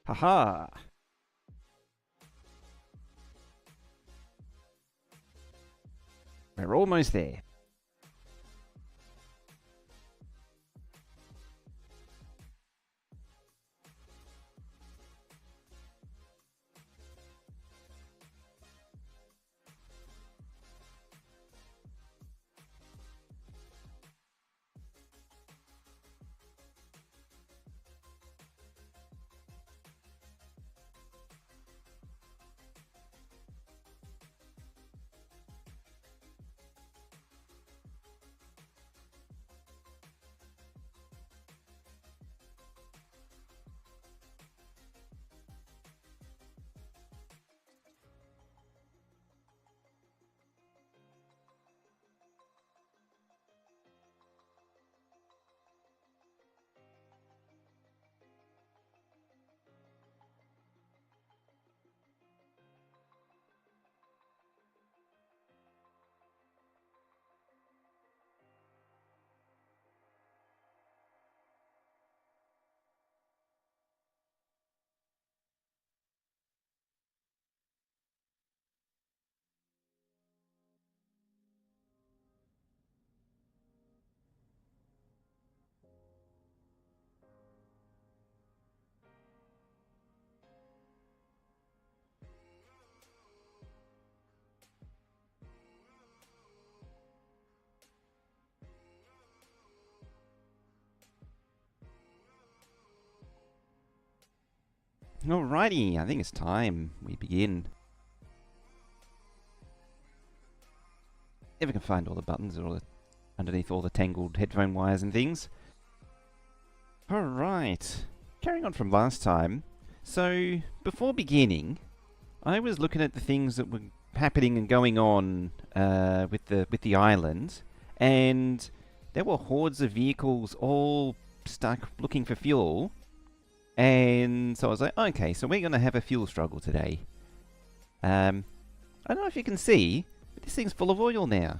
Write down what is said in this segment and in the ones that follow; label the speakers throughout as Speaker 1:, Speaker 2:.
Speaker 1: Haha! We're almost there. Alrighty, I think it's time we begin. If I can find all the buttons or underneath all the tangled headphone wires and things. Alright, carrying on from last time. So, before beginning, I was looking at the things that were happening and going on with the island, and there were hordes of vehicles all stuck looking for fuel. And so I was like, okay, so we're going to have a fuel struggle today. I don't know if you can see, but this thing's full of oil now.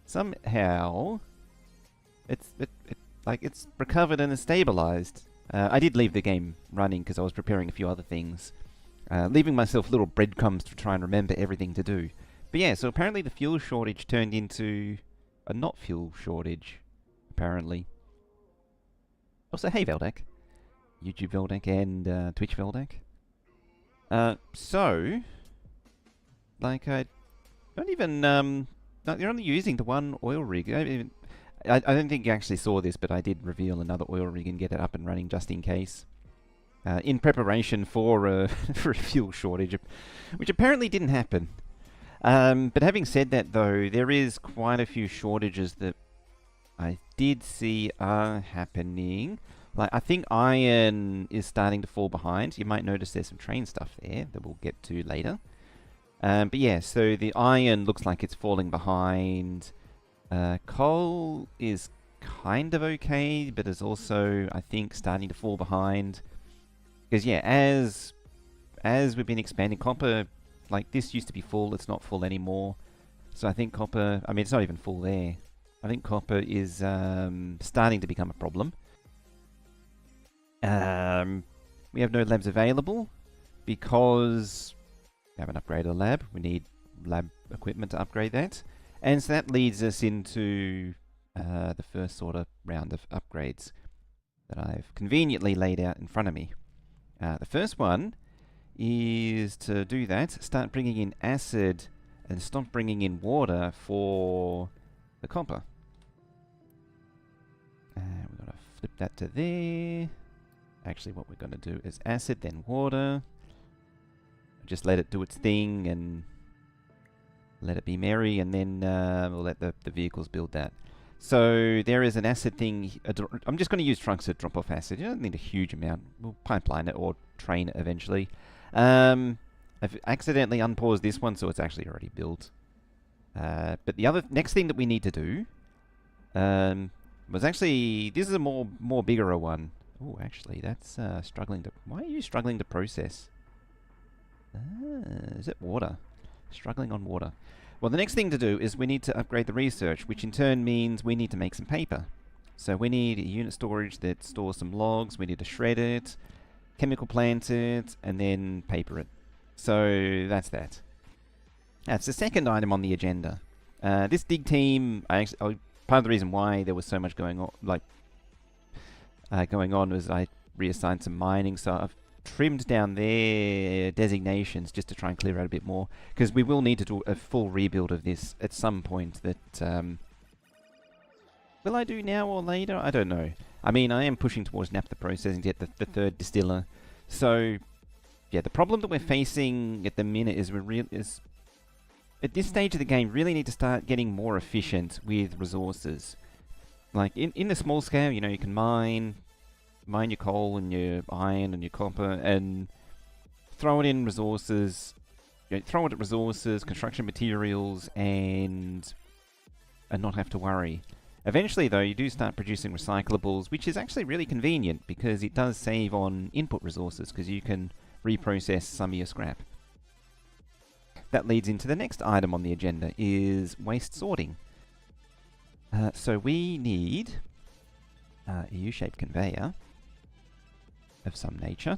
Speaker 1: Somehow, it's recovered and is stabilized. I did leave the game running because I was preparing a few other things. Leaving myself little breadcrumbs to try and remember everything to do. But yeah, so apparently the fuel shortage turned into a not fuel shortage, apparently. Also, hey Veldak. YouTube Veldak and Twitch Veldak. So, like, I don't even, you're only using the one oil rig. I don't think you actually saw this, but I did reveal another oil rig and get it up and running just in case. In preparation for for a fuel shortage, which apparently didn't happen. But having said that, though, there is quite a few shortages that I did see are happening. Like, I think iron is starting to fall behind. You might notice there's some train stuff there that we'll get to later. But yeah, so the iron looks like it's falling behind. Coal is kind of okay, but is also, I think, starting to fall behind. Because yeah, as we've been expanding copper, like this used to be full, it's not full anymore. So I think copper, I mean, it's not even full there. I think copper is starting to become a problem. We have no labs available because we haven't upgraded a lab. We need lab equipment to upgrade that. And so that leads us into the first sort of round of upgrades that I've conveniently laid out in front of me. The first one is to do that, start bringing in acid and stop bringing in water for the copper. We've got to flip that to there. Actually, what we're going to do is acid, then water. Just let it do its thing and let it be merry, and then we'll let the vehicles build that. So there is an acid thing. I'm just going to use trunks to drop off acid. You don't need a huge amount. We'll pipeline it or train it eventually. I've accidentally unpaused this one, so it's actually already built. But the next thing that we need to do was actually, this is a more bigger one. Oh, actually, that's struggling to... Why are you struggling to process? Is it water? Struggling on water. Well, the next thing to do is we need to upgrade the research, which in turn means we need to make some paper. So we need a unit storage that stores some logs. We need to shred it. chemical plant it, and then paper it. So that's that. That's the second item on the agenda. This dig team, part of the reason why there was so much going on, going on, was I reassigned some mining, so I've trimmed down their designations just to try and clear out a bit more, because we will need to do a full rebuild of this at some point. That will I do now or later? I don't know. I mean, I am pushing towards naphtha processing to get the third distiller. So, yeah, the problem that we're facing at the minute is at this stage of the game, really need to start getting more efficient with resources. Like, in the small scale, you know, you can mine your coal and your iron and your copper and throw it in resources, throw it at resources, construction materials, and not have to worry. Eventually, though, you do start producing recyclables, which is actually really convenient because it does save on input resources because you can reprocess some of your scrap. That leads into the next item on the agenda, is waste sorting. So we need a U-shaped conveyor of some nature.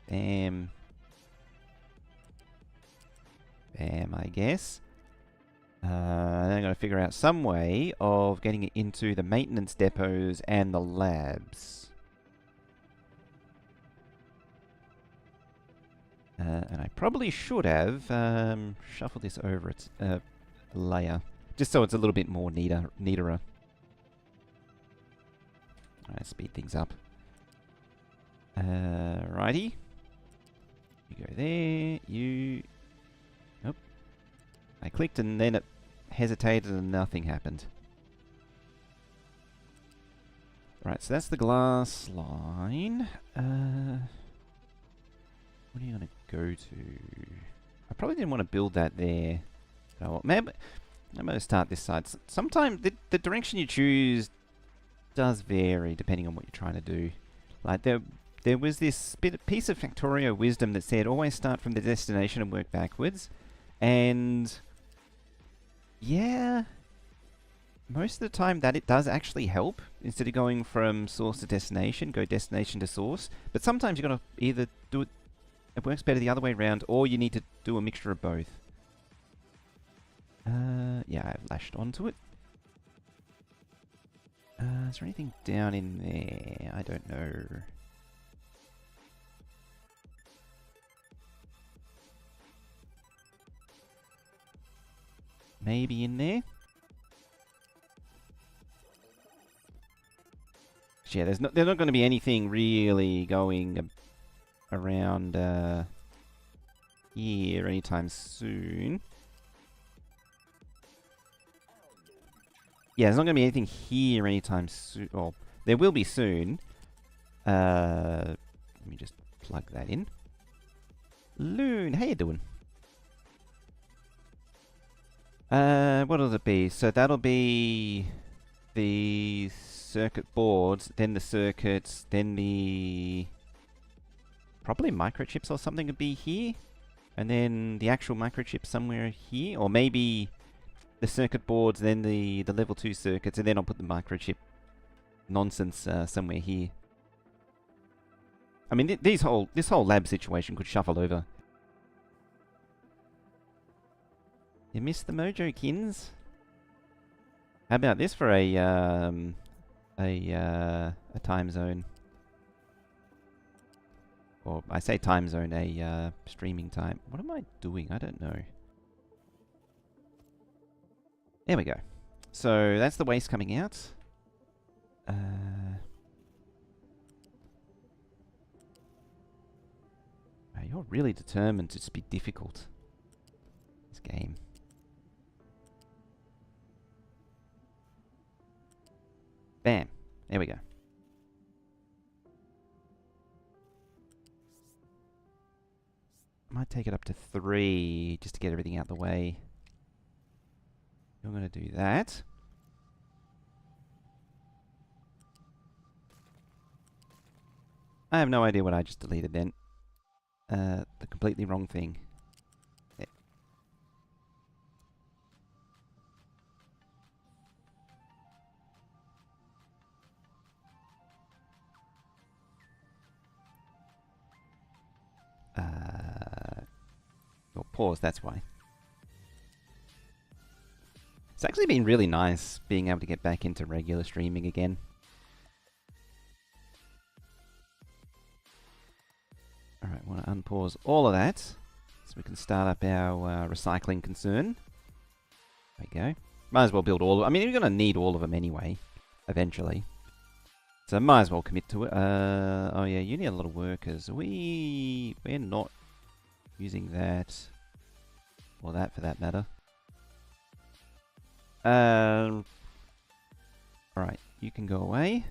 Speaker 1: Bam, I guess. Then I'm going to figure out some way of getting it into the maintenance depots and the labs. And I probably should have shuffled this over its layer, just so it's a little bit more neater. Alright, speed things up. Righty. You go there, you... Nope. I clicked and then it hesitated and nothing happened. Right, so that's the glass line. What are you going to go to? I probably didn't want to build that there. Oh, maybe I'm going to start this side. Sometimes the direction you choose does vary depending on what you're trying to do. Like there was this piece of Factorio wisdom that said always start from the destination and work backwards. And yeah, most of the time that it does actually help. Instead of going from source to destination, go destination to source. But sometimes you've got to either do it. It works better the other way around, or you need to do a mixture of both. Yeah, I've lashed onto it. Is there anything down in there? I don't know. Maybe in there? Yeah, there's not going to be anything really going around here anytime soon. Yeah, there's not going to be anything here anytime soon. Well, there will be soon. Let me just plug that in. Loon, how you doing? What'll it be? So that'll be the circuit boards, then the circuits, then the... probably microchips or something would be here. And then the actual microchip somewhere here. Or maybe the circuit boards, then the level 2 circuits, and then I'll put the microchip nonsense somewhere here. I mean, this whole lab situation could shuffle over. You missed the mojo, kins? How about this for a time zone? Or I say time zone, a streaming time. What am I doing? I don't know. There we go. So that's the waste coming out. Wow, you're really determined to just be difficult. This game. Bam. There we go. I might take it up to 3 just to get everything out the way. You're going to do that. I have no idea what I just deleted then. The completely wrong thing. There. pause, that's why. It's actually been really nice being able to get back into regular streaming again. Alright, want to unpause all of that so we can start up our recycling concern. There we go. Might as well build all of them. I mean, you're going to need all of them anyway, eventually. So might as well commit to it. Oh yeah, you need a lot of workers. We're not using that, or that for that matter. Alright, you can go away.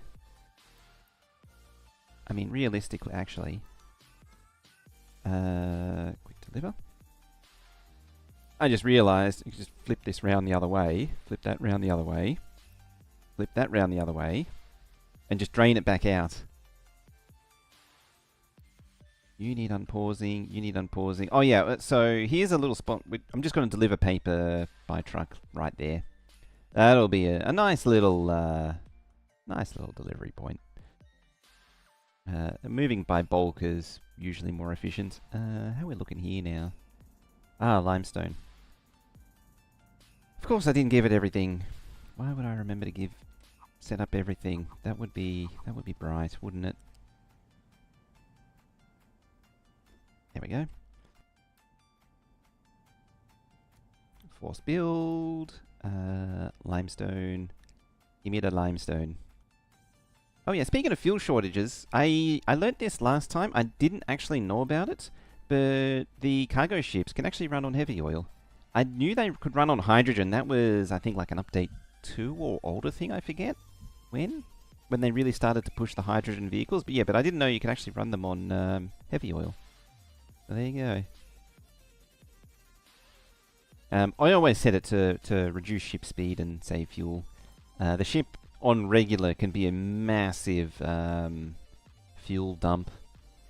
Speaker 1: I mean, realistically, actually. Quick deliver. I just realised you can just flip this round the other way, flip that round the other way, flip that round the other way, and just drain it back out. You need unpausing, you need unpausing. Oh yeah, so here's a little spot. I'm just going to deliver paper by truck right there. That'll be a nice little delivery point. Moving by bulk is usually more efficient. How are we looking here now? Ah, limestone. Of course I didn't give it everything. Why would I remember to set up everything? That would be bright, wouldn't it? There we go. Force build. Limestone. Give me the limestone. Oh yeah, speaking of fuel shortages, I learnt this last time. I didn't actually know about it, but the cargo ships can actually run on heavy oil. I knew they could run on hydrogen. That was, I think, like an update 2 or older thing, I forget when they really started to push the hydrogen vehicles. But yeah, but I didn't know you could actually run them on heavy oil. So there you go. I always set it to reduce ship speed and save fuel. The ship on regular can be a massive fuel dump.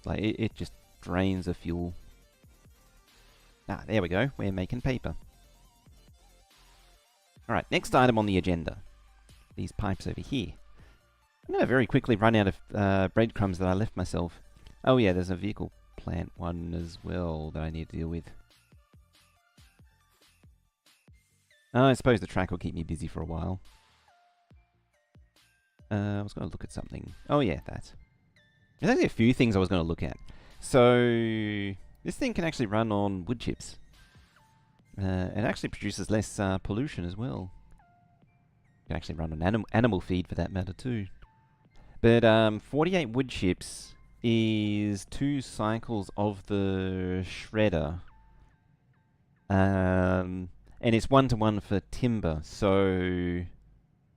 Speaker 1: Like it just drains the fuel. Ah, there we go. We're making paper. Alright, next item on the agenda. These pipes over here. I'm going to very quickly run out of breadcrumbs that I left myself. Oh yeah, there's a vehicle plant one as well that I need to deal with. I suppose the track will keep me busy for a while. I was going to look at something. Oh yeah, that. There's actually a few things I was going to look at. So this thing can actually run on wood chips. It actually produces less pollution as well. It can actually run on animal feed for that matter too. But 48 wood chips is 2 cycles of the shredder. And it's 1-to-1 for timber. So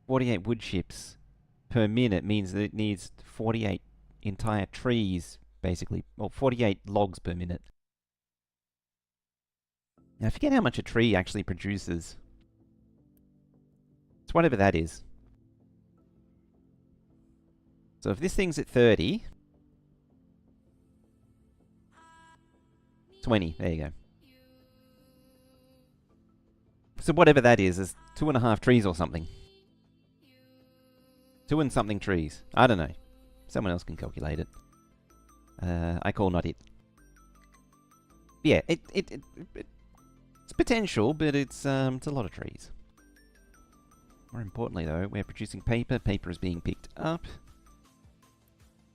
Speaker 1: 48 wood chips per minute means that it needs 48 entire trees, basically, or 48 logs per minute. Now, I forget how much a tree actually produces. It's whatever that is. So if this thing's at 30... 20, there you go. So whatever that is 2.5 trees or something. 2 and something trees. I don't know. Someone else can calculate it. I call not it. Yeah, it's potential, but it's a lot of trees. More importantly, though, we're producing paper. Paper is being picked up.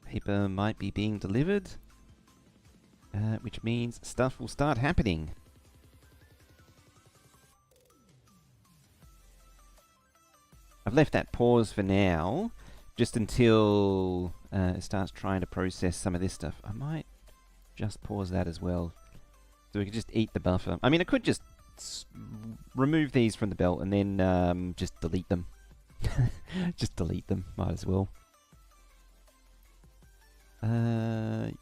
Speaker 1: Paper might be being delivered, which means stuff will start happening. I've left that pause for now, just until it starts trying to process some of this stuff. I might just pause that as well, so we can just eat the buffer. I mean, I could just remove these from the belt and then just delete them. Just delete them, might as well.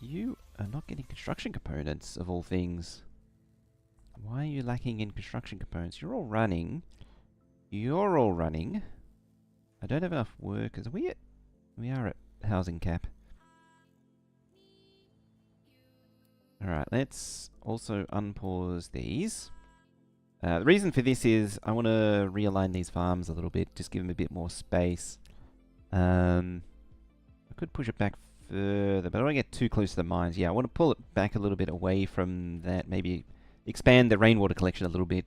Speaker 1: You are not getting construction components, of all things. Why are you lacking in construction components? You're all running. You're all running. I don't have enough workers. We are at housing cap. Alright, let's also unpause these. The reason for this is I want to realign these farms a little bit, just give them a bit more space. I could push it back further, but I don't want to get too close to the mines. Yeah, I want to pull it back a little bit away from that, maybe expand the rainwater collection a little bit.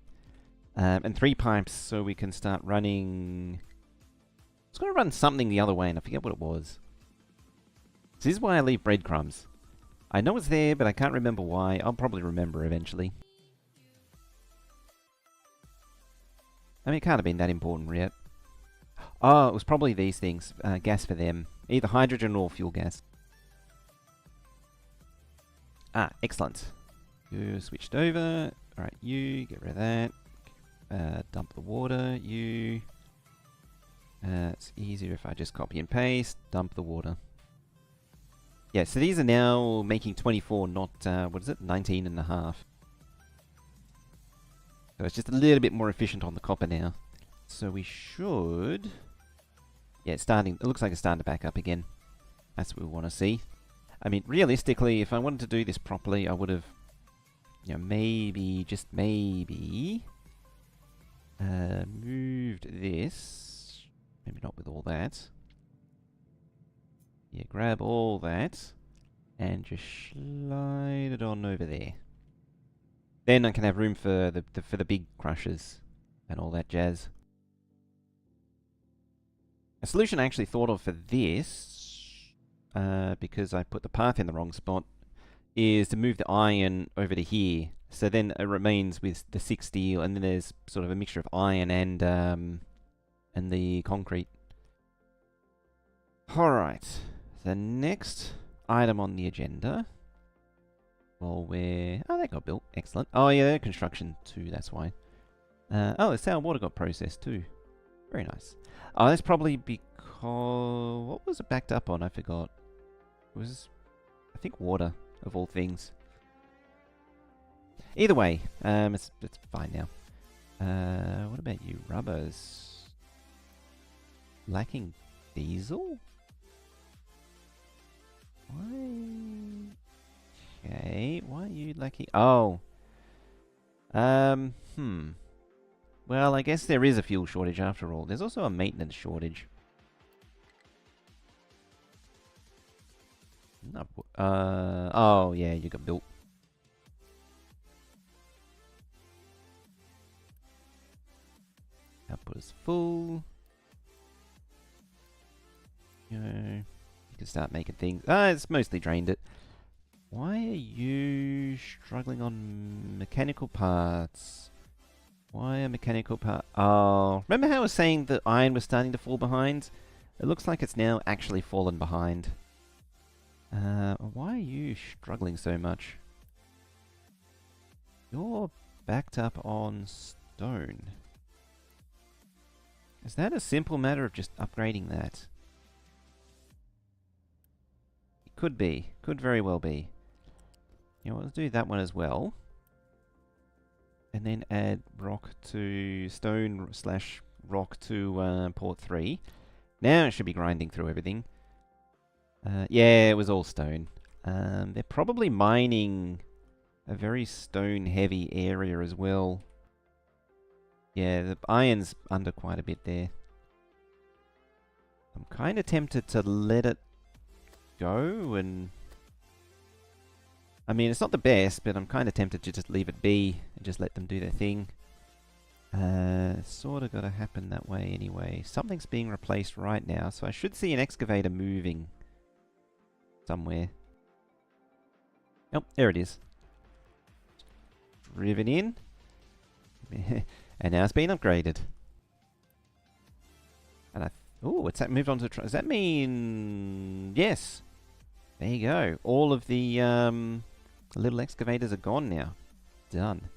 Speaker 1: And 3 pipes so we can start running... I was going to run something the other way and I forget what it was. So this is why I leave breadcrumbs. I know it's there, but I can't remember why. I'll probably remember eventually. I mean, it can't have been that important yet. Oh, it was probably these things. Gas for them. Either hydrogen or fuel gas. Ah, excellent. You switched over. Alright, you, get rid of that. Dump the water, you. It's easier if I just copy and paste. Dump the water. Yeah, so these are now making 24, not, what is it, 19 and a half. So it's just a little bit more efficient on the copper now. So we should... Yeah, it's starting, it looks like it's starting to back up again. That's what we want to see. I mean, realistically, if I wanted to do this properly, I would have, you know, maybe, just maybe, moved this. Maybe not with all that. Yeah, grab all that and just slide it on over there. Then I can have room for the big crushers and all that jazz. A solution I actually thought of for this, because I put the path in the wrong spot, is to move the iron over to here. So then it remains with the 6 steel, and then there's sort of a mixture of iron and the concrete. Alright, the next item on the agenda. Well, where... Oh, that got built. Excellent. Oh, yeah, construction too, that's why. Oh, the sour water got processed too. Very nice. Oh, that's probably because... What was it backed up on? I forgot. It was... I think water, of all things. Either way, it's fine now. What about you? Rubbers? Lacking diesel? Why? Okay, why are you lacking... Oh. Well, I guess there is a fuel shortage after all. There's also a maintenance shortage. Oh, yeah, you got built. Output is full. You know, you can start making things. It's mostly drained it. Why are you struggling on mechanical parts? Why are mechanical parts... Oh, remember how I was saying that iron was starting to fall behind? It looks like it's now actually fallen behind. Why are you struggling so much? You're backed up on stone. Is that a simple matter of just upgrading that? It could be. Could very well be. You know, let's do that one as well. And then add rock to stone slash rock to port 3. Now it should be grinding through everything. Yeah, it was all stone. They're probably mining a very stone heavy area as well. Yeah, the iron's under quite a bit there. I'm kind of tempted to let it go and... I mean, it's not the best, but I'm kind of tempted to just leave it be and just let them do their thing. Sort of got to happen that way anyway. Something's being replaced right now, so I should see an excavator moving somewhere. Oh, there it is. Driven in. And now it's been upgraded. And oh, it's that moved on to... Does that mean... Yes. There you go. All of the little excavators are gone now. Done.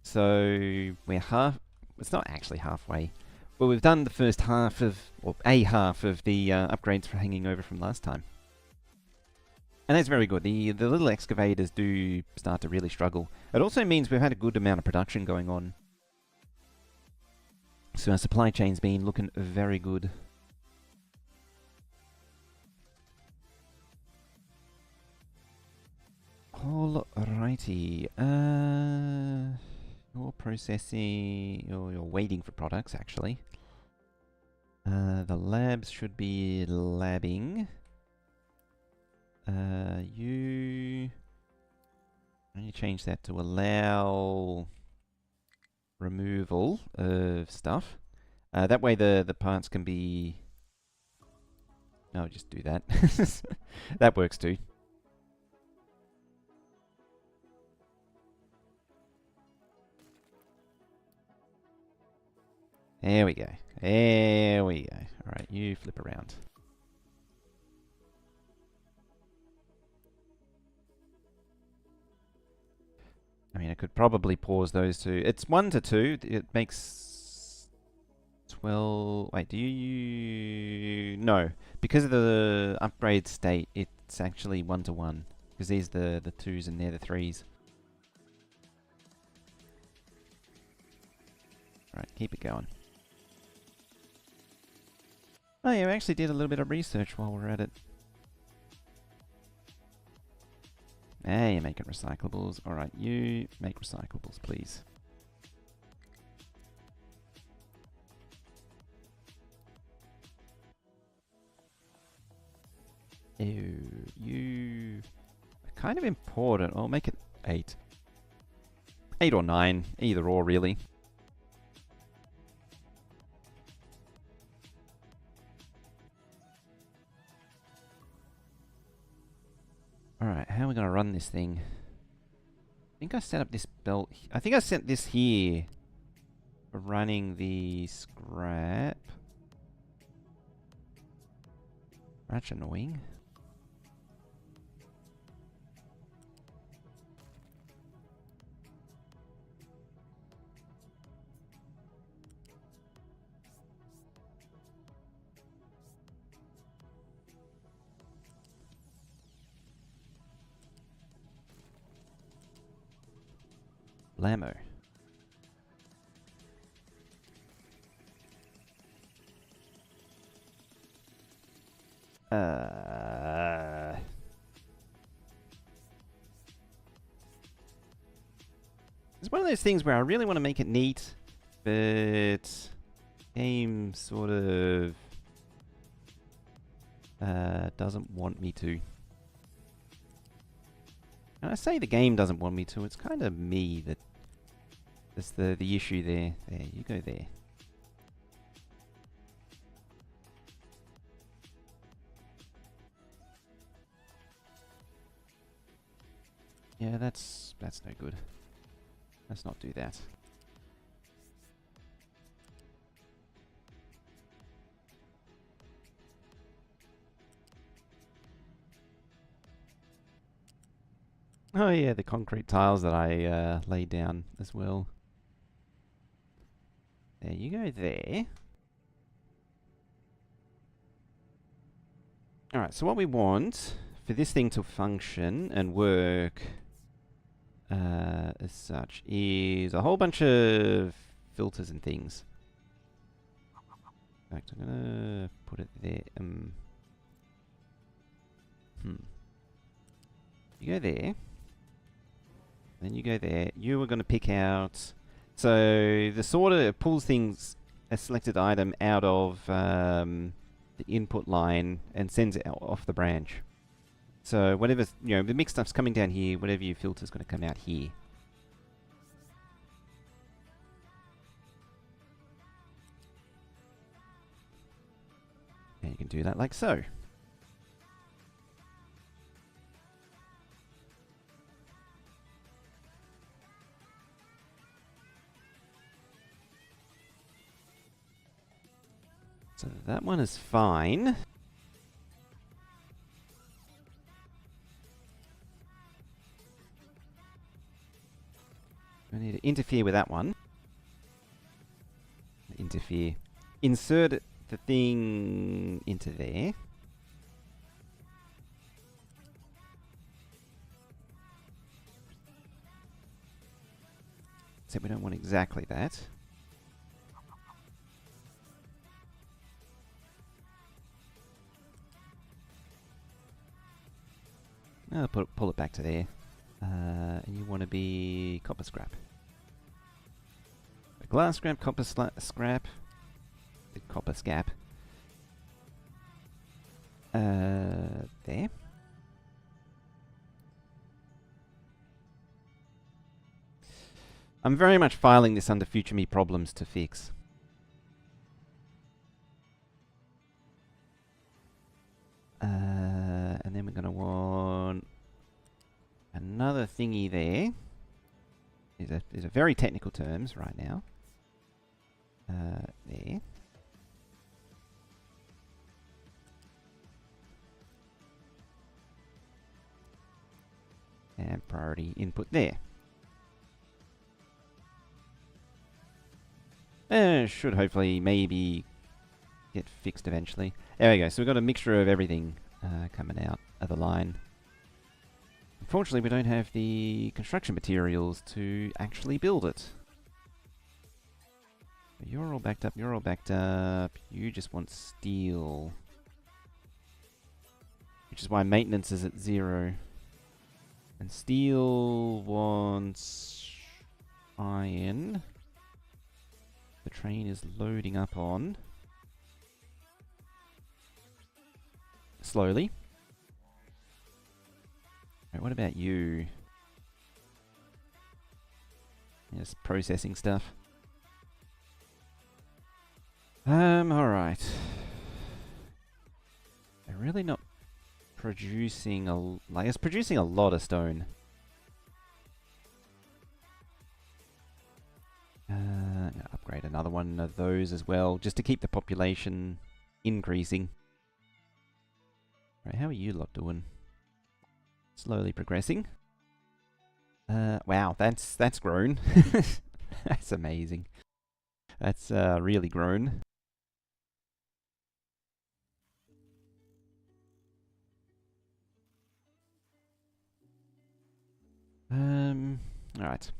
Speaker 1: So we're half... It's not actually halfway. But we've done the first half of... Or a half of the upgrades for hanging over from last time. And that's very good. The little excavators do start to really struggle. It also means we've had a good amount of production going on. So our supply chain's been looking very good. Alrighty. You're processing... You're waiting for products, actually. The labs should be labbing. You... And you change that to allow removal of stuff. That way the parts can be... No, just do that. That works too. There we go. There we go. Alright, you flip around. I mean, I could probably pause those two. It's 1 to 2. It makes 12... Wait, do you... No. Because of the upgrade state, it's actually 1 to 1. Because these are the 2s and they're the 3s. Alright, keep it going. Oh yeah, we actually did a little bit of research while we're at it. Hey, you're making recyclables. Alright, you make recyclables, please. Ew, you... Kind of important. I'll make it 8. 8 or 9, either or really. Alright, how are we going to run this thing? I think I set up this belt... I think I sent this here for running the scrap. That's annoying. Blammo. It's one of those things where I really want to make it neat, but game sort of doesn't want me to. And I say the game doesn't want me to, it's kind of me that's the issue there. There, you go there. Yeah, that's no good. Let's not do that. Oh yeah, the concrete tiles that I laid down as well. There you go there. Alright, so what we want for this thing to function and work as such is a whole bunch of filters and things. In fact, I'm gonna put it there. You go there. Then you go there. You are going to pick out... So the sorter pulls things, a selected item, out of the input line and sends it out off the branch. So whatever, you know, the mixed stuff's coming down here, whatever you filter is going to come out here. And you can do that like so. So that one is fine. I need to interfere with that one. Interfere. Insert the thing into there. Except we don't want exactly that. I'll pull it back to there. And you want to be copper scrap. Glass scrap, copper scrap, the copper scap. There. I'm very much filing this under future me problems to fix. And then we're going to want another thingy there. These are very technical terms right now. There. And priority input there. Should hopefully maybe get fixed eventually. There we go. So we've got a mixture of everything coming out of the line. Unfortunately, we don't have the construction materials to actually build it. You're all backed up. You're all backed up. You just want steel. Which is why maintenance is at 0. And steel wants iron. The train is loading up on. Slowly. Right, what about you? Just processing stuff. Alright. They're really not producing it's producing a lot of stone. Upgrade another one of those as well, just to keep the population increasing. Right, how are you lot doing? Slowly progressing. Wow, that's grown. That's amazing. That's really grown. Alright.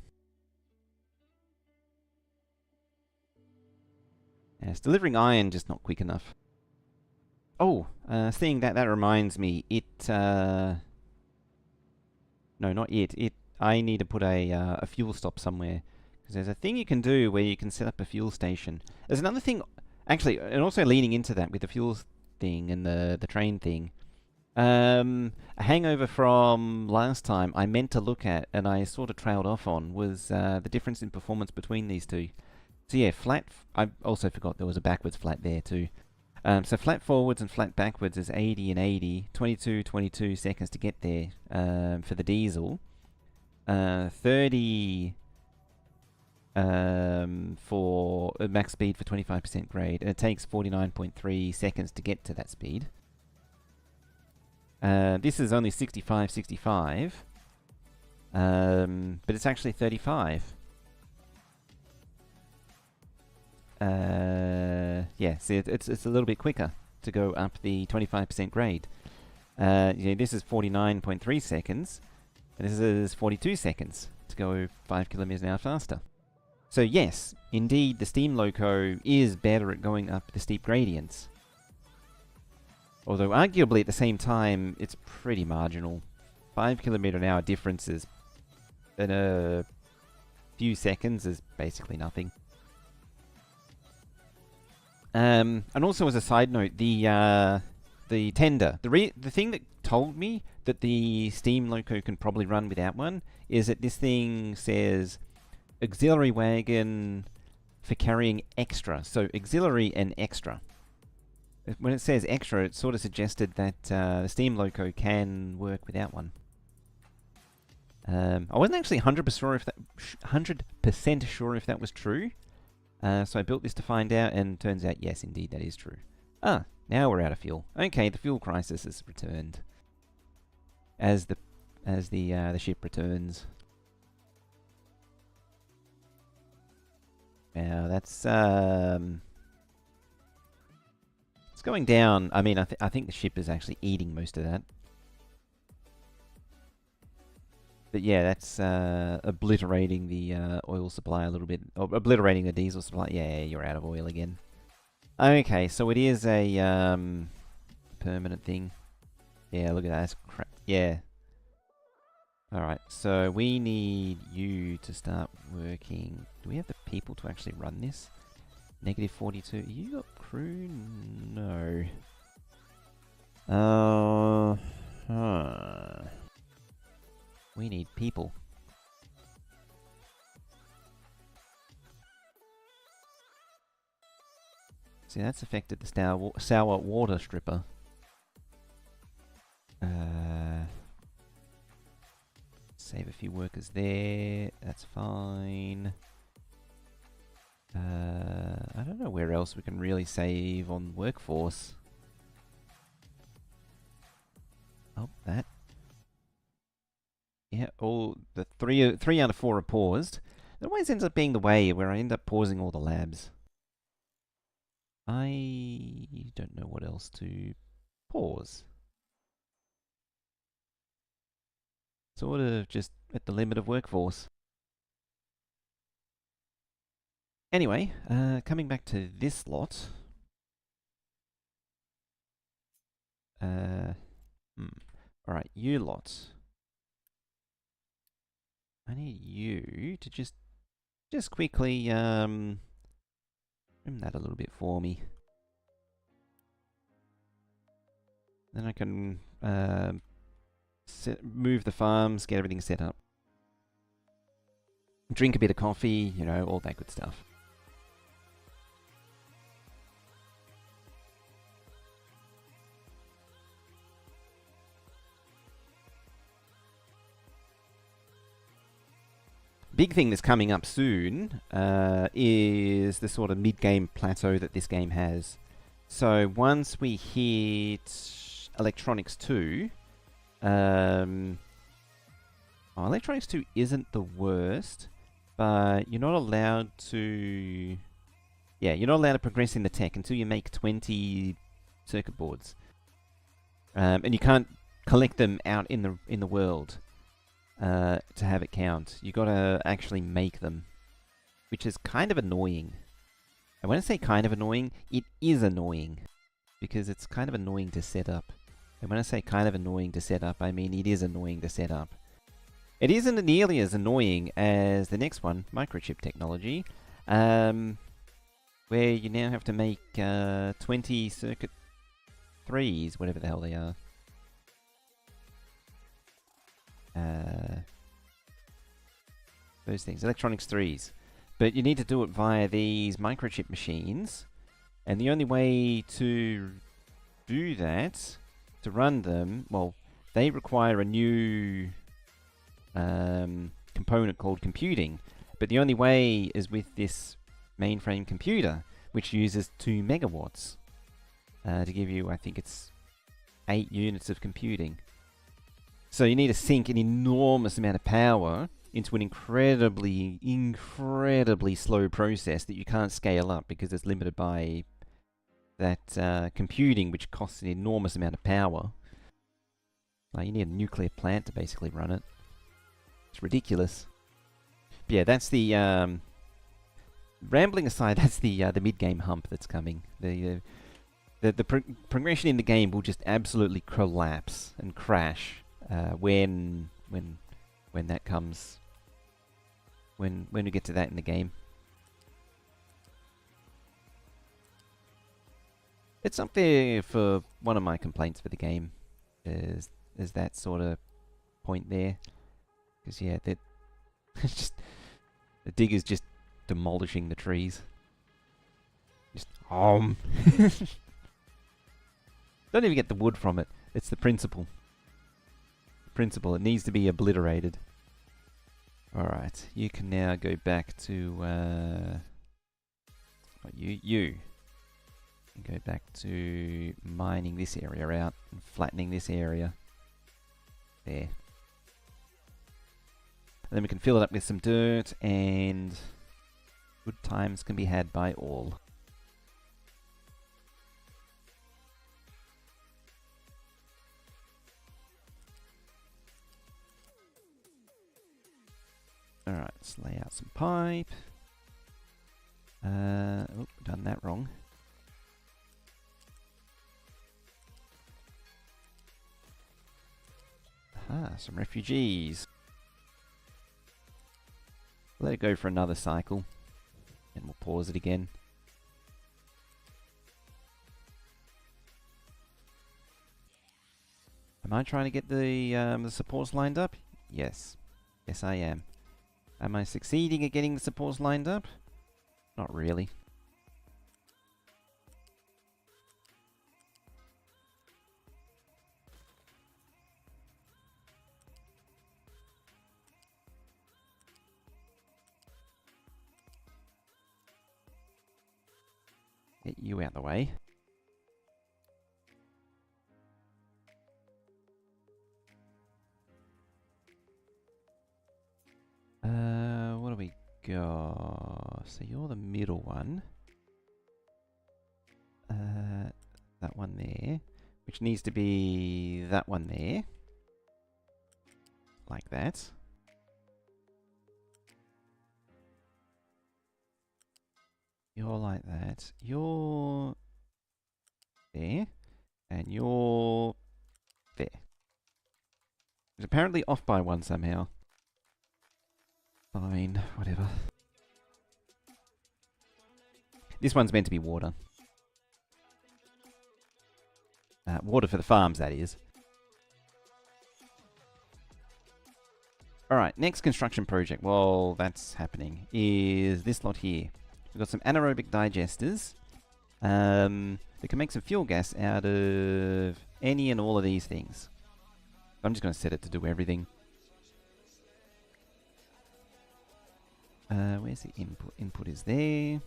Speaker 1: Yes, delivering iron just not quick enough. Oh, seeing that reminds me, no, not it. I need to put a fuel stop somewhere. Because there's a thing you can do where you can set up a fuel station. There's another thing, actually, and also leaning into that with the fuel thing and the train thing. A hangover from last time I meant to look at, and I sort of trailed off on, was the difference in performance between these two. So yeah, I also forgot there was a backwards flat there too. So flat forwards and flat backwards is 80 and 80, 22 seconds to get there for the diesel. 30 for max speed for 25% grade, and it takes 49.3 seconds to get to that speed. This is only 65, but it's actually 35. Yeah, see, it's a little bit quicker to go up the 25% grade. This is 49.3 seconds, and this is 42 seconds to go 5 kilometers an hour faster. So yes, indeed, the steam loco is better at going up the steep gradients. Although arguably at the same time, it's pretty marginal. 5 kilometer an hour differences in a few seconds is basically nothing. And also as a side note, the tender, the thing that told me that the steam loco can probably run without one is that this thing says auxiliary wagon for carrying extra. So auxiliary and extra. When it says extra, it sort of suggested that the steam loco can work without one. I wasn't actually 100% sure if that was true. So I built this to find out, and turns out, yes, indeed, that is true. Ah, now we're out of fuel. Okay, the fuel crisis has returned. As the ship returns. Now that's it's going down. I mean, I think the ship is actually eating most of that. But yeah, that's obliterating the oil supply a little bit. Or obliterating the diesel supply. Yeah, you're out of oil again. Okay, so it is a permanent thing. Yeah, look at that. That's crap. Yeah. Alright, so we need you to start working. Do we have the people to actually run this? Negative 42. You got crew? No. We need people. See, that's affected the sour water stripper. Save a few workers there. That's fine. I don't know where else we can really save on workforce. Oh, that. Yeah, all the three out of 4 are paused. It always ends up being the way where I end up pausing all the labs. I don't know what else to pause. Sort of just at the limit of workforce. Anyway, coming back to this lot. Alright, you lot. I need you to just quickly trim that a little bit for me. Then I can move the farms, get everything set up. Drink a bit of coffee, you know, all that good stuff. Big thing that's coming up soon is the sort of mid-game plateau that this game has. So once we hit Electronics 2, Electronics 2 isn't the worst, but you're not allowed to... Yeah, you're not allowed to progress in the tech until you make 20 circuit boards. And you can't collect them out in the world. To have it count. You gotta actually make them, which is kind of annoying. And when I say kind of annoying, it is annoying, because it's kind of annoying to set up. And when I say kind of annoying to set up, I mean it is annoying to set up. It isn't nearly as annoying as the next one, microchip technology, where you now have to make 20 circuit 3s, whatever the hell they are. Those things, electronics 3s. But you need to do it via these microchip machines, and the only way to do that, to run them, well, they require a new component called computing. But the only way is with this mainframe computer, which uses 2 megawatts to give you, I think it's 8 units of computing. So you need to sink an enormous amount of power into an incredibly slow process that you can't scale up because it's limited by that computing, which costs an enormous amount of power. Like, you need a nuclear plant to basically run it. It's ridiculous. But yeah, that's the... rambling aside, that's the mid-game hump that's coming. The progression in the game will just absolutely collapse and crash when that comes, when we get to that in the game. It's up there for one of my complaints for the game, is that sort of point there, because yeah, that it's just the digger's just demolishing the trees. Just don't even get the wood from it. It's the principle. It needs to be obliterated. Alright, you can now go back to you can go back to mining this area out and flattening this area. There. And then we can fill it up with some dirt, and good times can be had by all. Alright, let's lay out some pipe. Oh, done that wrong. Aha, some refugees. Let it go for another cycle, and we'll pause it again. Am I trying to get the supports lined up? Yes. Yes, I am. Am I succeeding at getting the supports lined up? Not really. Get you out the way. What do we got? So you're the middle one. That one there, which needs to be that one there. Like that. You're like that. You're there. And you're there. It's apparently off by one somehow. Fine, whatever. This one's meant to be water. Water for the farms, that is. Alright, next construction project, while that's happening, is this lot here. We've got some anaerobic digesters. That can make some fuel gas out of any and all of these things. I'm just going to set it to do everything. Where's the input? Input is there.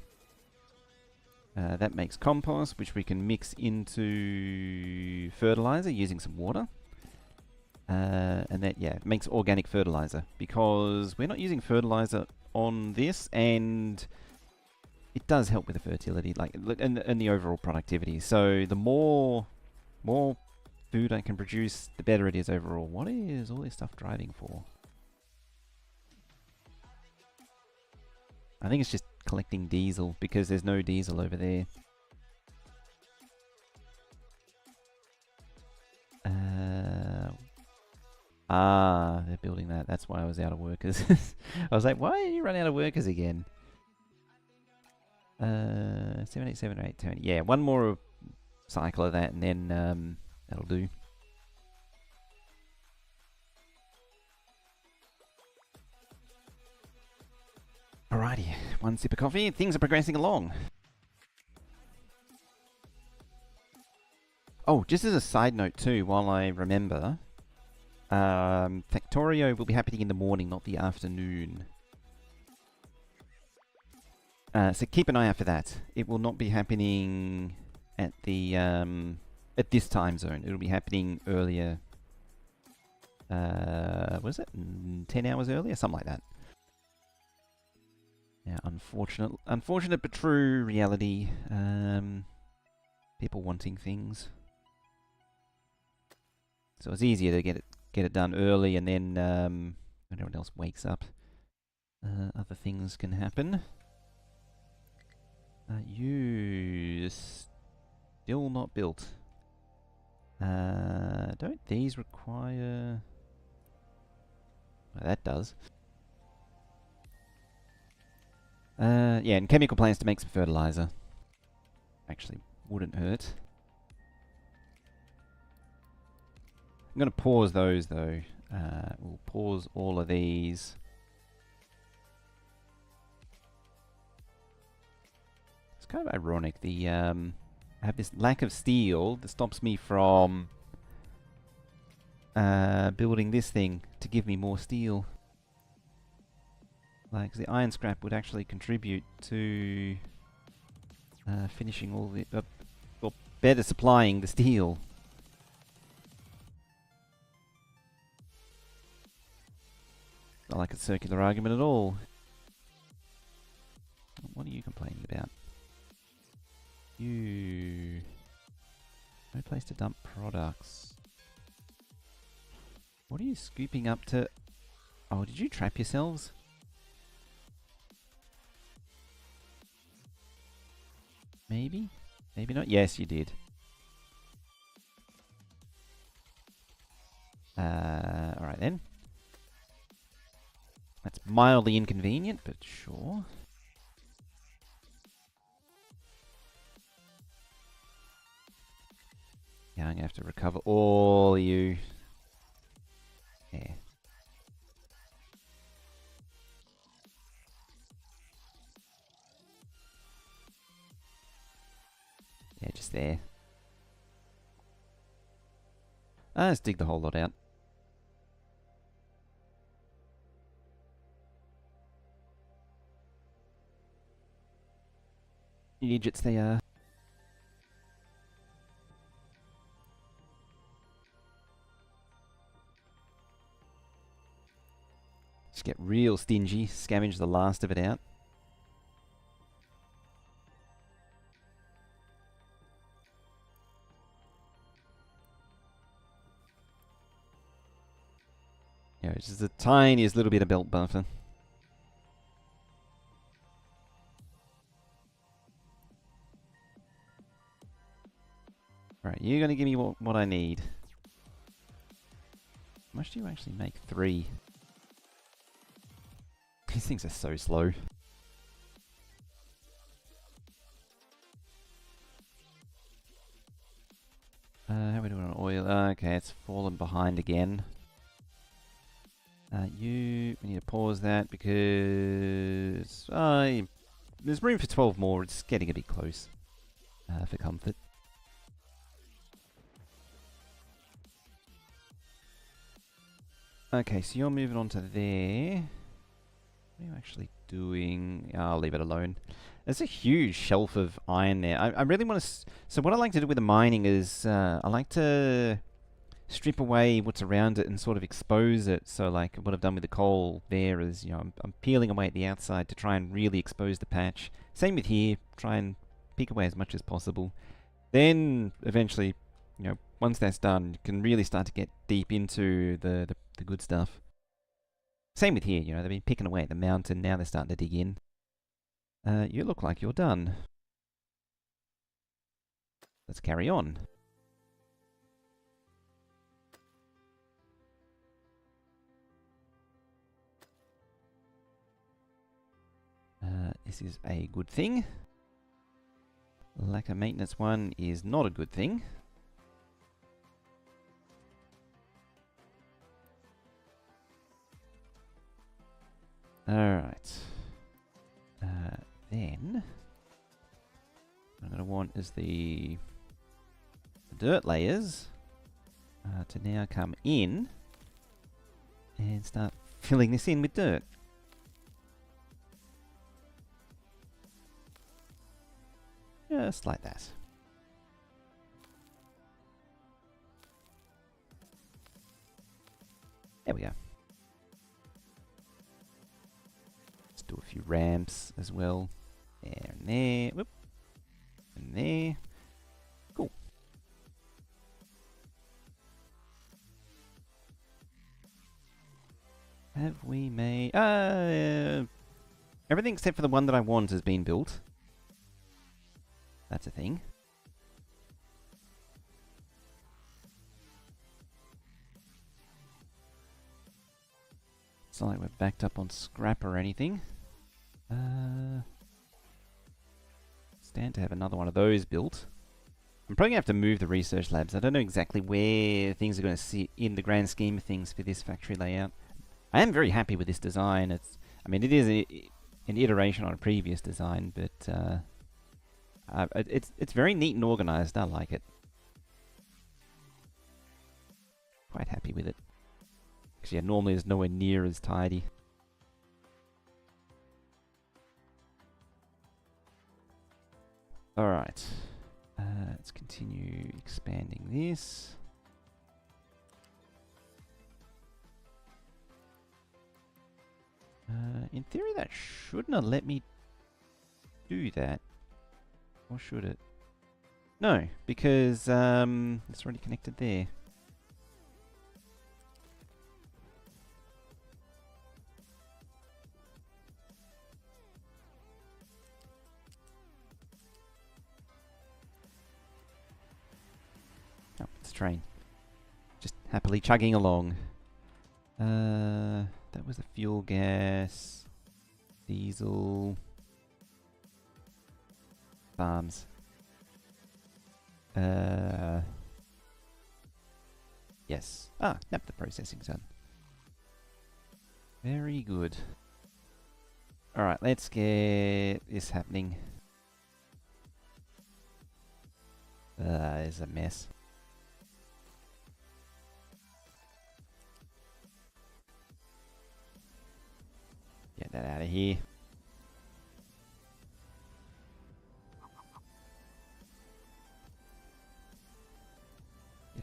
Speaker 1: That makes compost, which we can mix into fertilizer using some water. And that, yeah, makes organic fertilizer. Because we're not using fertilizer on this, and it does help with the fertility, like, and the overall productivity. So the more food I can produce, the better it is overall. What is all this stuff driving for? I think it's just collecting diesel, because there's no diesel over there. They're building that. That's why I was out of workers. I was like, why are you running out of workers again? 787 or 820. Yeah, one more cycle of that, and then that'll do. Alrighty, one sip of coffee. Things are progressing along. Oh, just as a side note too, while I remember, Factorio will be happening in the morning, not the afternoon. So keep an eye out for that. It will not be happening at the at this time zone. It'll be happening earlier. What is it? 10 hours earlier, something like that. Yeah, unfortunate but true reality. People wanting things, so it's easier to get it done early, and then when everyone else wakes up, other things can happen. You still not built. Don't these require? Well, that does. Yeah, and chemical plants to make some fertilizer. Actually, wouldn't hurt. I'm going to pause those though. We'll pause all of these. It's kind of ironic. I have this lack of steel that stops me from building this thing to give me more steel. Like, 'cause the iron scrap would actually contribute to finishing all the, or better supplying the steel. Not like a circular argument at all. What are you complaining about? You... No place to dump products. What are you scooping up to... Oh, did you trap yourselves? Maybe? Maybe not? Yes, you did. Alright then. That's mildly inconvenient, but sure. Yeah, I'm gonna have to recover all of you. Yeah. Yeah, just there. Let's dig the whole lot out. Idiots they are. Just get real stingy, scavenge the last of it out. Yeah, just the tiniest little bit of belt buffer. Right, you're going to give me what I need. How much do you actually make? 3. These things are so slow. How are we doing on oil? Okay, it's fallen behind again. We need to pause that because there's room for 12 more. It's getting a bit close for comfort. Okay, so you're moving on to there. What are you actually doing? I'll leave it alone. There's a huge shelf of iron there. I really want to... So what I like to do with the mining is I like to strip away what's around it and sort of expose it. So like what I've done with the coal there is, you know, I'm peeling away at the outside to try and really expose the patch. Same with here. Try and pick away as much as possible. Then eventually, you know, once that's done, you can really start to get deep into the good stuff. Same with here, you know, they've been picking away at the mountain, now they're starting to dig in. You look like you're done. Let's carry on. This is a good thing. Lack of maintenance 1 is not a good thing. Alright. Then, what I'm going to want is the dirt layers to now come in and start filling this in with dirt. Just like that. There we go. Let's do a few ramps as well. There and there. Whoop. And there. Cool. Have we made... everything except for the one that I want has been built. That's a thing. It's not like we're backed up on scrap or anything. Stand to have another one of those built. I'm probably going to have to move the research labs. I don't know exactly where things are going to sit in the grand scheme of things for this factory layout. I am very happy with this design. I mean, it is an iteration on a previous design, but it's very neat and organized. I like it. Quite happy with it. Because yeah, normally it's nowhere near as tidy. Alright. Let's continue expanding this. In theory that shouldn't have let me do that. Or should it? No, because it's already connected there. Oh, it's a train. Just happily chugging along. That was the fuel gas, diesel, farms. Yes. Ah, yep, the processing's done. Very good. Alright, let's get this happening. It's a mess. Get that out of here.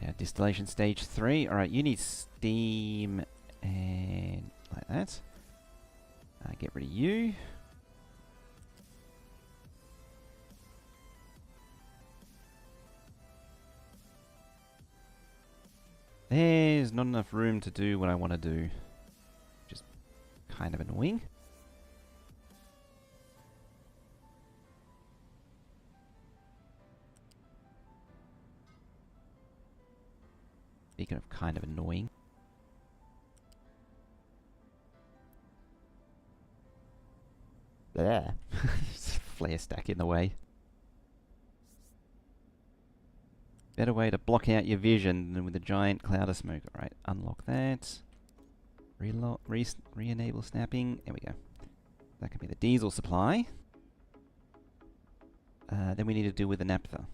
Speaker 1: Yeah, distillation stage 3. Alright, you need steam and like that. Get rid of you. There's not enough room to do what I want to do. Which is kind of annoying. Speaking of kind of annoying. There. Flare stack in the way. Better way to block out your vision than with a giant cloud of smoke. Alright, unlock that. Re-enable snapping. There we go. That can be the diesel supply. Then we need to deal with the naphtha.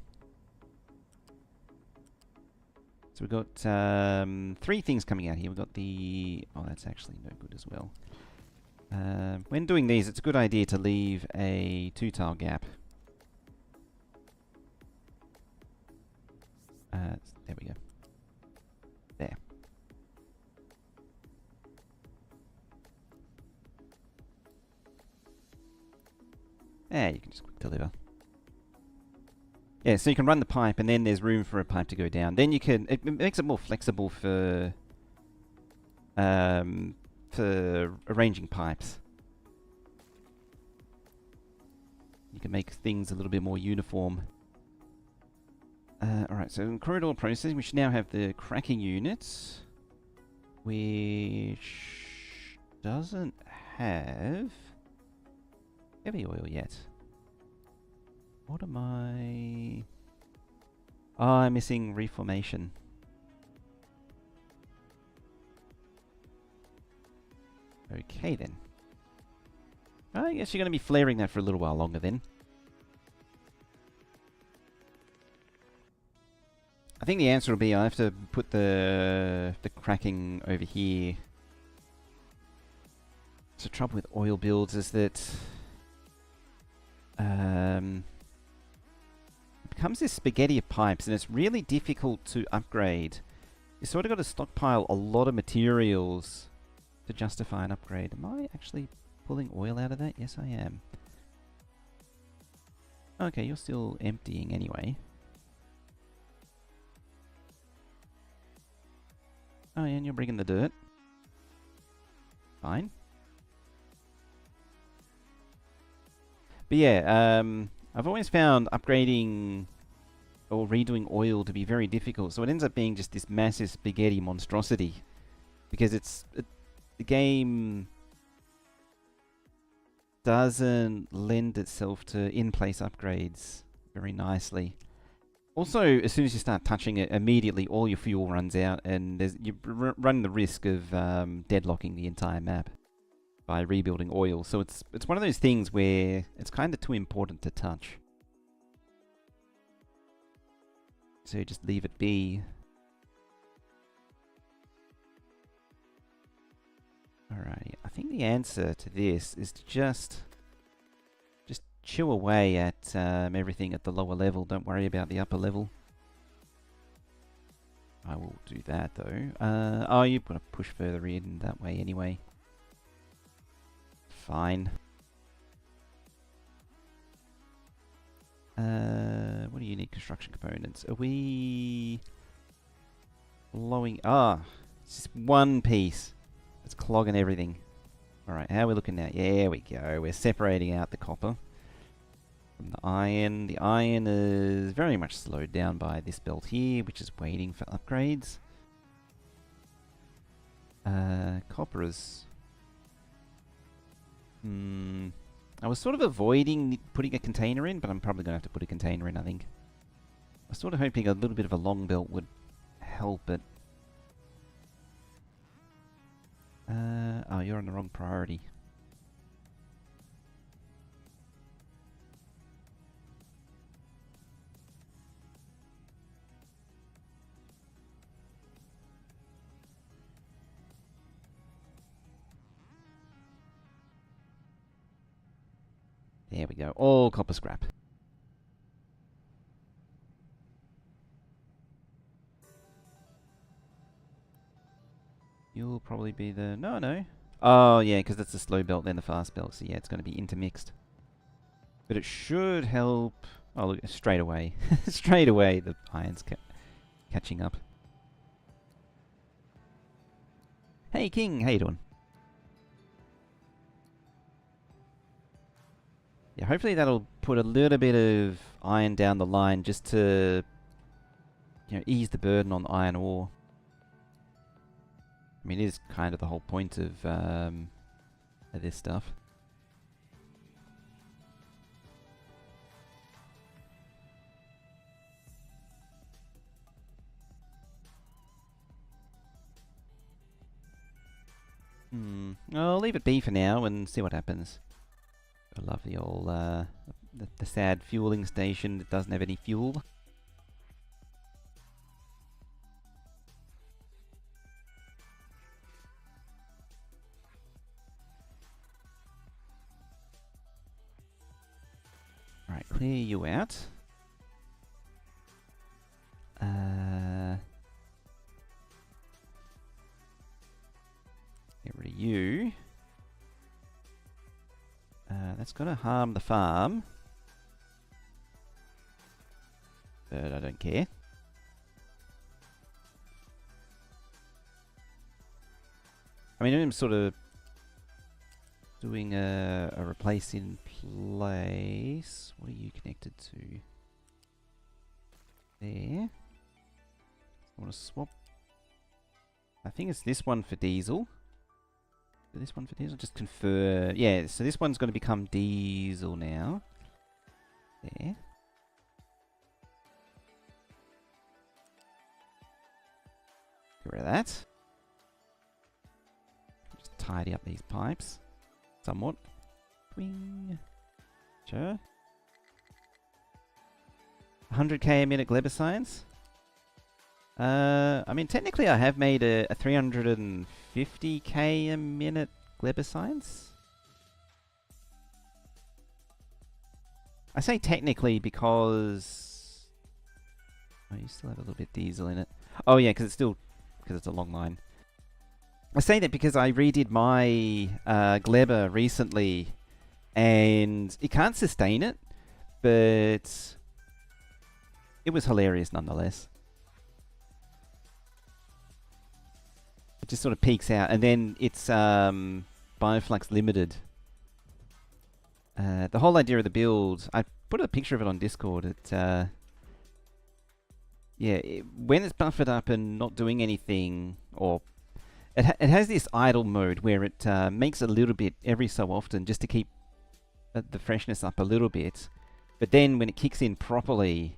Speaker 1: So we've got 3 things coming out here. We've got the... Oh, that's actually no good as well. When doing these, it's a good idea to leave a 2-tile gap. There we go. There. There, you can just quick deliver. Yeah, so you can run the pipe, and then there's room for a pipe to go down. Then you can... It makes it more flexible for arranging pipes. You can make things a little bit more uniform. Alright, so in corridor processing, we should now have the cracking unit, which doesn't have heavy oil yet. What am I... Oh, I'm missing reformation. Okay then. I guess you're going to be flaring that for a little while longer then. I think the answer will be I have to put the cracking over here. So the trouble with oil builds is that it becomes this spaghetti of pipes, and it's really difficult to upgrade. You sort of got to stockpile a lot of materials to justify an upgrade. Am I actually pulling oil out of that? Yes, I am. Okay, you're still emptying anyway. Oh, yeah, and you're bringing the dirt. Fine. But yeah, I've always found upgrading or redoing oil to be very difficult, so it ends up being just this massive spaghetti monstrosity. Because the game doesn't lend itself to in-place upgrades very nicely. Also, as soon as you start touching it, immediately all your fuel runs out, and you run the risk of deadlocking the entire map by rebuilding oil. So it's one of those things where it's kind of too important to touch. So just leave it be. Alrighty, I think the answer to this is to just chew away at everything at the lower level. Don't worry about the upper level. I will do that though. Oh, you're going to push further in that way anyway. Fine. What do you need? Construction components. Are we blowing? Ah, it's just one piece. It's clogging everything. Alright, how are we looking now? Yeah, we go. We're separating out the copper from the iron. The iron is very much slowed down by this belt here, which is waiting for upgrades. Copper is... I was sort of avoiding putting a container in, but I'm probably going to have to put a container in, I think. I was sort of hoping a little bit of a long belt would help it. Oh, you're on the wrong priority. There we go. All copper scrap. You'll probably be the... No. Oh, yeah, because it's the slow belt, then the fast belt. So, yeah, it's going to be intermixed. But it should help... Oh, look, straight away. Straight away, the iron's catching up. Hey, King, how you doing? Yeah, hopefully that'll put a little bit of iron down the line just to, ease the burden on the iron ore. I mean, it is kind of the whole point of this stuff. I'll leave it be for now and see what happens. I love the old, the sad fueling station that doesn't have any fuel. Alright, clear you out. Get rid of you. That's going to harm the farm. But I don't care. I mean, I'm sort of doing a replace in place. What are you connected to? There. I want to swap. I think it's this one for diesel. This one for diesel, just confer. Yeah, so this one's going to become diesel now. There. Get rid of that. Just tidy up these pipes somewhat. Twing. Sure. 100k a minute Gleber science. I mean, technically I have made a 350k a minute Gleber science. I say technically because... Oh, you still have a little bit diesel in it. Oh yeah, because it's a long line. I say that because I redid my Gleber recently, and it can't sustain it, but it was hilarious nonetheless. It just sort of peaks out, and then it's Bioflux limited. The whole idea of the build, I put a picture of it on Discord. When it's buffered up and not doing anything, or it has this idle mode where it makes a little bit every so often just to keep the freshness up a little bit. But then when it kicks in properly,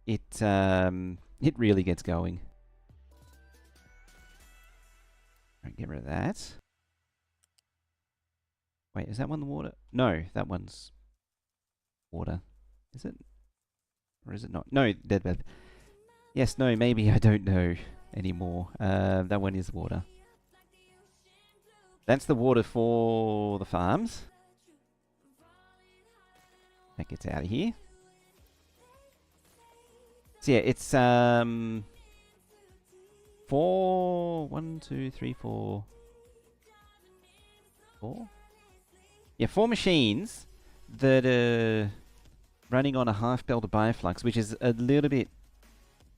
Speaker 1: it really gets going. Alright, get rid of that. Wait, is that one the water? No, that one's water. Is it? Or is it not? No, dead. Yes, no, maybe, I don't know anymore. That one is water. That's the water for the farms. That gets out of here. So yeah, it's 4... 1, 2, 3, 4... 4? Yeah, 4 machines that are running on a half-belted Bioflux, which is a little bit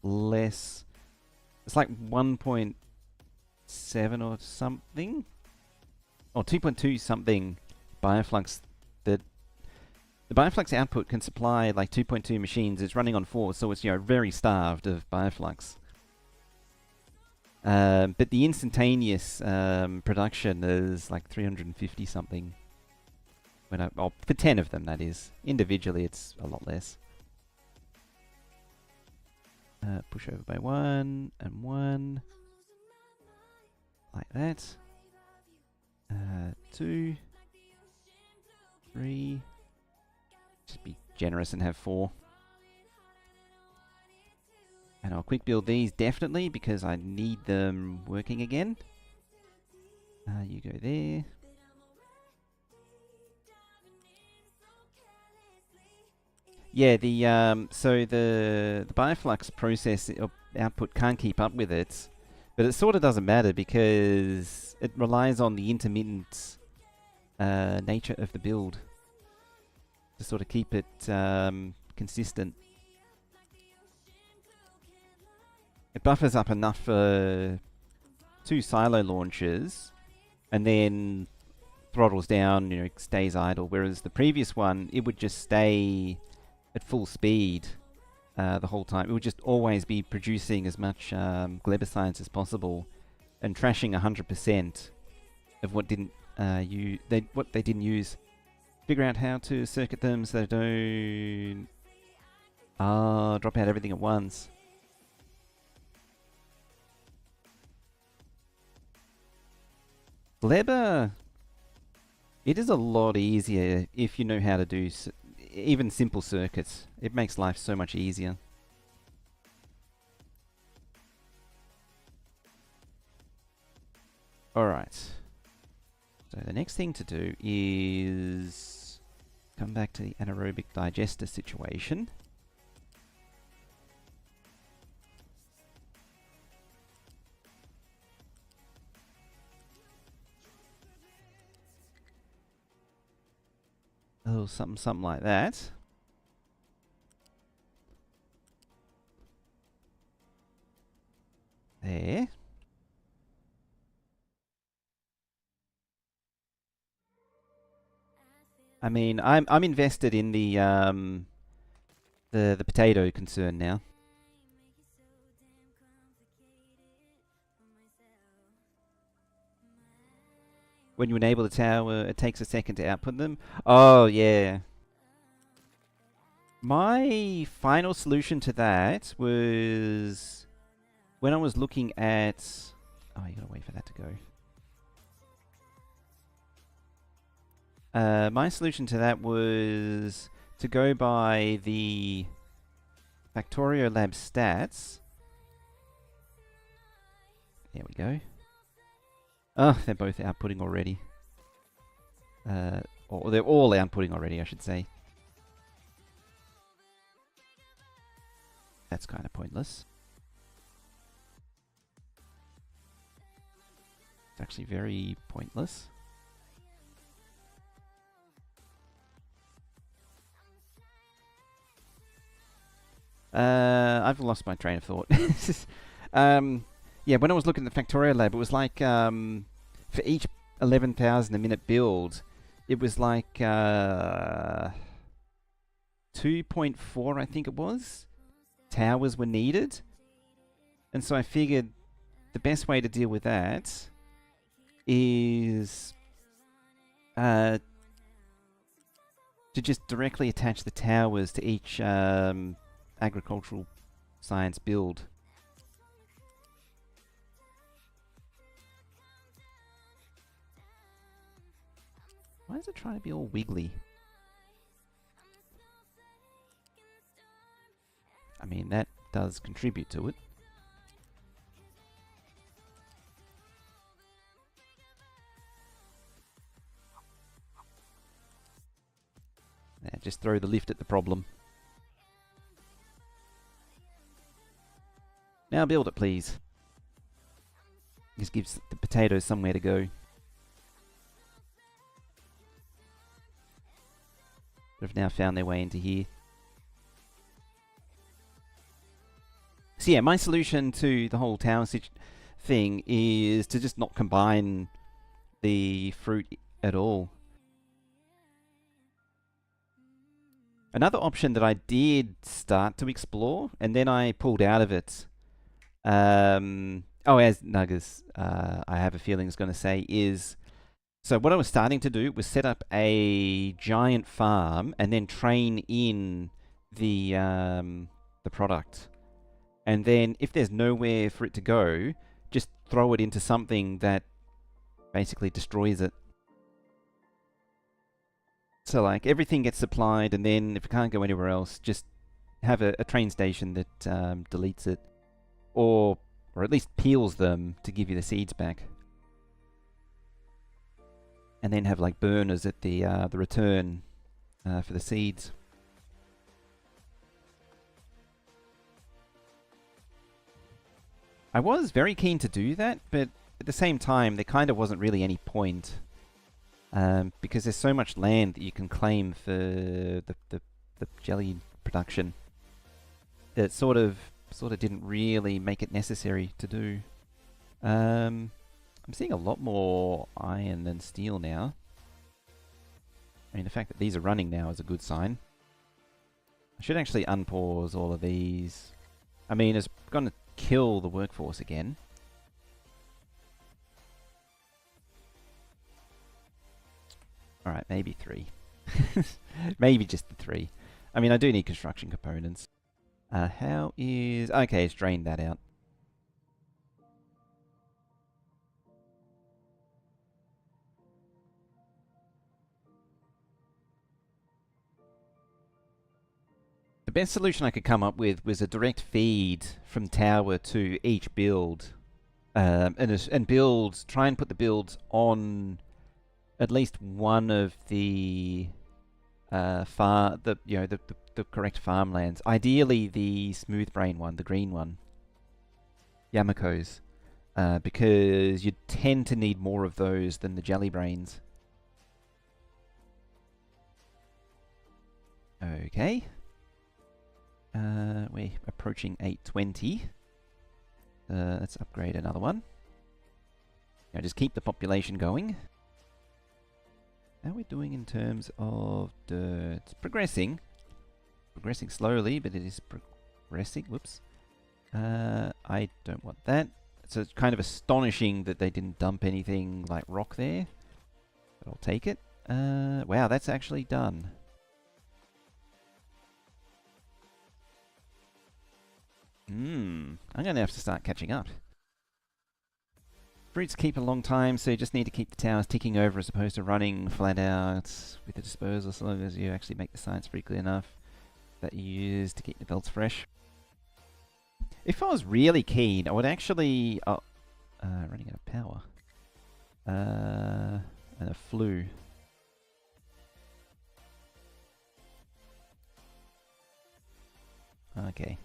Speaker 1: less. It's like 1.7 or something, or 2.2 something Bioflux. The Bioflux output can supply like 2.2 machines. It's running on 4, so it's very starved of Bioflux. But the instantaneous production is like 350 something. For 10 of them, that is. Individually, it's a lot less. Push over by 1 and 1. Like that. 2. 3. Just be generous and have 4. And I'll quick build these definitely because I need them working again. You go there. Yeah, so the Bioflux process output can't keep up with it, But it sort of doesn't matter because it relies on the intermittent nature of the build to sort of keep it consistent. It buffers up enough for 2 silo launches and then throttles down, you know, stays idle, whereas the previous one, it would just stay at full speed the whole time. It would just always be producing as much glebicides as possible and trashing 100% of what didn't what they didn't use. Figure out how to circuit them so they don't drop out everything at once. Gleba, it is a lot easier if you know how to do even simple circuits. It makes life so much easier. Alright. So the next thing to do is come back to the anaerobic digester situation. Oh, something like that. There. I mean, I'm invested in the potato concern now. When you enable the tower, it takes a second to output them. Oh, yeah. My final solution to that was when I was looking at... Oh, you gotta wait for that to go. My solution to that was to go by the Factorio Lab stats. There we go. Oh, they're both outputting already. Or they're all outputting already, I should say. That's kind of pointless. It's actually very pointless. I've lost my train of thought. Yeah, when I was looking at the Factorio Lab, it was like for each 11,000 a minute build, it was like 2.4, I think it was, towers were needed. And so I figured the best way to deal with that is to just directly attach the towers to each agricultural science build. Why is it trying to be all wiggly? I mean, that does contribute to it. Yeah, just throw the lift at the problem. Now build it, please. This gives the potatoes somewhere to go. They've now found their way into here. So yeah, my solution to the whole tower thing is to just not combine the fruit at all. Another option that I did start to explore, and then I pulled out of it, oh, as Nuggers, I have a feeling is going to say, is... So what I was starting to do was set up a giant farm and then train in the product. And then if there's nowhere for it to go, just throw it into something that basically destroys it. So like everything gets supplied, and then if it can't go anywhere else, just have a train station that deletes it. Or at least peels them to give you the seeds back. And then have like burners at the return for the seeds. I was very keen to do that, but at the same time, there kind of wasn't really any point. Because there's so much land that you can claim for the jelly production that sort of didn't really make it necessary to do. I'm seeing a lot more iron than steel now. I mean, the fact that these are running now is a good sign. I should actually unpause all of these. I mean, it's going to kill the workforce again. Alright, maybe 3. Maybe just the 3. I mean, I do need construction components. How is... Okay, it's drained that out. The best solution I could come up with was a direct feed from tower to each build. And builds... Try and put the builds on at least one of the the correct farmlands. Ideally, the smooth brain one, the green one, Yamako's, because you tend to need more of those than the jelly brains. Okay, we're approaching 820. Let's upgrade another one. Now just keep the population going. How are we doing in terms of dirt? It's progressing. Progressing slowly, but it is progressing. Whoops. I don't want that. So it's kind of astonishing that they didn't dump anything like rock there. But I'll take it. Wow, that's actually done. I'm going to have to start catching up. Fruits keep a long time, so you just need to keep the towers ticking over as opposed to running flat out with the disposal, so long as you actually make the science frequently enough that you use to keep the belts fresh. If I was really keen, I would actually... running out of power. And a flu. Okay.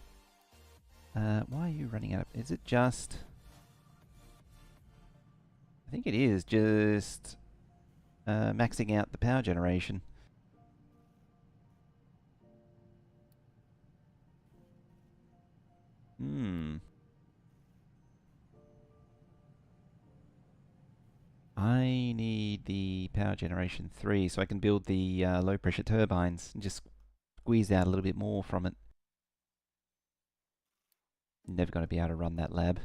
Speaker 1: Why are you running out of... Is it just... I think it is just maxing out the power generation. I need the power generation 3 so I can build the low pressure turbines and just squeeze out a little bit more from it. Never going to be able to run that lab.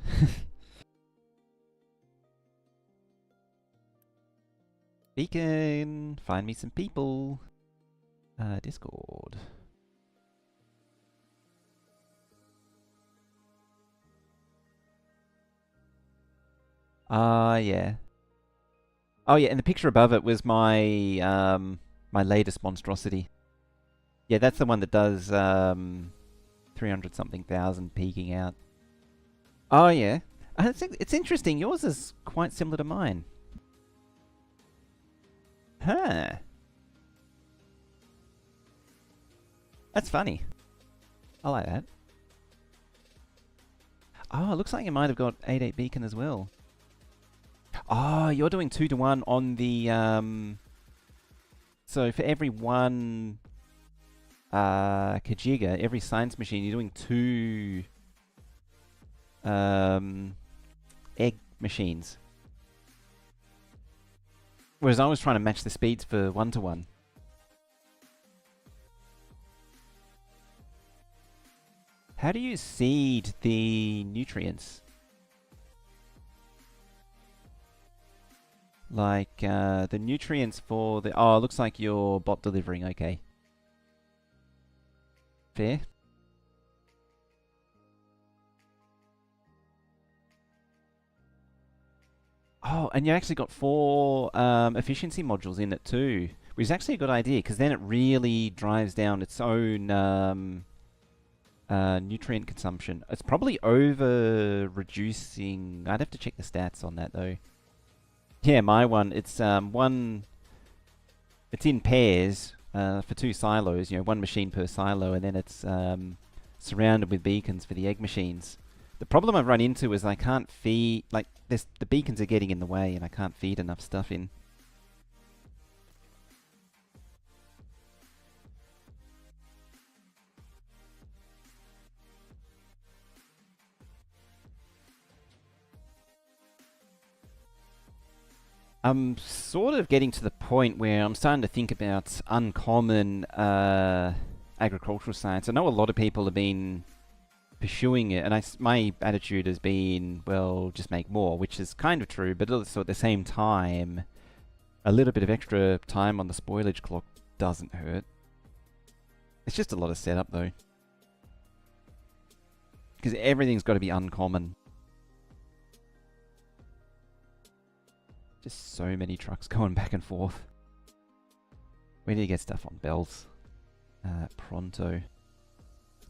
Speaker 1: Beacon! Find me some people! Discord. Yeah. Oh yeah, and the picture above it was my my latest monstrosity. Yeah, that's the one that does 300 something thousand peeking out. Oh yeah. It's interesting, yours is quite similar to mine. Huh. That's funny. I like that. Oh, it looks like you might have got 8-8 beacon as well. Oh, you're doing 2-to-1 on the... So for every one Kajiga, every science machine, you're doing 2 egg machines. Whereas I was trying to match the speeds for 1-to-1. How do you seed the nutrients? Like, the nutrients for the... Oh, it looks like you're bot delivering, okay. Fair. Oh, and you actually got 4 efficiency modules in it too, which is actually a good idea, because then it really drives down its own nutrient consumption. It's probably over reducing... I'd have to check the stats on that though. Yeah, my one, it's it's in pairs for 2 silos, you know, 1 machine per silo, and then it's surrounded with beacons for the egg machines. The problem I've run into is I can't feed, like, the beacons are getting in the way and I can't feed enough stuff in. I'm sort of getting to the point where I'm starting to think about uncommon agricultural science. I know a lot of people have been pursuing it, and my attitude has been, well, just make more, which is kind of true, but also at the same time, a little bit of extra time on the spoilage clock doesn't hurt. It's just a lot of setup, though. Because everything's got to be uncommon. Just so many trucks going back and forth. We need to get stuff on bells. Pronto.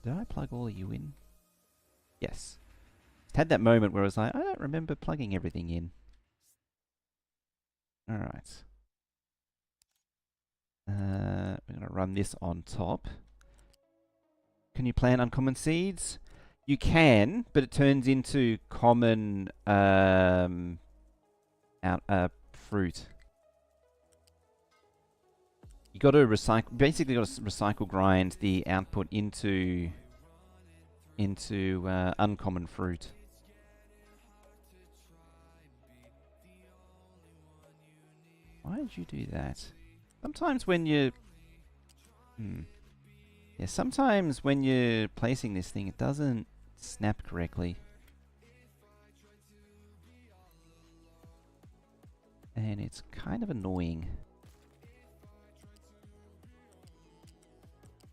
Speaker 1: Did I plug all of you in? Yes. Had that moment where I was like, I don't remember plugging everything in. Alright. We're going to run this on top. Can you plant uncommon seeds? You can, but it turns into common fruit. You got to recycle. Basically, got to recycle grind the output into uncommon fruit. Why did you do that? Sometimes when you yeah, sometimes when you're placing this thing, it doesn't snap correctly. And it's kind of annoying.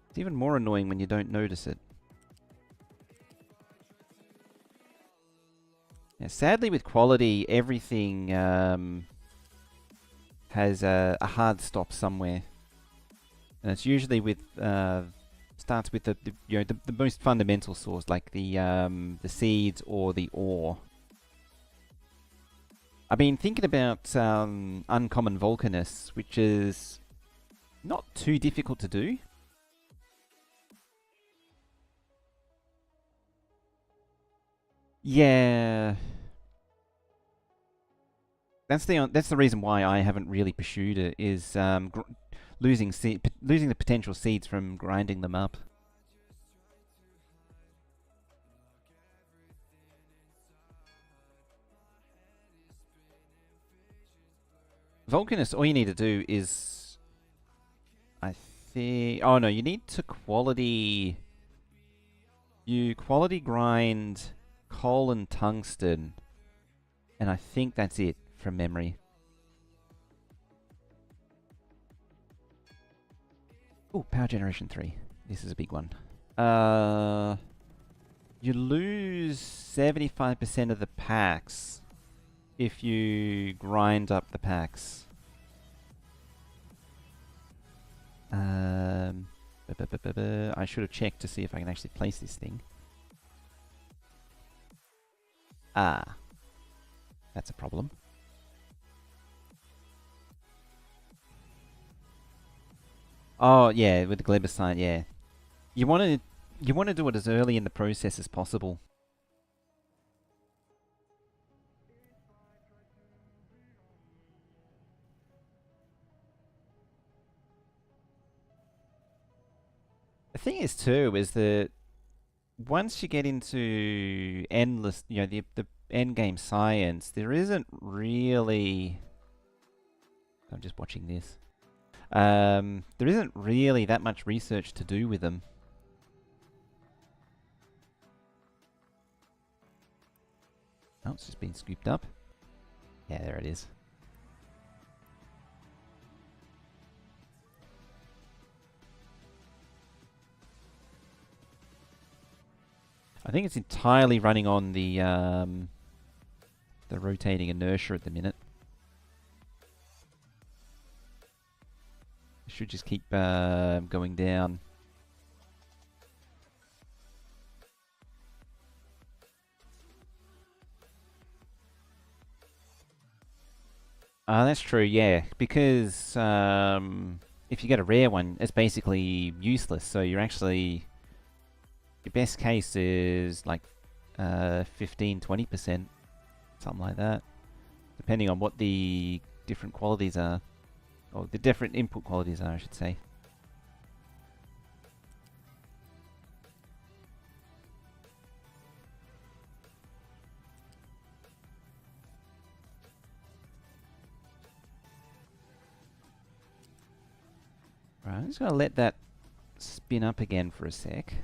Speaker 1: It's even more annoying when you don't notice it. Yeah, sadly with quality, everything has a hard stop somewhere. And it's usually with starts with the most fundamental source, like the seeds or the ore. I've been thinking about Uncommon Volcanus, which is not too difficult to do. Yeah. That's the reason why I haven't really pursued it, is losing the potential seeds from grinding them up. Volcanus, all you need to do is, I think, oh no, you need to quality grind coal and tungsten, and I think that's it from memory. Oh, power generation 3. This is a big one. You lose 75% of the packs if you grind up the packs. I should have checked to see if I can actually place this thing. Ah. That's a problem. Oh, yeah, with the glebicide, yeah. You want to do it as early in the process as possible. The thing is too is that once you get into endless, the end game science, there isn't really. I'm just watching this. There isn't really that much research to do with them. Oh, it's just been scooped up. Yeah, there it is. I think it's entirely running on the rotating inertia at the minute. It should just keep going down. That's true, yeah. Because if you get a rare one, it's basically useless. So you're actually... Your best case is like 15, 20%, something like that, depending on what the different qualities are, or the different input qualities are, I should say. Right, I'm just going to let that spin up again for a sec.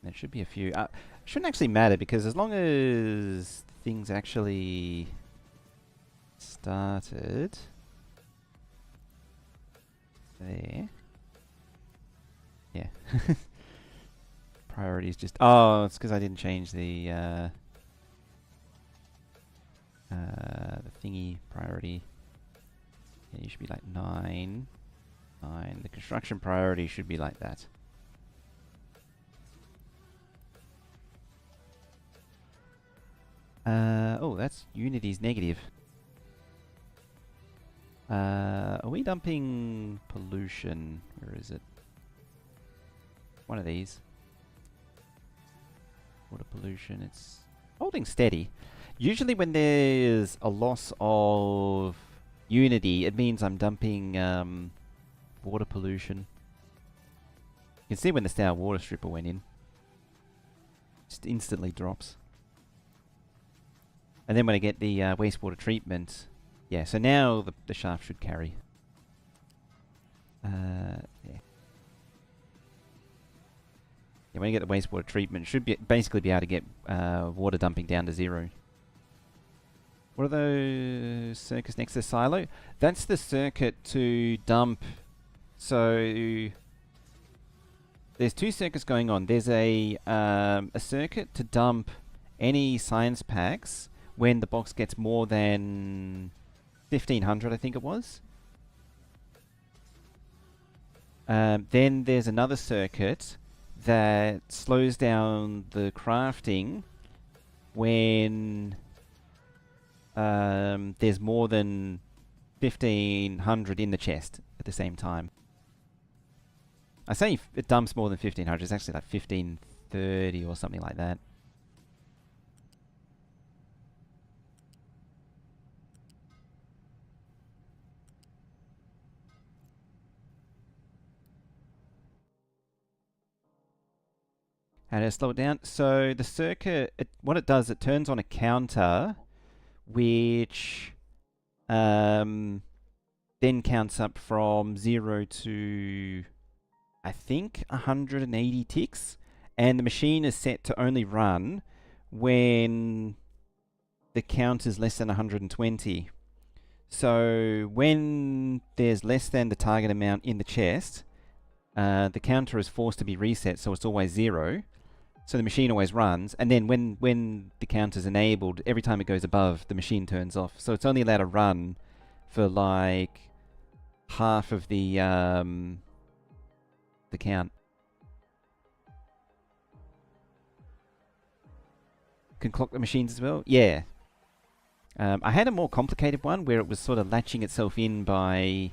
Speaker 1: There should be a few. Shouldn't actually matter, because as long as things actually started there. Yeah. Priorities just... Oh, it's because I didn't change the thingy priority. Yeah, you should be like 9. 9. The construction priority should be like that. Oh, that's Unity's negative. Are we dumping pollution? Where is it? One of these. Water pollution, it's holding steady. Usually when there's a loss of Unity, it means I'm dumping water pollution. You can see when the Stour water stripper went in. Just instantly drops. And then when I get the wastewater treatment, yeah, so now the shaft should carry. Yeah. Yeah, when you get the wastewater treatment, should basically be able to get water dumping down to 0. What are those circuits next to the silo? That's the circuit to dump. So there's 2 circuits going on. There's a circuit to dump any science packs when the box gets more than 1500, I think it was. Then there's another circuit that slows down the crafting when there's more than 1500 in the chest at the same time. I say it dumps more than 1500, it's actually like 1530 or something like that. How to slow it down? So the circuit, what it does, it turns on a counter which then counts up from 0 to, I think, 180 ticks. And the machine is set to only run when the count is less than 120. So when there's less than the target amount in the chest, the counter is forced to be reset, so it's always 0. So the machine always runs, and then when the counter is enabled, every time it goes above, the machine turns off. So it's only allowed to run for like half of the count. Can clock the machines as well? Yeah. I had a more complicated one where it was sort of latching itself in by, you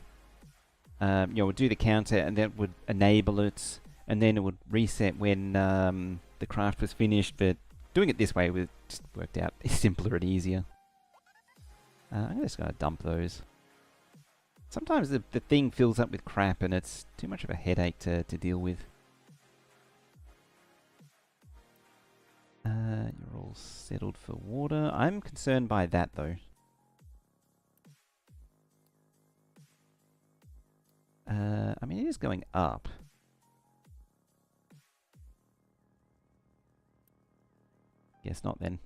Speaker 1: know, would do the counter and then it would enable it, and then it would reset when the craft was finished, but doing it this way just worked out simpler and easier. I'm just going to dump those. Sometimes the thing fills up with crap and it's too much of a headache to deal with. You're all settled for water. I'm concerned by that though. I mean, it is going up. Guess not then.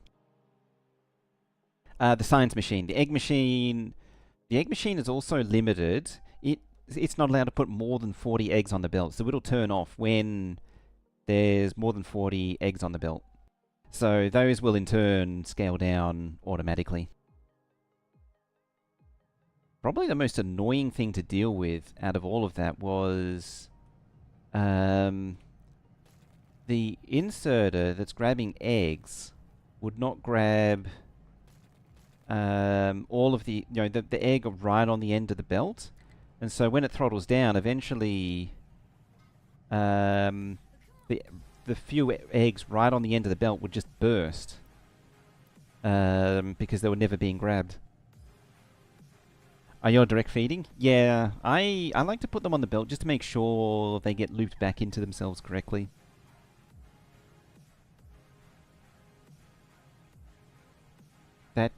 Speaker 1: The science machine. The egg machine is also limited. It's not allowed to put more than 40 eggs on the belt, so it'll turn off when there's more than 40 eggs on the belt. So those will in turn scale down automatically. Probably the most annoying thing to deal with out of all of that was the inserter that's grabbing eggs would not grab all of the egg right on the end of the belt, and so when it throttles down, eventually, the the few eggs right on the end of the belt would just burst, because they were never being grabbed. Are you direct feeding? Yeah, I like to put them on the belt just to make sure they get looped back into themselves correctly. That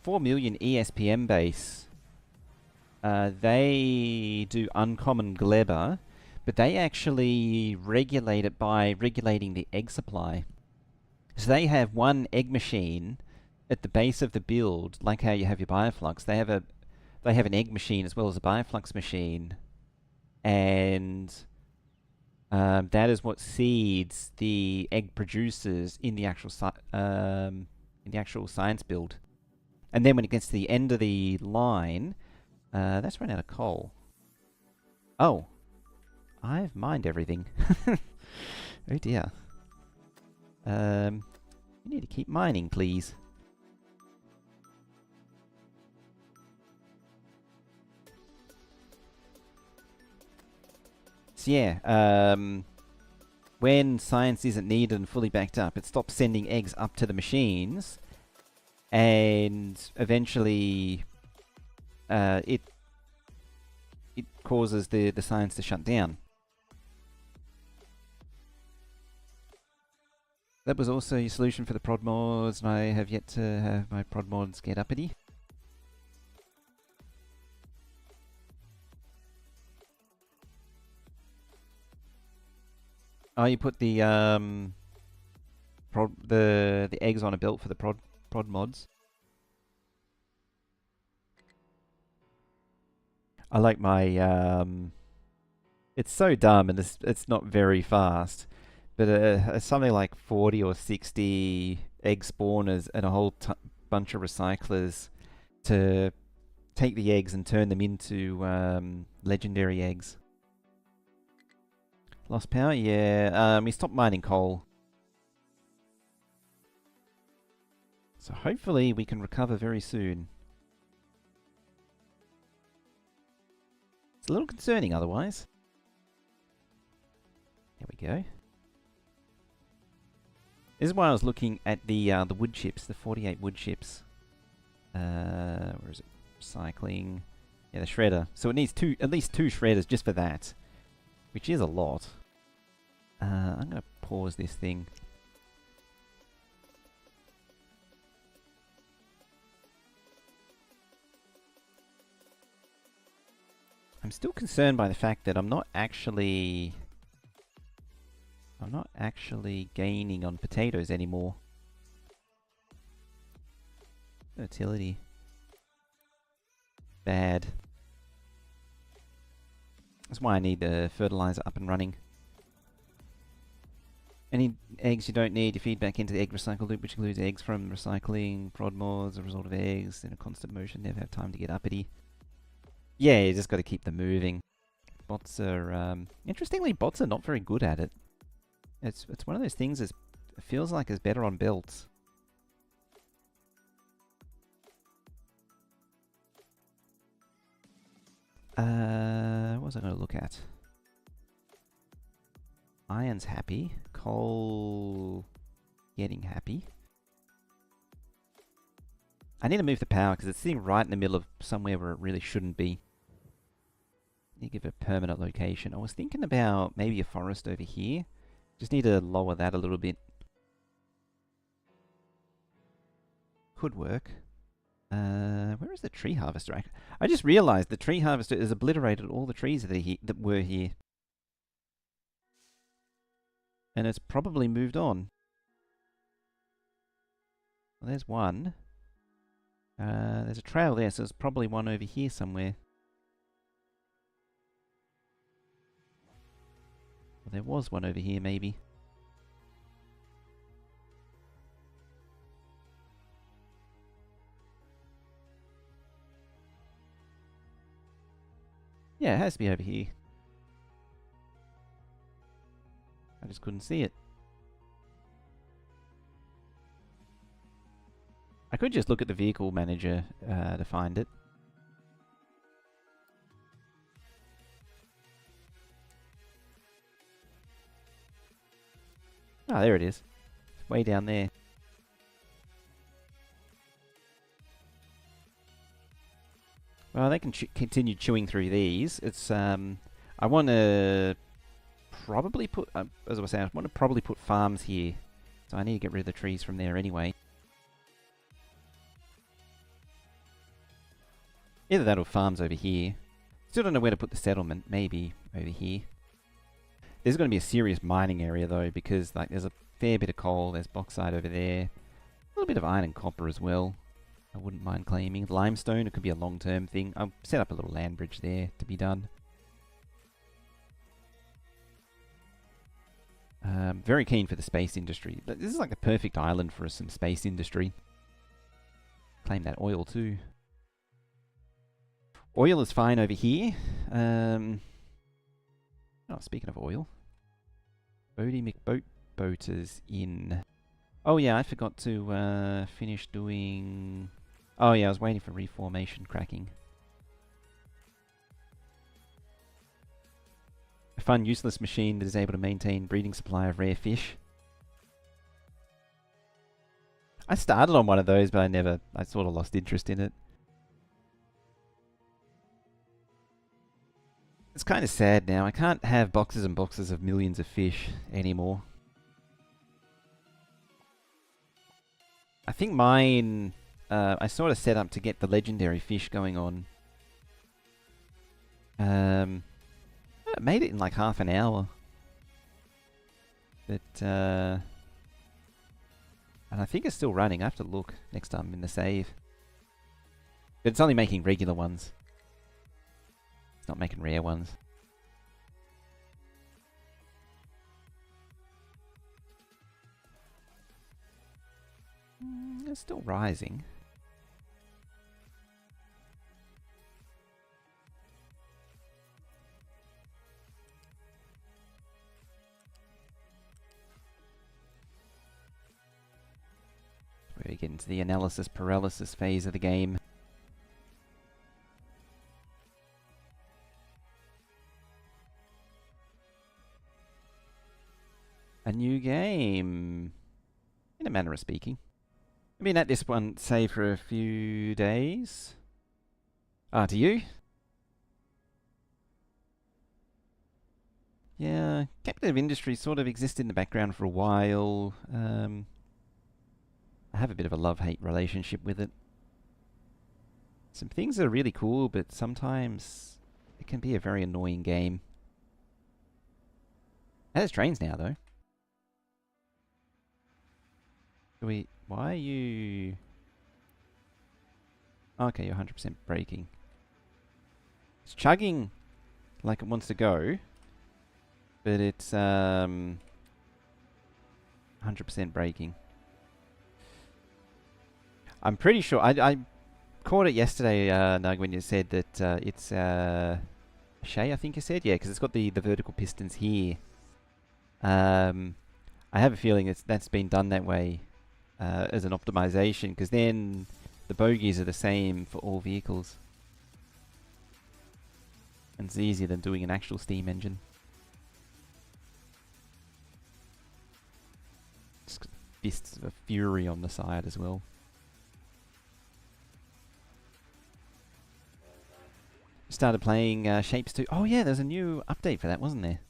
Speaker 1: 4 million ESPM base, they do uncommon Glebber, but they actually regulate it by regulating the egg supply. So they have one egg machine at the base of the build, like how you have your Bioflux. They have an egg machine as well as a Bioflux machine, and that is what seeds the egg producers in the actual science build. And then when it gets to the end of the line, that's run out of coal. Oh, I've mined everything. Oh dear. You need to keep mining, please. So yeah, when science isn't needed and fully backed up, it stops sending eggs up to the machines, and eventually, it causes the science to shut down. That was also your solution for the prod mods, and I have yet to have my prod mods get uppity. Oh, you put the the eggs on a belt for the prod mods. I like my it's so dumb and it's not very fast, but something like 40 or 60 egg spawners and a whole bunch of recyclers to take the eggs and turn them into legendary eggs. Lost power? Yeah, we stopped mining coal. So hopefully we can recover very soon. It's a little concerning otherwise. There we go. This is why I was looking at the wood chips, the 48 wood chips. Where is it? Recycling. Yeah, the shredder. So it needs at least two shredders just for that, which is a lot. I'm going to pause this thing. I'm still concerned by the fact that I'm not actually gaining on potatoes anymore. Fertility. Bad. That's why I need the fertilizer up and running. Any eggs you don't need, you feed back into the egg recycle loop, which includes eggs from recycling, prod mods, a result of eggs in a constant motion, never have time to get uppity. Yeah, you just got to keep them moving. Bots are, interestingly, bots are not very good at it. It's one of those things that feels like it's better on belts. What was I going to look at? Iron's happy. Coal getting happy. I need to move the power because it's sitting right in the middle of somewhere where it really shouldn't be. Need to give it a permanent location. I was thinking about maybe a forest over here. Just need to lower that a little bit. Could work. Where is the tree harvester? I just realized the tree harvester has obliterated all the trees that were here. And it's probably moved on. Well, there's one. There's a trail there, so there's probably one over here somewhere. Well, there was one over here, maybe. Yeah, it has to be over here. I just couldn't see it. I could just look at the vehicle manager to find it. Oh, there it is. It's way down there. Well, they can continue chewing through these. It's I want to probably put, as I was saying, I want to probably put farms here. So I need to get rid of the trees from there anyway. Either that or farms over here. Still don't know where to put the settlement. Maybe over here. There's going to be a serious mining area though, because like there's a fair bit of coal. There's bauxite over there. A little bit of iron and copper as well. I wouldn't mind claiming. Limestone, it could be a long-term thing. I'll set up a little land bridge there to be done. Very keen for the space industry. This is like the perfect island for some space industry. Claim that oil too. Oil is fine over here. Oh, speaking of oil. Bodie McBoatboaters in. Oh yeah, I forgot to finish doing... Oh yeah, I was waiting for reformation cracking. A fun, useless machine that is able to maintain breeding supply of rare fish. I started on one of those, but I sort of lost interest in it. It's kind of sad now. I can't have boxes and boxes of millions of fish anymore. I think mine... I sort of set up to get the legendary fish going on. I made it in like half an hour. But, and I think it's still running. I have to look next time in the save. But it's only making regular ones. It's not making rare ones. It's still rising. We get into the analysis paralysis phase of the game. A new game, in a manner of speaking. I've been at this one, say, for a few days. To you? Yeah, Captive Industry sort of existed in the background for a while. I have a bit of a love-hate relationship with it. Some things are really cool, but sometimes it can be a very annoying game. It has trains now, though. Why are you... Okay, you're 100% braking. It's chugging like it wants to go, but it's 100% braking. I'm pretty sure... I caught it yesterday, Nug, when you said that it's Shay, I think you said? Yeah, because it's got the vertical pistons here. I have a feeling that's been done that way as an optimization, because then the bogies are the same for all vehicles. And it's easier than doing an actual steam engine. Just fists of fury on the side as well. Started playing Shapes 2. Oh yeah, there's a new update for that, wasn't there?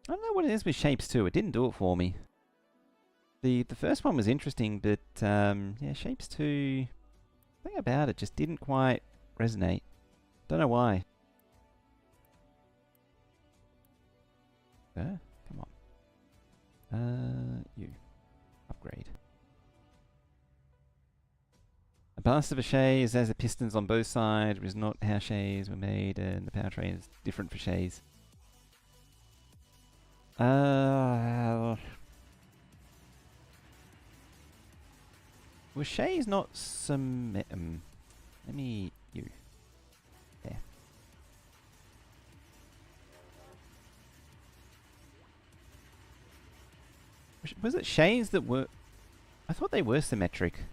Speaker 1: I don't know what it is with Shapes 2. It didn't do it for me. The first one was interesting, but yeah, Shapes 2, something about it just didn't quite resonate. Don't know why. Come on. You. Upgrade. A ballast of a chaise has the pistons on both sides, which is not how chaises were made, and the powertrain is different for chaises. Was chaise not some... let me... You. There. Was it shades that were... I thought they were symmetric.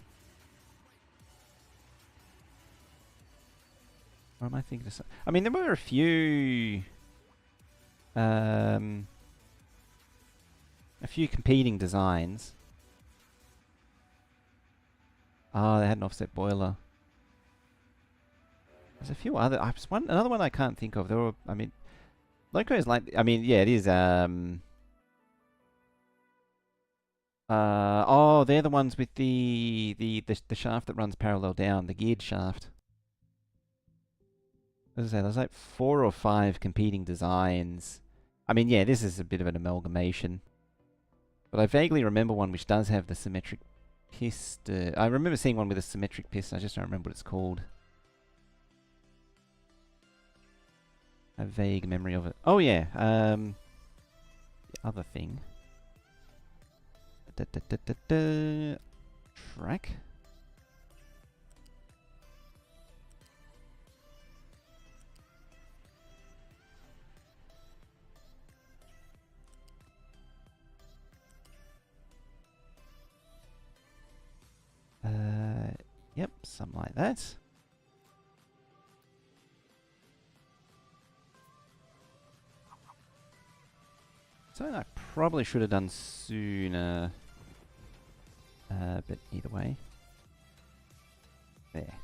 Speaker 1: Or am I thinking of something? I mean, there were a few... a few competing designs. Ah, they had an offset boiler. There's a few other... another one I can't think of. There were... I mean... Loco is like... I mean, yeah, it is... oh, they're the ones with the shaft that runs parallel down, the geared shaft. As I say, there's like 4 or 5 competing designs. I mean, yeah, this is a bit of an amalgamation. But I vaguely remember one which does have the symmetric piston. I remember seeing one with a symmetric piston, I just don't remember what it's called. A vague memory of it. Oh yeah, the other thing. Track. Yep, something like that. Something I probably should have done sooner. But either way. There.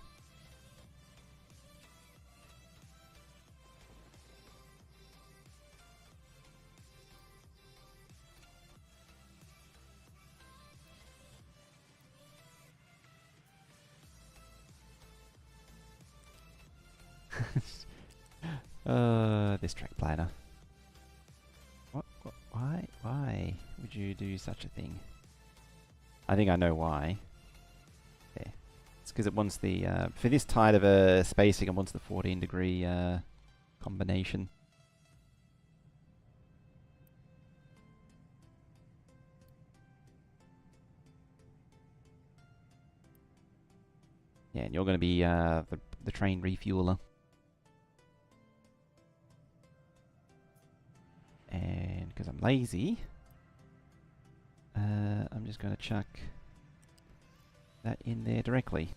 Speaker 1: This track planner. What? Why would you do such a thing? I think I know why. There. It's because it wants the, for this tight of a spacing, it wants the 14-degree combination. Yeah, and you're going to be the train refueler. And because I'm lazy, I'm just going to chuck that in there directly.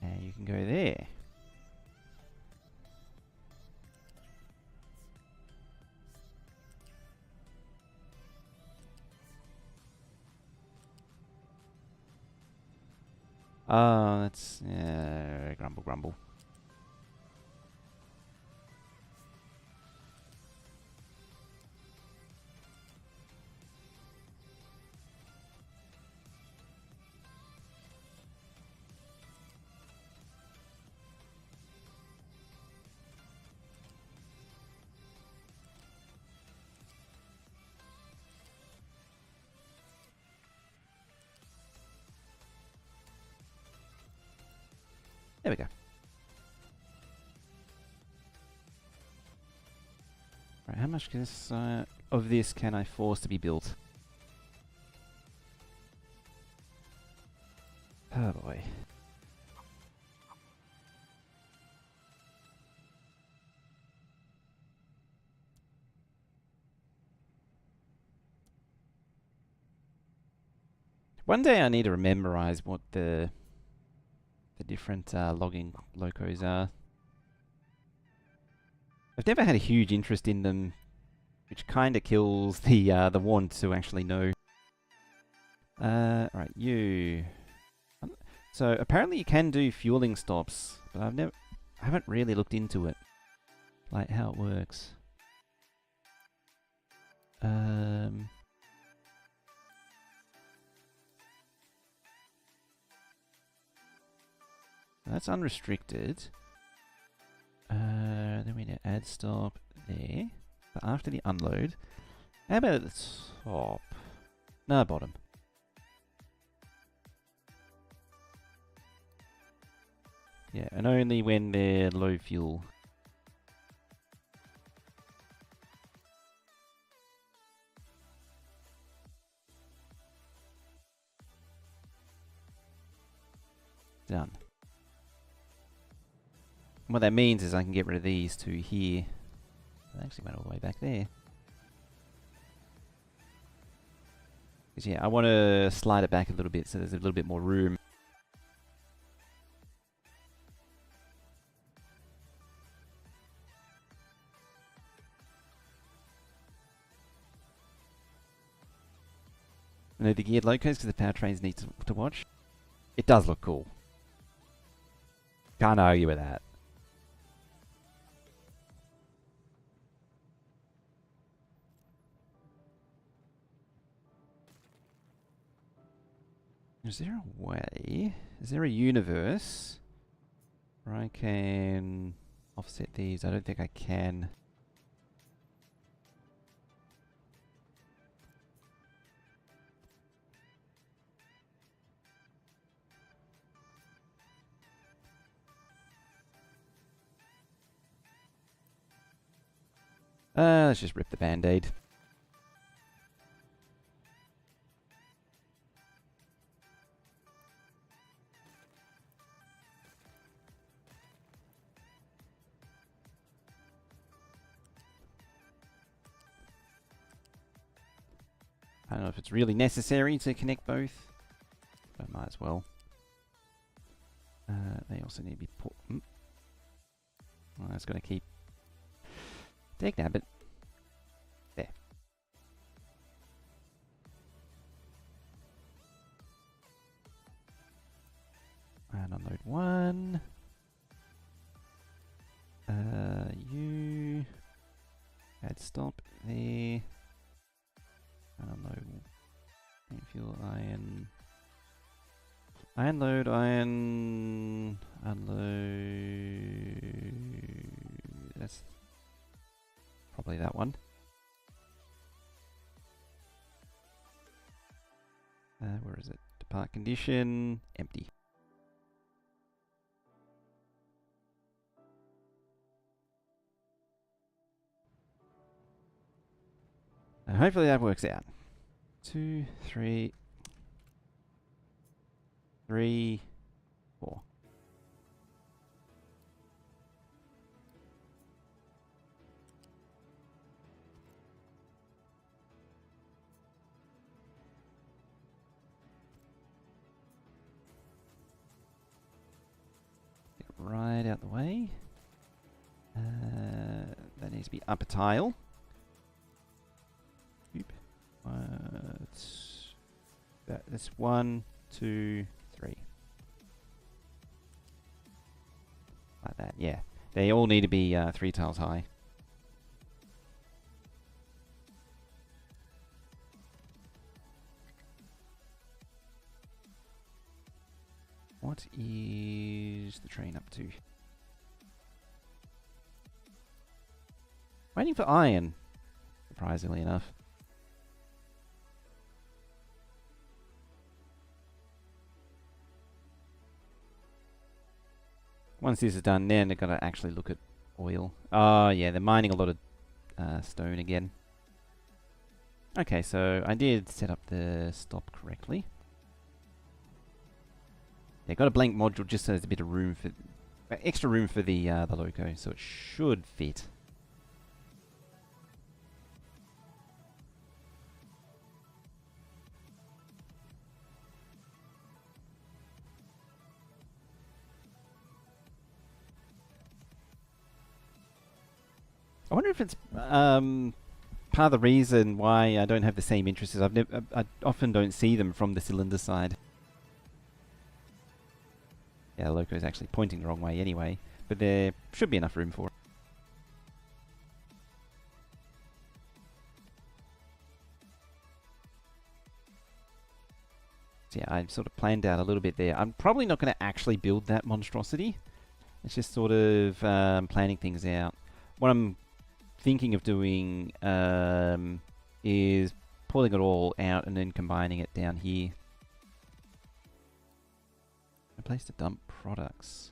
Speaker 1: And you can go there. Oh, that's... grumble, grumble. There we go. Right, how much of this can I force to be built? Oh boy. One day I need to memorize what the different logging locos are. I've never had a huge interest in them, which kind of kills the want to actually know. Right, you. So apparently you can do fueling stops, but I haven't really looked into it, like how it works. That's unrestricted. Then we need to add stop there. But after the unload, how about at the top? No, bottom. Yeah, and only when they're low fuel. Done. And what that means is I can get rid of these two here. They actually went all the way back there. Because yeah, I want to slide it back a little bit so there's a little bit more room. No, the geared locos because the powertrains need to watch. It does look cool. Can't argue with that. Is there a way? Is there a universe where I can offset these? I don't think I can. Let's just rip the band-aid. I don't know if it's really necessary to connect both, but I might as well. They also need to be put... Well, that's going to keep... Dagnabbit. There. And unload one. You... Add stop there. And unload fuel, iron. Iron load, iron. Unload. That's probably that one. Where is it? Depart condition. Empty. Hopefully that works out. 2, 3, 3, 4. Get right out the way. That needs to be up a tile. That's 1, 2, 3. Like that, yeah. They all need to be 3 tiles high. What is the train up to? Waiting for iron, surprisingly enough. Once this is done, then they're going to actually look at oil. Oh, yeah, they're mining a lot of stone again. Okay, so I did set up the stop correctly. Yeah, got a blank module just so there's a bit of room for... extra room for the loco, so it should fit. I wonder if it's part of the reason why I don't have the same interests. I often don't see them from the cylinder side. Yeah, the loco is actually pointing the wrong way anyway, but there should be enough room for it. So yeah, I sort of planned out a little bit there. I'm probably not going to actually build that monstrosity. It's just sort of planning things out. What I'm thinking of doing is pulling it all out and then combining it down here. A place to dump products.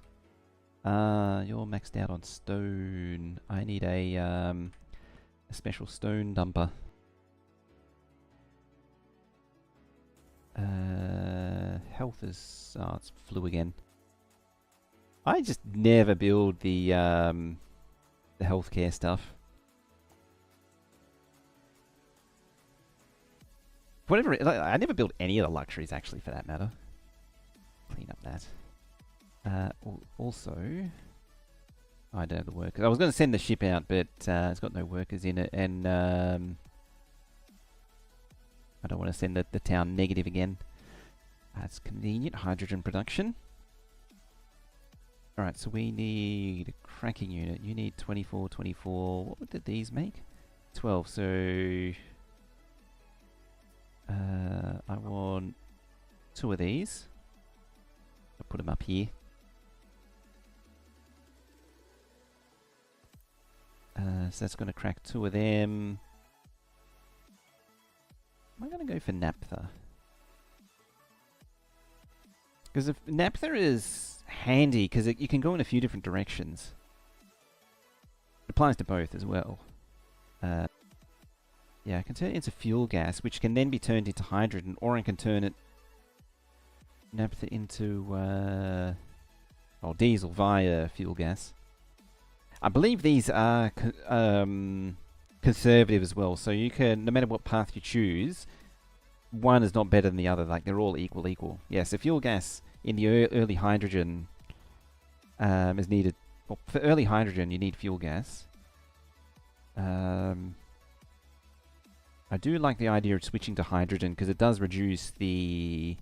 Speaker 1: You're maxed out on stone. I need a special stone dumper. Health is... oh, it's flu again. I just never build the healthcare stuff. Whatever, like, I never build any of the luxuries actually, for that matter. Clean up that. Also, I don't have the workers. I was going to send the ship out, but it's got no workers in it, and I don't want to send the town negative again. That's convenient. Hydrogen production. Alright, so we need a cracking unit. You need 24, 24. What did these make? 12, so... I want 2 of these. I'll put them up here. So that's going to crack 2 of them. Am I going to go for Naphtha? Because if Naphtha is handy, because you can go in a few different directions. It applies to both as well. Yeah, I can turn it into fuel gas, which can then be turned into hydrogen, or I can turn it Naphtha into diesel via fuel gas. I believe these are conservative as well, so you can, no matter what path you choose, one is not better than the other. Like, they're all equal. Yeah, so fuel gas in the early hydrogen is needed. Well, for early hydrogen, you need fuel gas. I do like the idea of switching to hydrogen because it does reduce the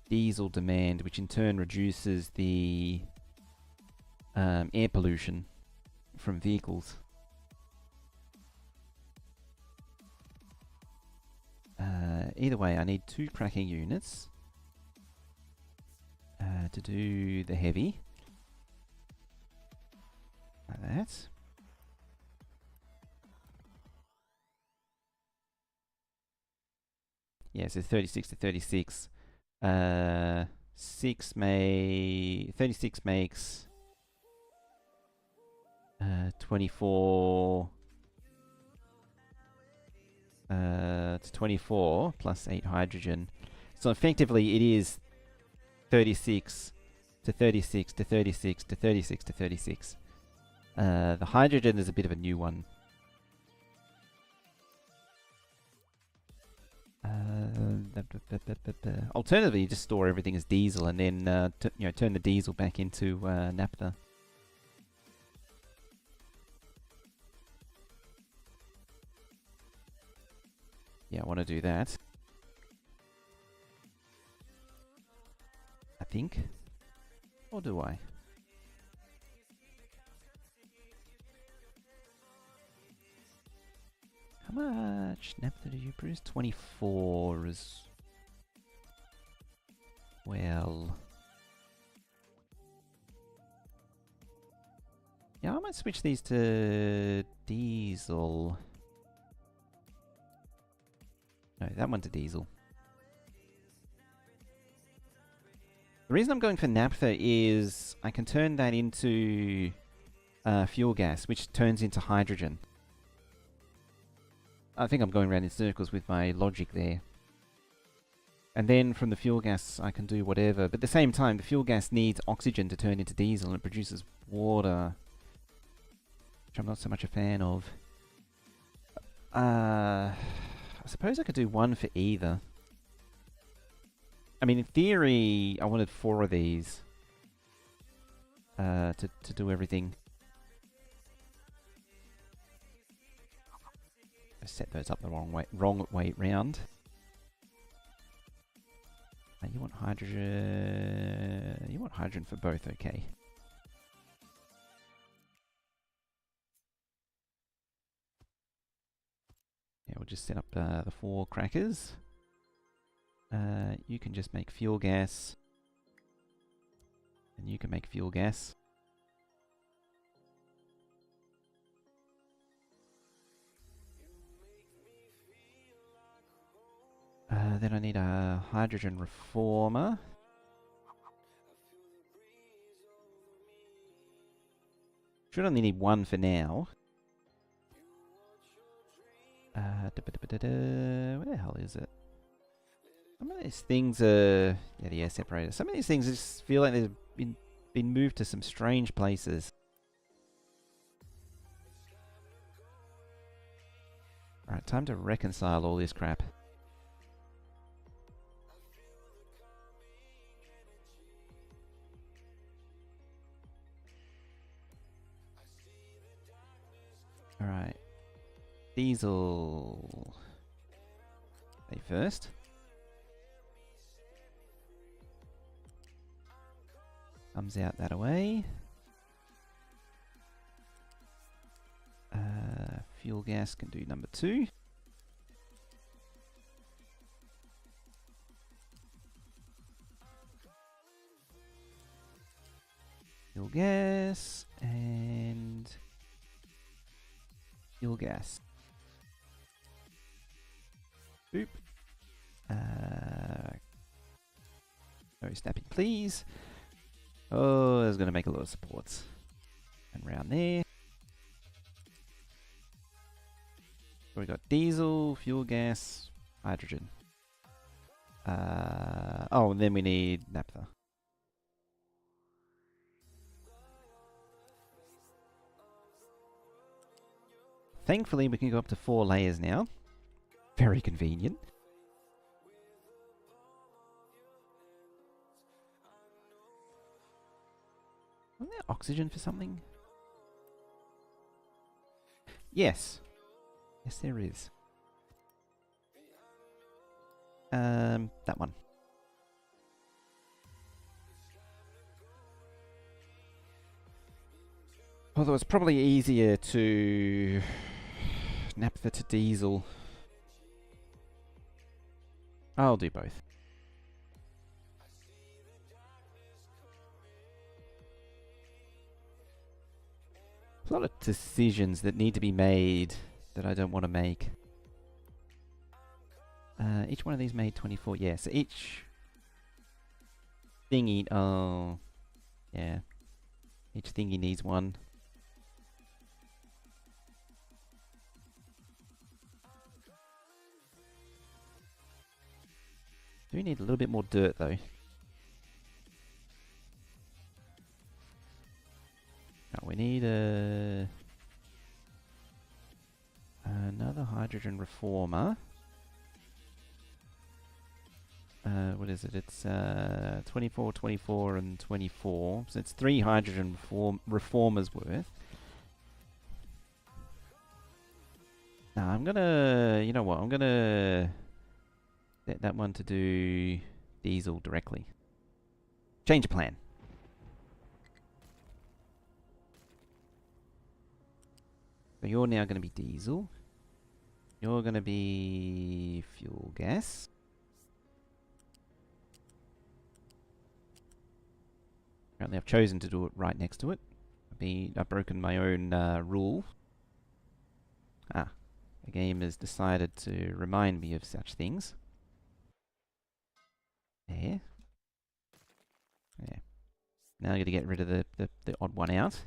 Speaker 1: diesel demand, which in turn reduces the air pollution from vehicles. Either way, I need 2 cracking units to do the heavy. Like that. Yeah, so 36 to 36. 36 makes 24 to 24 plus 8 hydrogen. So effectively it is 36 to 36 to 36 to 36 to 36. The hydrogen is a bit of a new one. Alternatively, you just store everything as diesel and then turn the diesel back into naphtha. Yeah, I want to do that. I think. Or do I? How much naphtha do you produce? 24 as well. Yeah, I might switch these to diesel. No, that one to diesel. The reason I'm going for naphtha is I can turn that into fuel gas, which turns into hydrogen. I think I'm going around in circles with my logic there. And then from the fuel gas I can do whatever. But at the same time, the fuel gas needs oxygen to turn into diesel and it produces water, which I'm not so much a fan of. I suppose I could do one for either. I mean, in theory, I wanted 4 of these to do everything. I set those up the wrong way round. You want hydrogen. You want hydrogen for both, okay? Yeah, we'll just set up the 4 crackers. You can just make fuel gas. And you can make fuel gas. Then I need a hydrogen reformer. Should only need 1 for now. Where the hell is it? Some of these things are... Yeah, the air separator. Some of these things just feel like they've been Been moved to some strange places. Alright, time to reconcile all this crap. Alright. Diesel. Stay first. Comes out that way. Fuel gas can do number 2. Fuel gas and fuel gas. Boop. No snapping, please. Oh, that's going to make a lot of supports. And round there. We got diesel, fuel gas, hydrogen. Oh, and then we need naphtha. Thankfully, we can go up to 4 layers now. Very convenient. Isn't there oxygen for something? Yes. Yes, there is. That one. Although it's probably easier to naphtha to diesel. I'll do both. There's a lot of decisions that need to be made that I don't want to make. Each one of these made 24. Yeah, so each thingy. Oh, yeah. Each thingy needs one. Do need a little bit more dirt though. Now we need another hydrogen reformer. What is it? It's 24, 24, and 24. So it's 3 hydrogen reformers worth. Now I'm gonna, you know what? I'm gonna set that one to do diesel directly. Change of plan. So you're now going to be diesel. You're going to be fuel gas. Apparently I've chosen to do it right next to it. I've broken my own rule. The game has decided to remind me of such things. There. Yeah. Now I'm going to get rid of the odd one out.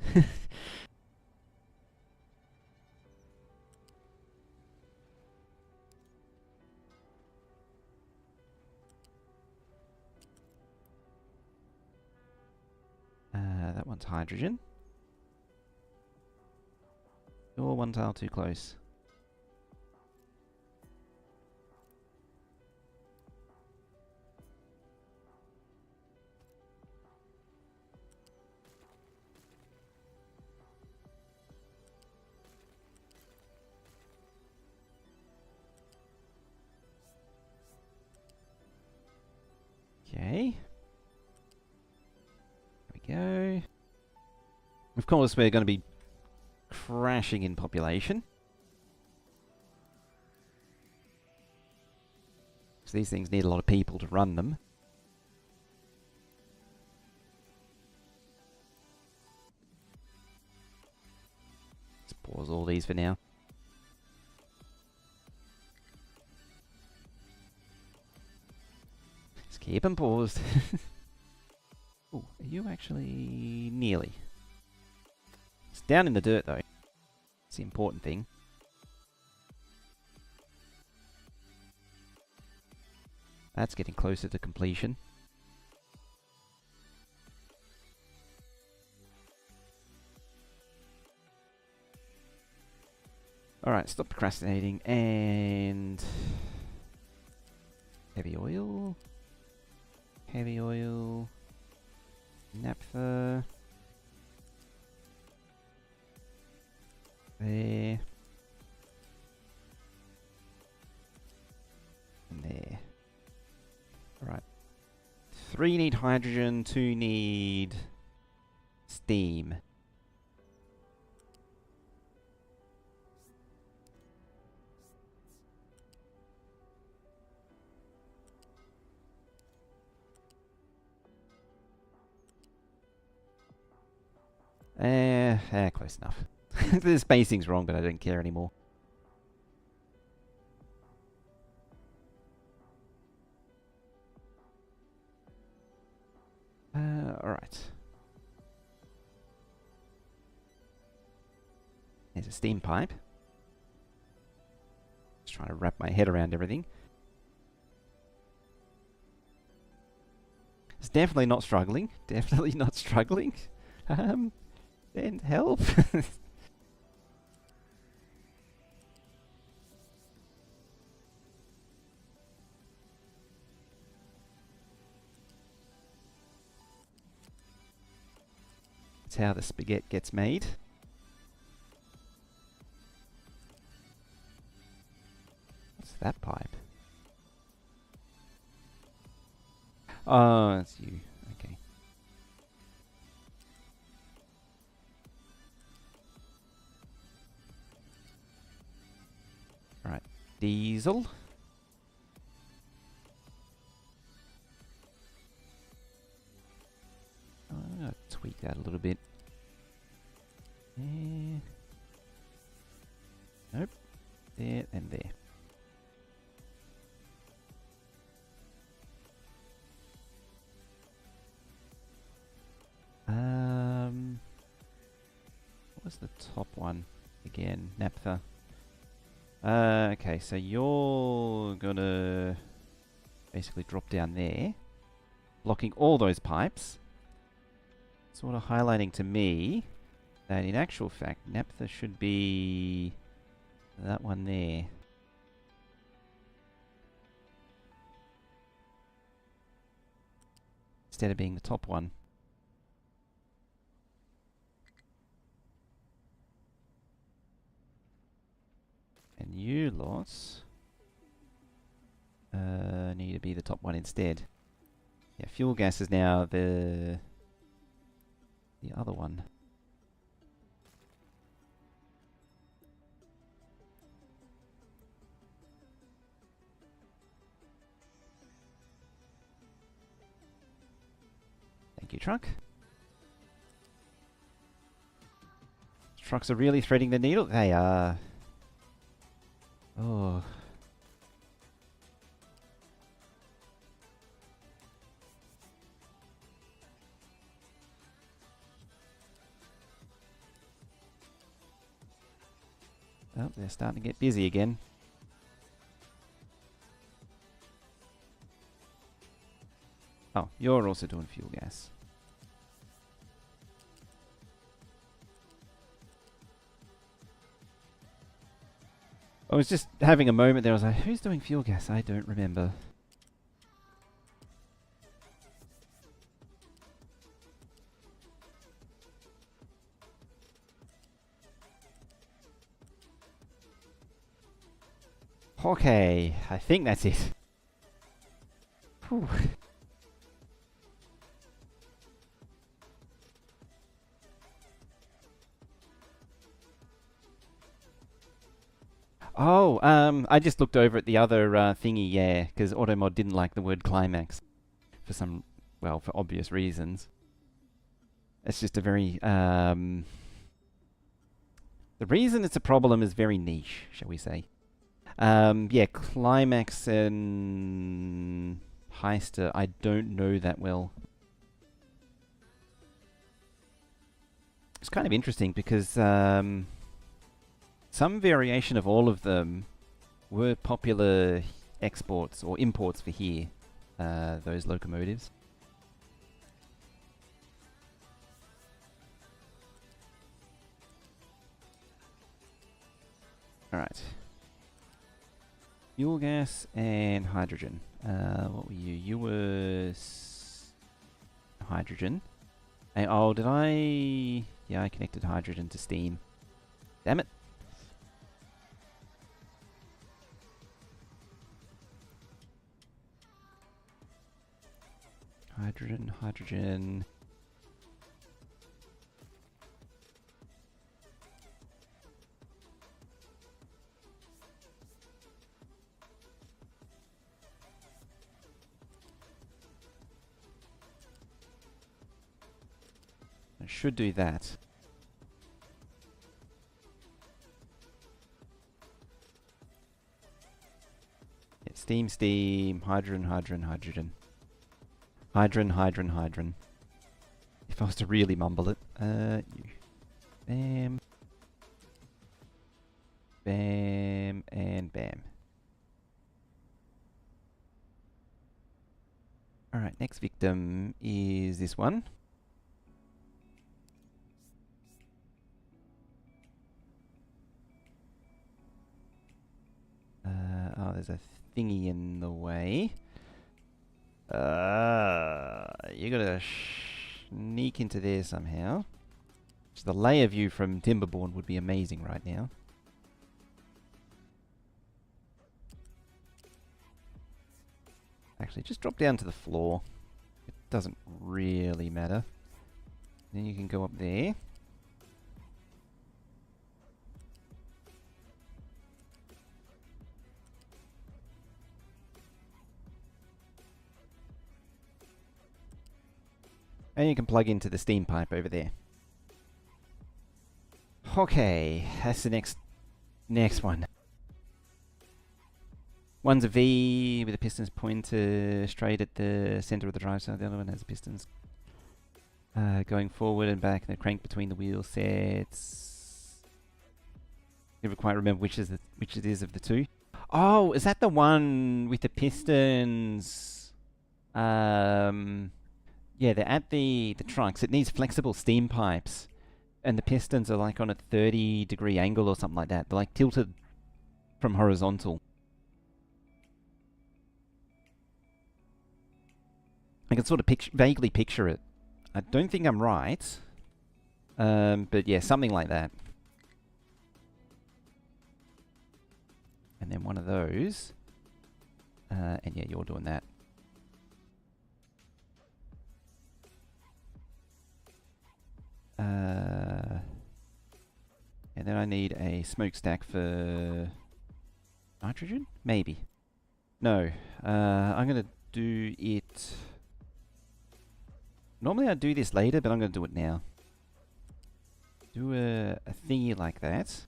Speaker 1: That one's hydrogen. You're one tile too close. Okay. There we go. Of course, we're going to be crashing in population. So these things need a lot of people to run them. Let's pause all these for now. Just keep them paused. Oh, are you actually nearly? It's down in the dirt though. It's the important thing. That's getting closer to completion. Alright, stop procrastinating, and... heavy oil. Heavy oil. Naphtha. There. And there. Alright. 3 need hydrogen, 2 need steam. Close enough. The spacing's wrong, but I don't care anymore. Alright. There's a steam pipe. Just trying to wrap my head around everything. It's definitely not struggling. Definitely not struggling. Then help. That's how the spaghetti gets made. What's that pipe? Oh, that's you. Okay. Alright. Diesel. I'm going to tweak that a little bit. Nope. There and there. What was the top one again? Naphtha. Okay, so you're gonna basically drop down there, blocking all those pipes. Sort of highlighting to me that in actual fact, naphtha should be that one there. Instead of being the top one. And you lots need to be the top one instead. Yeah, fuel gas is now the other one. Thank you, truck. Trucks are really threading the needle. They are. Oh. Oh, they're starting to get busy again. Oh, you're also doing fuel gas. I was just having a moment there. I was like, who's doing fuel gas? I don't remember. Okay, I think that's it. Whew. Oh, I just looked over at the other thingy, yeah, because Automod didn't like the word climax for some, well, for obvious reasons. It's just a very, the reason it's a problem is very niche, shall we say. Yeah, climax and heister, I don't know that well. It's kind of interesting because some variation of all of them were popular exports or imports for here, those locomotives. Alright. Fuel gas and hydrogen. What were you? You were hydrogen. Oh, did I? Yeah, I connected hydrogen to steam. Damn it. Hydrogen, hydrogen. I should do that. Yeah, steam, steam, hydrogen, hydrogen, hydrogen. Hydrogen, hydrogen, hydrogen. If I was to really mumble it. You. Bam. Bam, and bam. Alright, next victim is this one. Oh, there's a thingy in the way. You gotta sneak into there somehow. So the layer view from Timberborn would be amazing right now. Actually, just drop down to the floor. It doesn't really matter. Then you can go up there. And you can plug into the steam pipe over there. Okay, that's the next one. One's a V with a pistons pointer straight at the center of the drive side. The other one has pistons going forward and back, and a crank between the wheel sets. Never quite remember which it is of the two. Oh, is that the one with the pistons? Yeah, they're at the trunks. It needs flexible steam pipes. And the pistons are like on a 30-degree angle or something like that. They're like tilted from horizontal. I can sort of vaguely picture it. I don't think I'm right. But yeah, something like that. And then one of those. And yeah, you're doing that. And then I need a smokestack for nitrogen? Maybe. No. I'm going to do it... Normally I'd do this later, but I'm going to do it now. Do a thingy like that.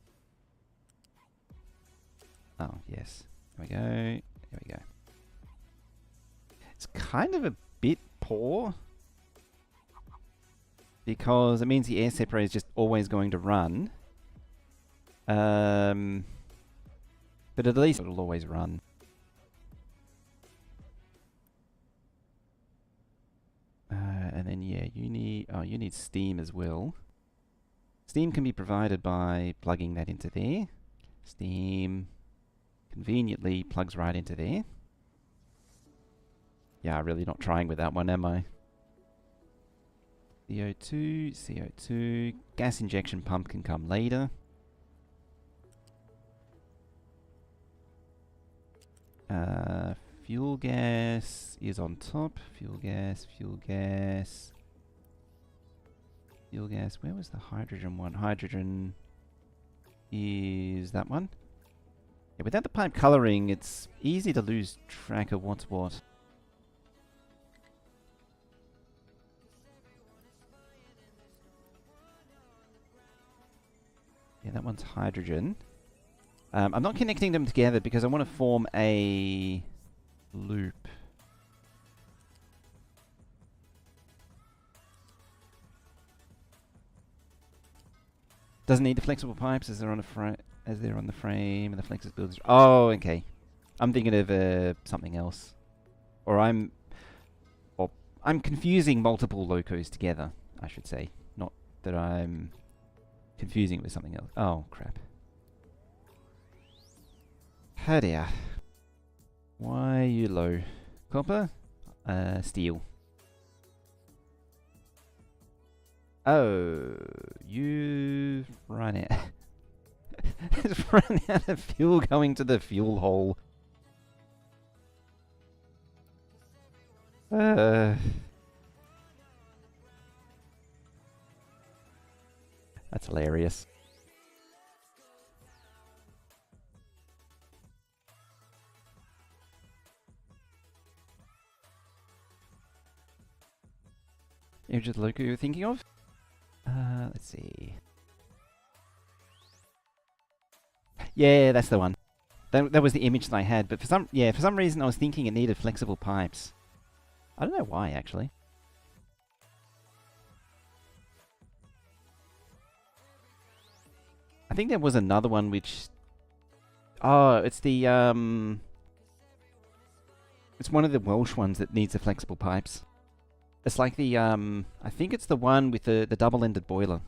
Speaker 1: Oh, yes. There we go. There we go. It's kind of a bit poor, because it means the air separator is just always going to run. But at least it'll always run. And then yeah, you need steam as well. Steam can be provided by plugging that into there. Steam conveniently plugs right into there. Yeah, I'm really not trying with that one, am I? CO2, CO2. Gas injection pump can come later. Fuel gas is on top. Fuel gas, fuel gas. Fuel gas. Where was the hydrogen one? Hydrogen is that one. Yeah, without the pipe coloring, it's easy to lose track of what's what. Yeah, that one's hydrogen. I'm not connecting them together because I want to form a loop. Doesn't need the flexible pipes as they're on the frame and the flexes builds. Oh, okay. I'm thinking of something else, or I'm confusing multiple locos together. I should say, not that I'm confusing it with something else. Oh crap. Oh dear. Why are you low? Copper? Steel. Oh, you've run out. It's run out of fuel going to the fuel hole. That's hilarious. Image of the loco you're thinking of? Let's see. Yeah, that's the one. That was the image that I had, but for some reason I was thinking it needed flexible pipes. I don't know why, actually. I think there was another one which... Oh, it's the, it's one of the Welsh ones that needs the flexible pipes. It's like the, I think it's the one with the double-ended boiler.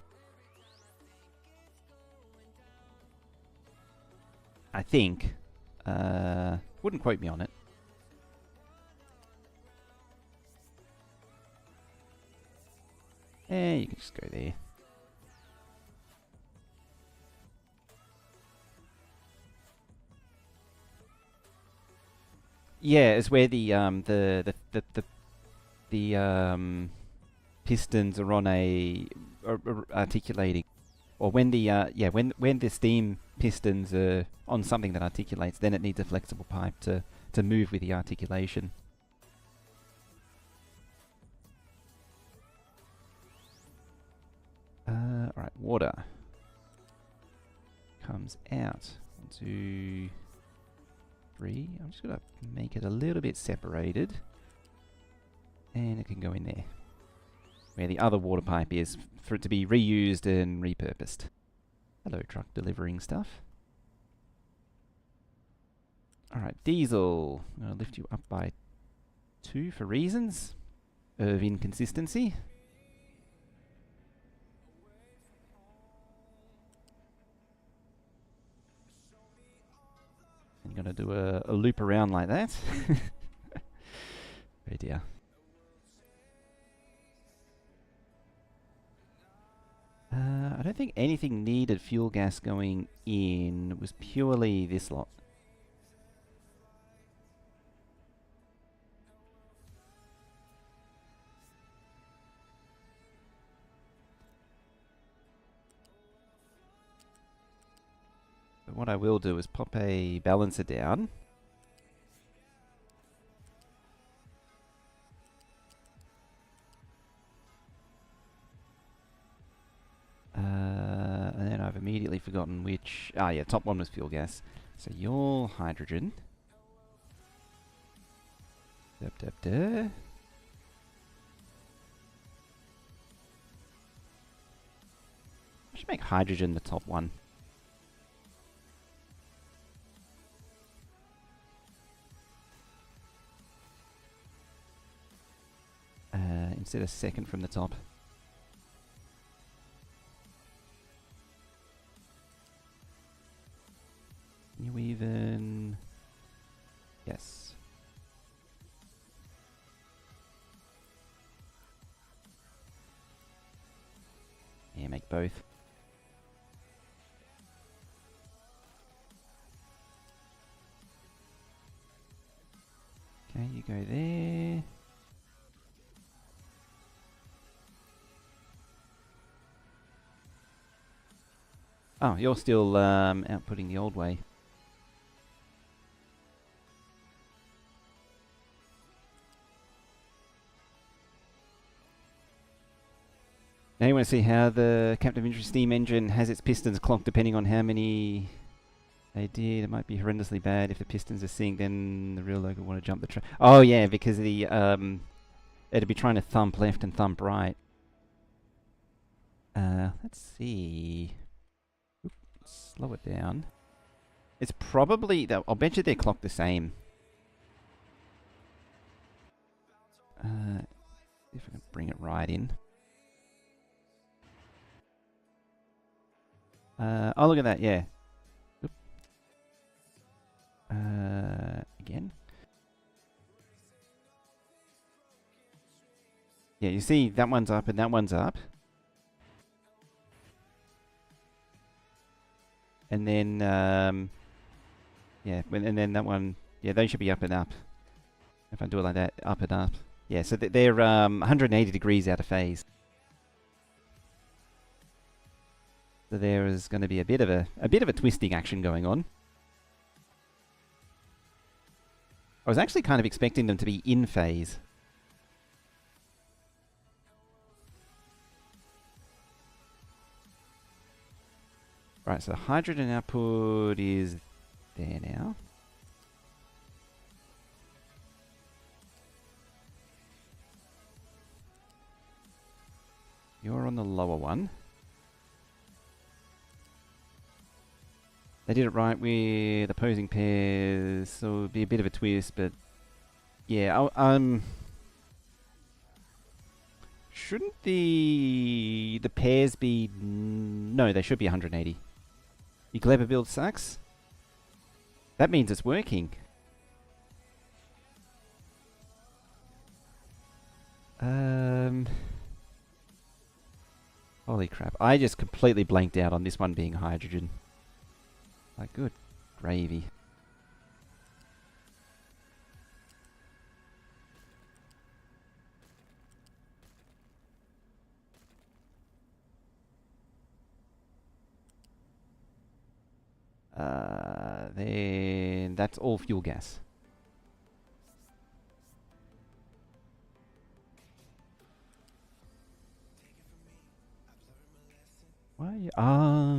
Speaker 1: I think. Wouldn't quote me on it. You can just go there. Yeah, it's where the pistons are on articulating, or when the when the steam pistons are on something that articulates, then it needs a flexible pipe to move with the articulation. Alright, water comes out. 1, 2, 3. I'm just gonna make it a little bit separated, and it can go in there where the other water pipe is, for it to be reused and repurposed. Hello, truck delivering stuff. Alright, diesel. I'll lift you up by 2 for reasons of inconsistency. I'm gonna do a loop around like that. Oh dear. I don't think anything needed fuel gas going in. It was purely this lot. But what I will do is pop a balancer down. And then I've immediately forgotten which... Ah, yeah, top one was fuel gas. So your hydrogen. I should make hydrogen the top one. Instead of second from the top. You even... Yes. Yeah, make both. Okay, you go there. Oh, you're still outputting the old way. Now you want to see how the captive infantry steam engine has its pistons clocked depending on how many they did. It might be horrendously bad if the pistons are synced, then the real loco want to jump the track. Oh yeah, because the it'd be trying to thump left and thump right. Let's see. Oops, slow it down. It's probably... I'll bet you they're clocked the same. If I can bring it right in. Oh, look at that, yeah. Yeah, you see that one's up and that one's up. And then, yeah, and then that one, yeah, they should be up and up. If I do it like that, up and up. Yeah, so they're 180 degrees out of phase. So there is going to be a bit of a twisting action going on. I was actually kind of expecting them to be in phase. Right, so hydrogen output is there now. You're on the lower one. They did it right with opposing pairs, so it'll be a bit of a twist, but yeah, shouldn't the pairs be? No, they should be 180. Your Gleba build sucks. That means it's working. Holy crap! I just completely blanked out on this one being hydrogen. Like, good gravy. Then that's all fuel gas. Why? Ah,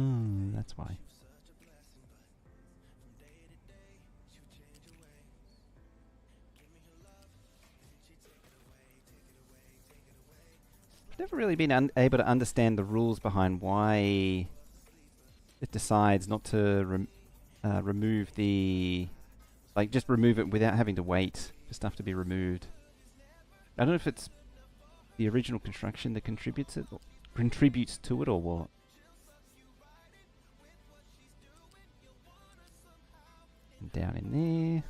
Speaker 1: that's why. Never really been able to understand the rules behind why it decides not to remove the... Like, just remove it without having to wait for stuff to be removed. I don't know if it's the original construction that contributes to it or what. And down in there.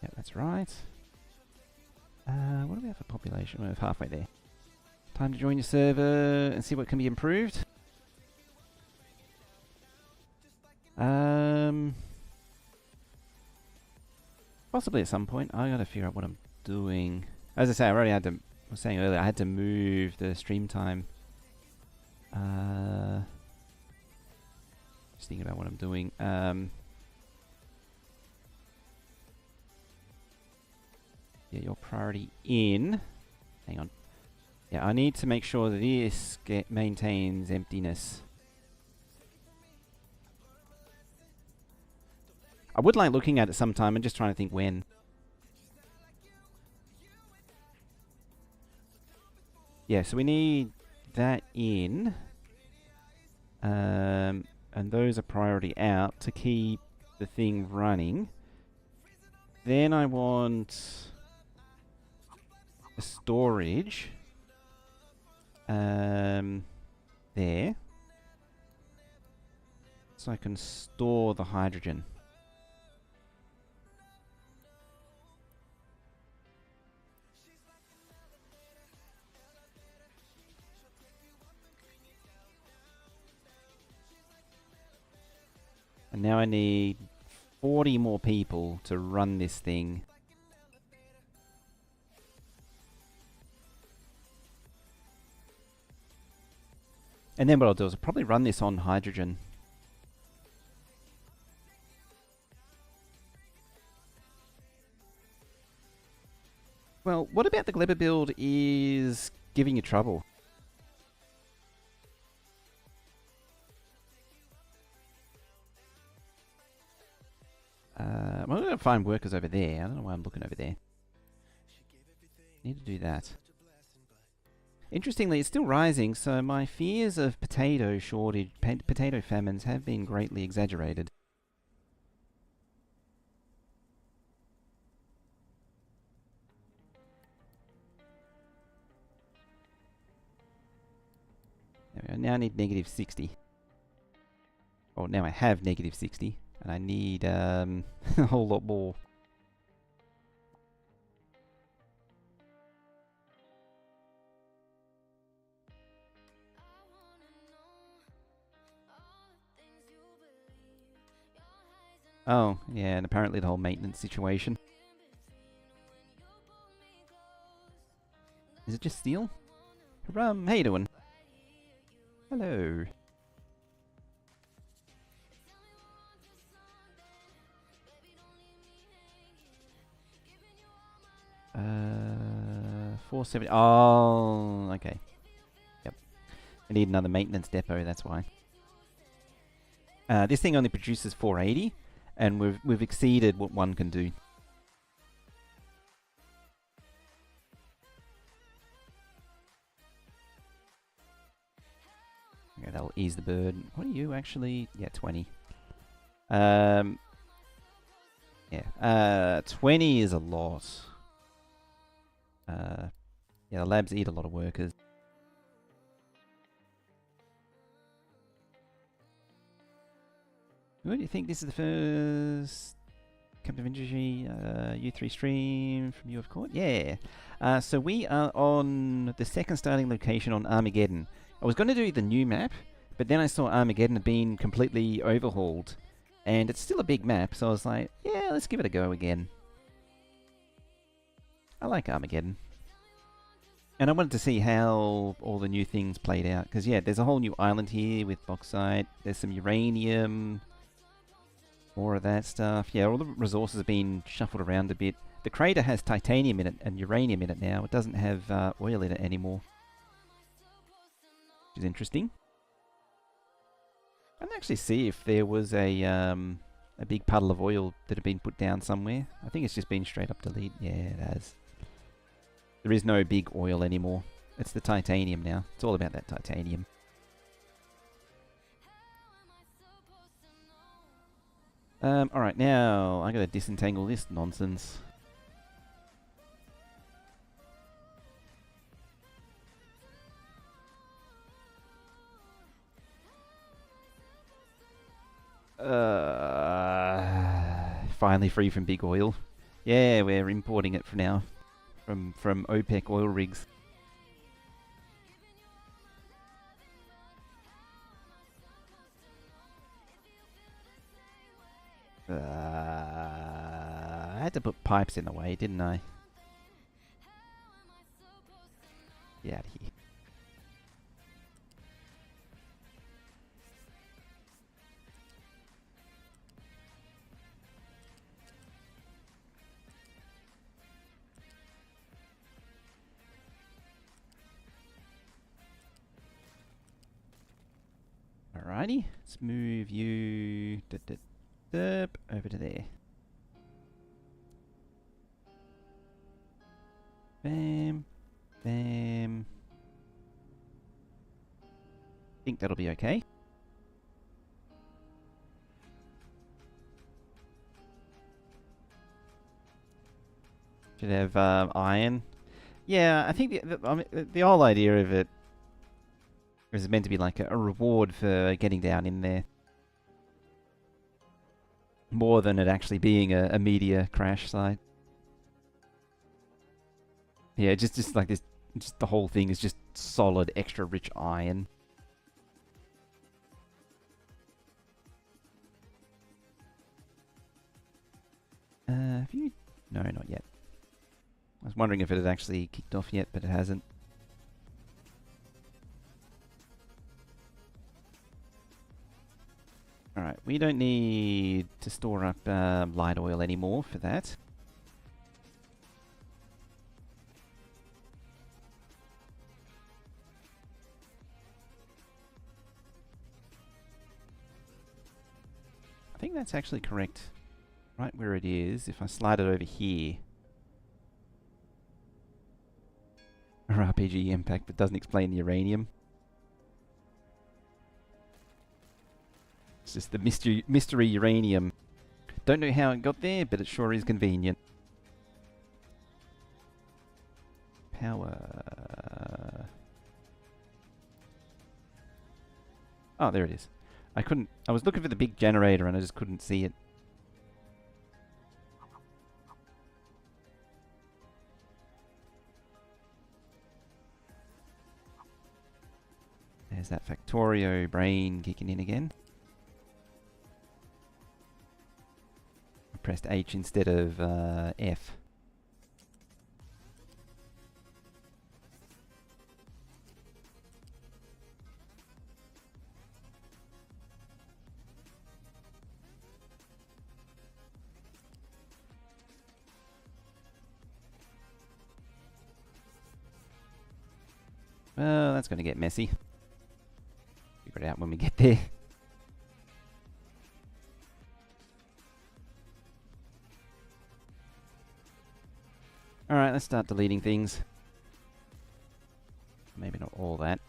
Speaker 1: Yep, that's right. What do we have for population? We're halfway there. Time to join your server and see what can be improved. Possibly at some point. I gotta figure out what I'm doing. As I say, I was saying earlier, I had to move the stream time. Just thinking about what I'm doing. Yeah, your priority in. Hang on. Yeah, I need to make sure that this maintains emptiness. I would like looking at it sometime and just trying to think when. Yeah, so we need that in. And those are priority out to keep the thing running. Then I want a storage. There. So I can store the hydrogen. And now I need 40 more people to run this thing. And then what I'll do is I'll probably run this on hydrogen. Well, what about the Gleba build is giving you trouble? Well, I'm going to find workers over there. I don't know why I'm looking over there. Need to do that. Interestingly, it's still rising, so my fears of potato shortage, potato famines have been greatly exaggerated. There we go. Now I need negative 60. Or now I have negative 60, and I need a whole lot more. Oh, yeah, and apparently the whole maintenance situation. Is it just steel? How you doing? Hello. Uh, 470. Oh, okay. Yep. I need another maintenance depot, that's why. This thing only produces 480, and we've exceeded what one can do. Okay, that'll ease the burden. What are you actually? Yeah, 20. Yeah. 20 is a lot. Yeah, the labs eat a lot of workers. What do you think? This is the first Captain of Industry U3 stream from U of Court? Yeah. So we are on the second starting location on Armageddon. I was going to do the new map, but then I saw Armageddon had been completely overhauled. And it's still a big map, so I was like, yeah, let's give it a go again. I like Armageddon. And I wanted to see how all the new things played out. Because, yeah, there's a whole new island here with bauxite. There's some uranium. More of that stuff. Yeah, all the resources have been shuffled around a bit. The crater has titanium in it and uranium in it now. It doesn't have oil in it anymore. Which is interesting. I can actually see if there was a big puddle of oil that had been put down somewhere. I think it's just been straight up delete. Yeah, it has. There is no big oil anymore. It's the titanium now. It's all about that titanium. Alright, now I gotta disentangle this nonsense. Finally free from big oil. Yeah, we're importing it for now. From OPEC oil rigs. I had to put pipes in the way, didn't I? Get out of here. Alrighty, let's move you over to there. Bam, bam. Think that'll be okay. Should have iron. Yeah, I think the whole idea of it is meant to be like a reward for getting down in there. More than it actually being a media crash site. Yeah, just like this, just the whole thing is just solid, extra rich iron. Have you? No, not yet. I was wondering if it had actually kicked off yet, but it hasn't. Alright, we don't need to store up light oil anymore for that. I think that's actually correct. Right where it is, if I slide it over here. Or RPG impact, but doesn't explain the uranium. It's just the mystery uranium. Don't know how it got there, but it sure is convenient. Power. Oh, there it is. I was looking for the big generator and I just couldn't see it. There's that Factorio brain kicking in again. pressed H instead of F. Well, that's going to get messy. Figure it out when we get there. Alright, let's start deleting things. Maybe not all that.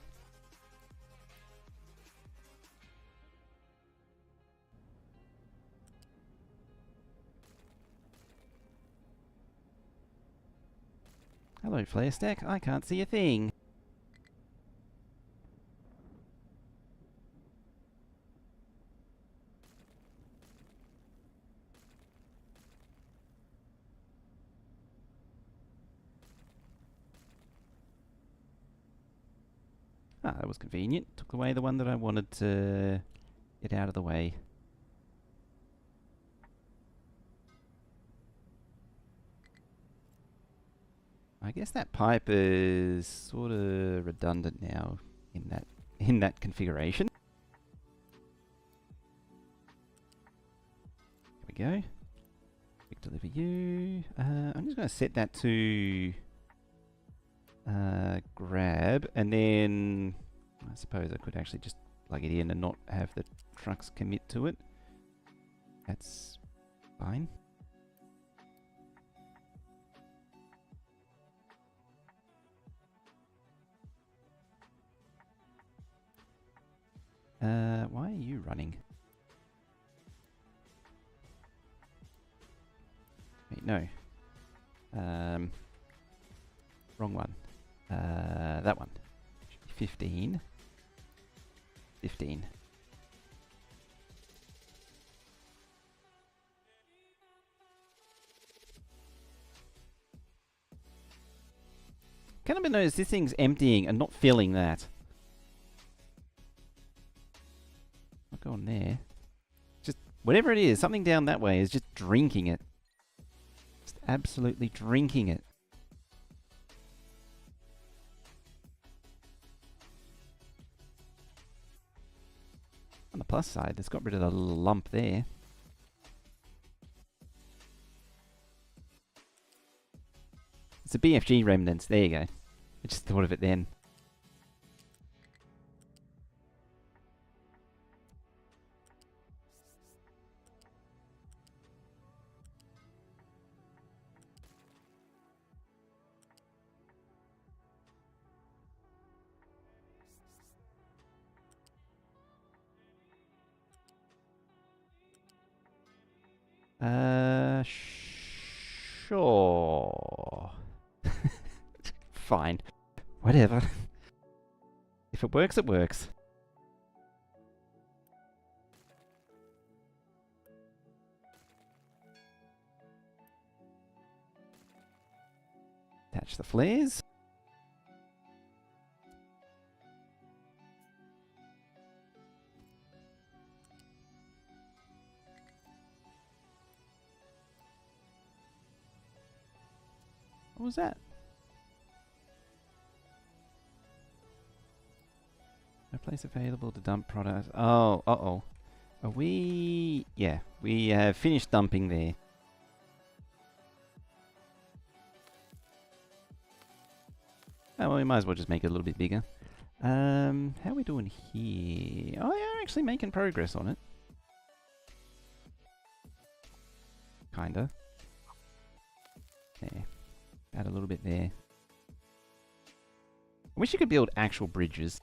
Speaker 1: Hello, Flare Stack. I can't see a thing. Ah, that was convenient. Took away the one that I wanted to get out of the way. I guess that pipe is sort of redundant now in that configuration. There we go. Quick deliver you. I'm just going to set that to grab, and then I suppose I could actually just plug it in and not have the trucks commit to it. That's fine. Why are you running? Wait, no. Wrong one. That one. Should be 15. 15. Kind of notice this thing's emptying and not filling that. Not going there. Just whatever it is, something down that way is just drinking it. Just absolutely drinking it. On the plus side, it's got rid of the little lump there. It's a BFG remnants. There you go. I just thought of it then. Sure. Fine. Whatever. If it works, it works. Attach the flares. What was that? No place available to dump products. Oh, uh-oh. Are we... Yeah, we have finished dumping there. Oh, well, we might as well just make it a little bit bigger. How are we doing here? Oh, yeah, actually making progress on it. Kinda. There. Add a little bit there. I wish you could build actual bridges.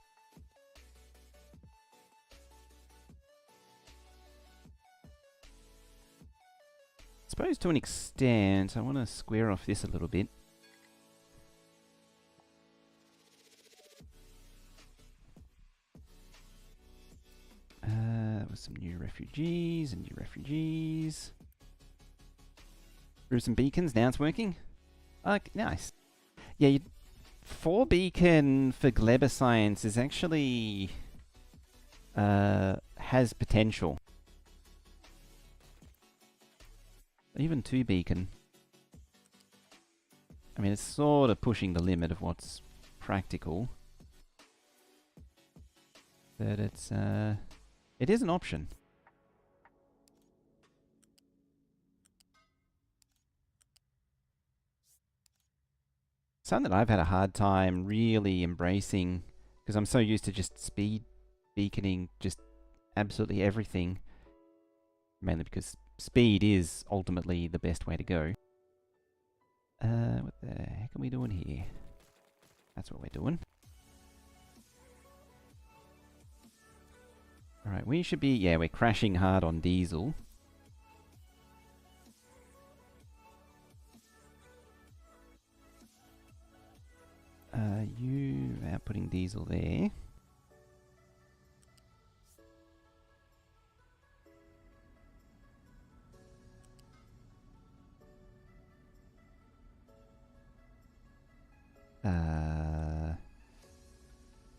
Speaker 1: I suppose to an extent, I want to square off this a little bit. With some new refugees and new refugees. Through some beacons, now it's working. Nice. Yeah, 4 beacon for Gleba Science is actually has potential. Even 2 beacon. I mean, it's sort of pushing the limit of what's practical. But it is an option. Something that I've had a hard time really embracing, because I'm so used to just speed beaconing just absolutely everything. Mainly because speed is ultimately the best way to go. What the heck are we doing here? That's what we're doing. Alright, we should be... Yeah, we're crashing hard on diesel. You outputting diesel there.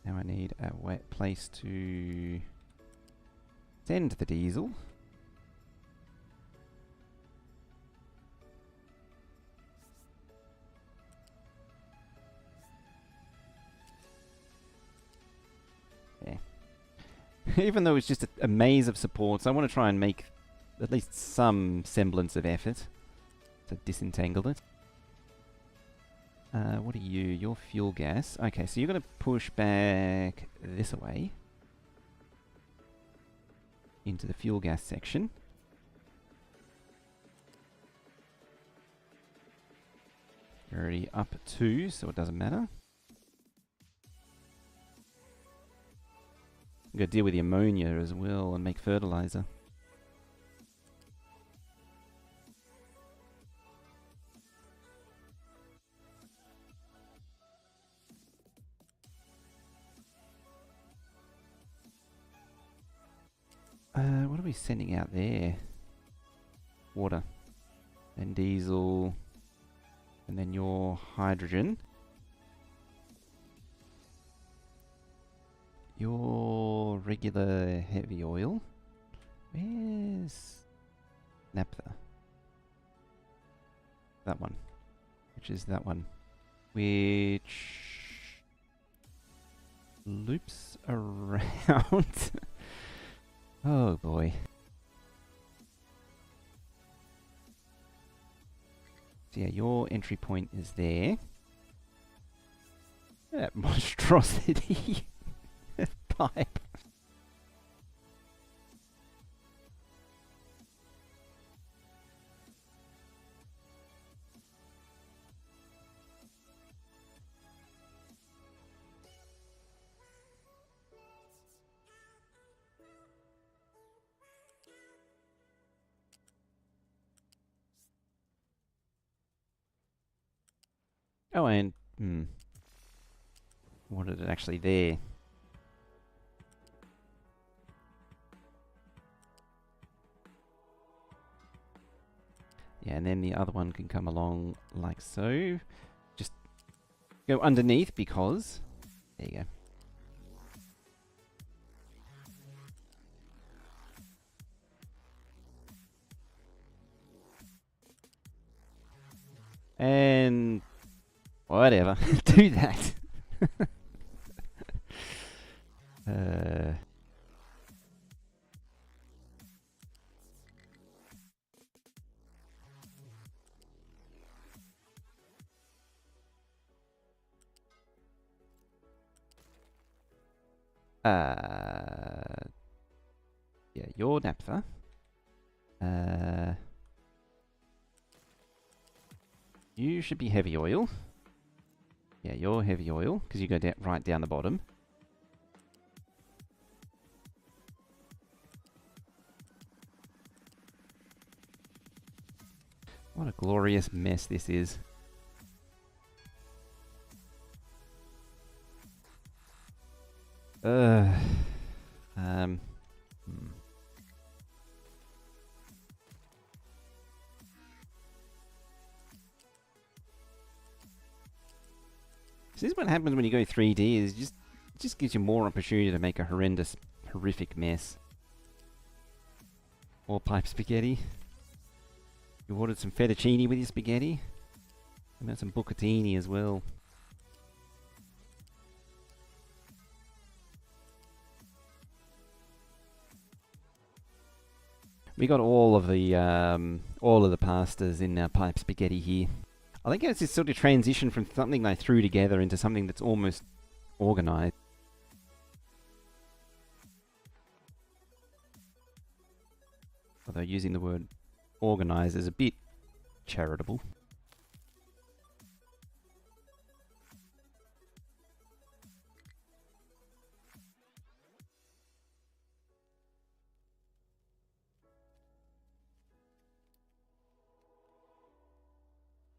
Speaker 1: Now I need a wet place to send the diesel. Yeah. Even though it's just a maze of supports, I want to try and make at least some semblance of effort to disentangle it. What are you? You're fuel gas. Okay, so you're going to push back this away into the fuel gas section. You're already up 2, so it doesn't matter. I'm going to deal with the ammonia as well and make fertilizer. What are we sending out there? Water. Then diesel. And then your hydrogen. Your regular heavy oil. Where's naphtha? That one. Which is that one. Which loops around. Oh boy. So yeah, your entry point is there. That monstrosity pipe. Oh, and what is it actually there? Yeah, and then the other one can come along like so. Just go underneath because... There you go. And... whatever. Do that. Yeah, your naphtha. You should be heavy oil. Yeah, you're heavy oil, because you go right down the bottom. What a glorious mess this is. This is what happens when you go 3D, is it just gives you more opportunity to make a horrific mess. Or pipe spaghetti. You ordered some fettuccine with your spaghetti? I meant some bucatini as well. We got all of the pastas in our pipe spaghetti here. I think it's this sort of transition from something they threw together into something that's almost organised. Although using the word organised is a bit charitable.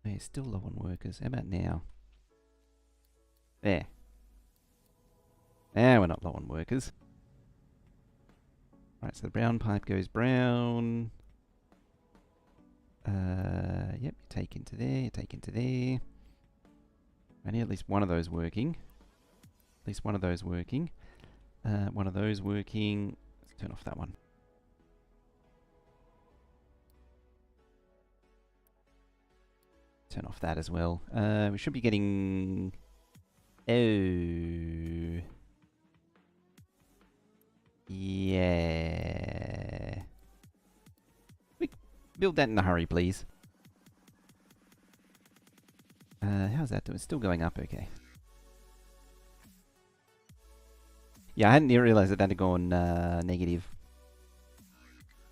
Speaker 1: Hey, still low on workers. How about now? There. Now we're not low on workers. Right, so the brown pipe goes brown. Yep, you take into there, you take into there. I need at least one of those working. At least one of those working. One of those working. Let's turn off that one. Turn off that as well. We should be getting... Oh... Yeah... We build that in a hurry, please. How's that doing? It's still going up, okay. Yeah, I hadn't realised that had gone negative.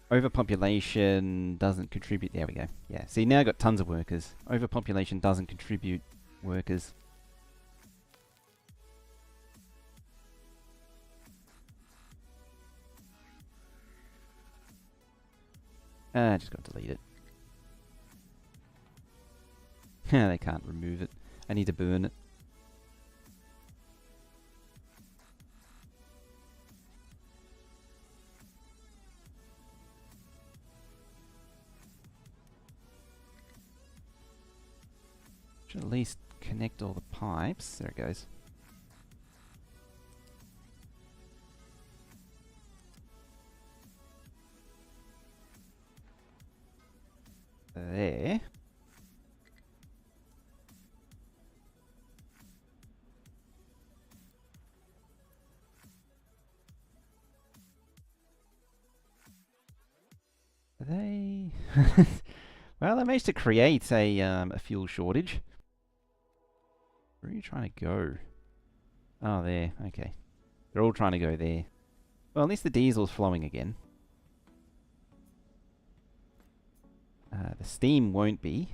Speaker 1: Overpopulation doesn't contribute. There we go. Yeah, see, now I've got tons of workers. Overpopulation doesn't contribute workers. I just got to delete it. They can't remove it. I need to burn it. Should at least connect all the pipes. There it goes. There. Are they... Well, they managed to create a fuel shortage. Where are you trying to go? Oh, there. Okay. They're all trying to go there. Well, at least the diesel's flowing again. The steam won't be.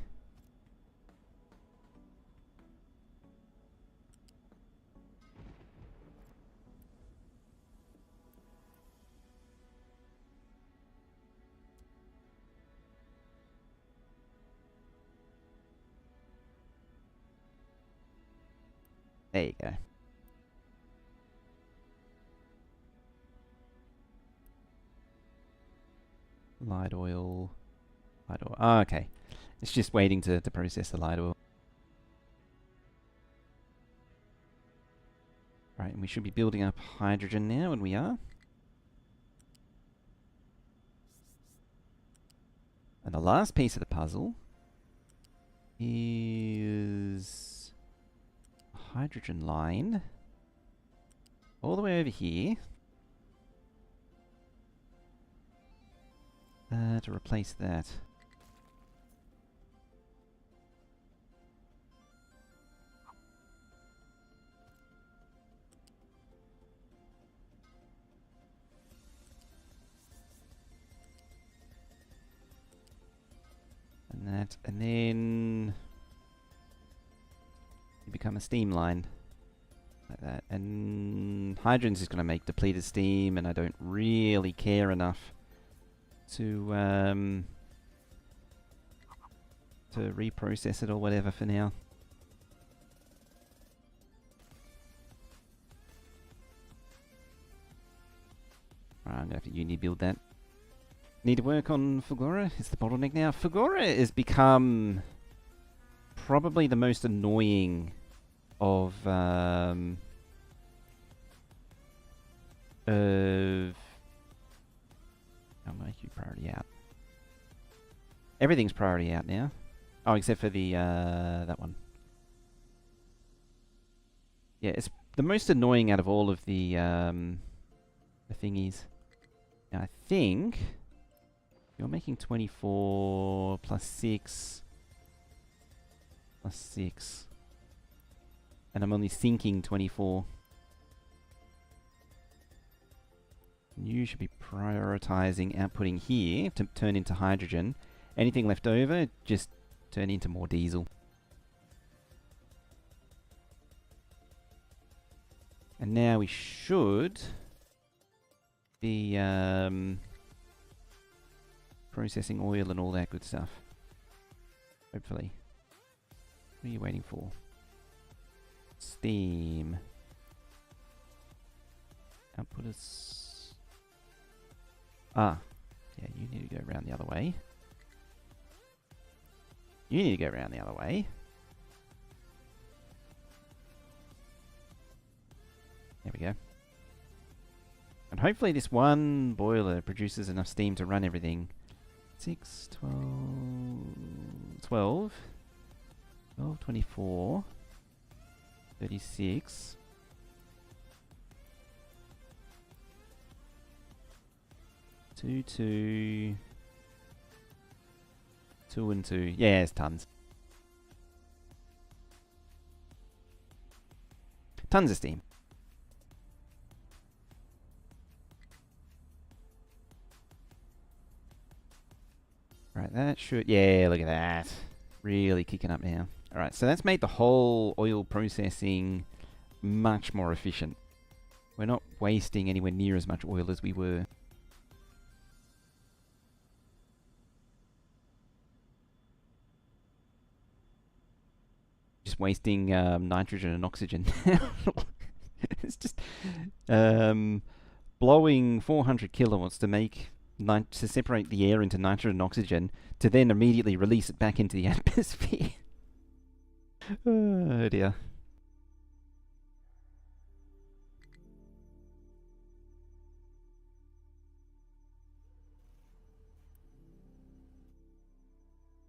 Speaker 1: There you go. Light oil. Light oil. Oh, okay. It's just waiting to process the light oil. Right, and we should be building up hydrogen now, and we are. And the last piece of the puzzle is a hydrogen line all the way over here to replace that. And that, and then you become a steam line. Like that. And hydrogen's just going to make depleted steam, and I don't really care enough to reprocess it or whatever for now. Right, I'm going to have to uni build that. Need to work on Fugora. It's the bottleneck now. Fugora has become probably the most annoying of I'll make you priority out. Everything's priority out now. Oh, except for the that one. Yeah, it's the most annoying out of all of the thingies. Now I think you're making 24 plus 6 plus 6. And I'm only sinking 24. You should be prioritizing outputting here to turn into hydrogen. Anything left over, just turn into more diesel. And now we should be processing oil and all that good stuff. Hopefully. What are you waiting for? Steam. Output is... Ah. Yeah, you need to go around the other way. You need to go around the other way. There we go. And hopefully this one boiler produces enough steam to run everything. 6, 12, 24, 36. 2, 2, 2 and 2. Yeah, it's tons. Tons of steam. Right, that should... Yeah, look at that. Really kicking up now. Alright, so that's made the whole oil processing much more efficient. We're not wasting anywhere near as much oil as we were. Just wasting nitrogen and oxygen. It's just blowing 400 kilowatts to make to separate the air into nitrogen and oxygen, to then immediately release it back into the atmosphere. Oh dear.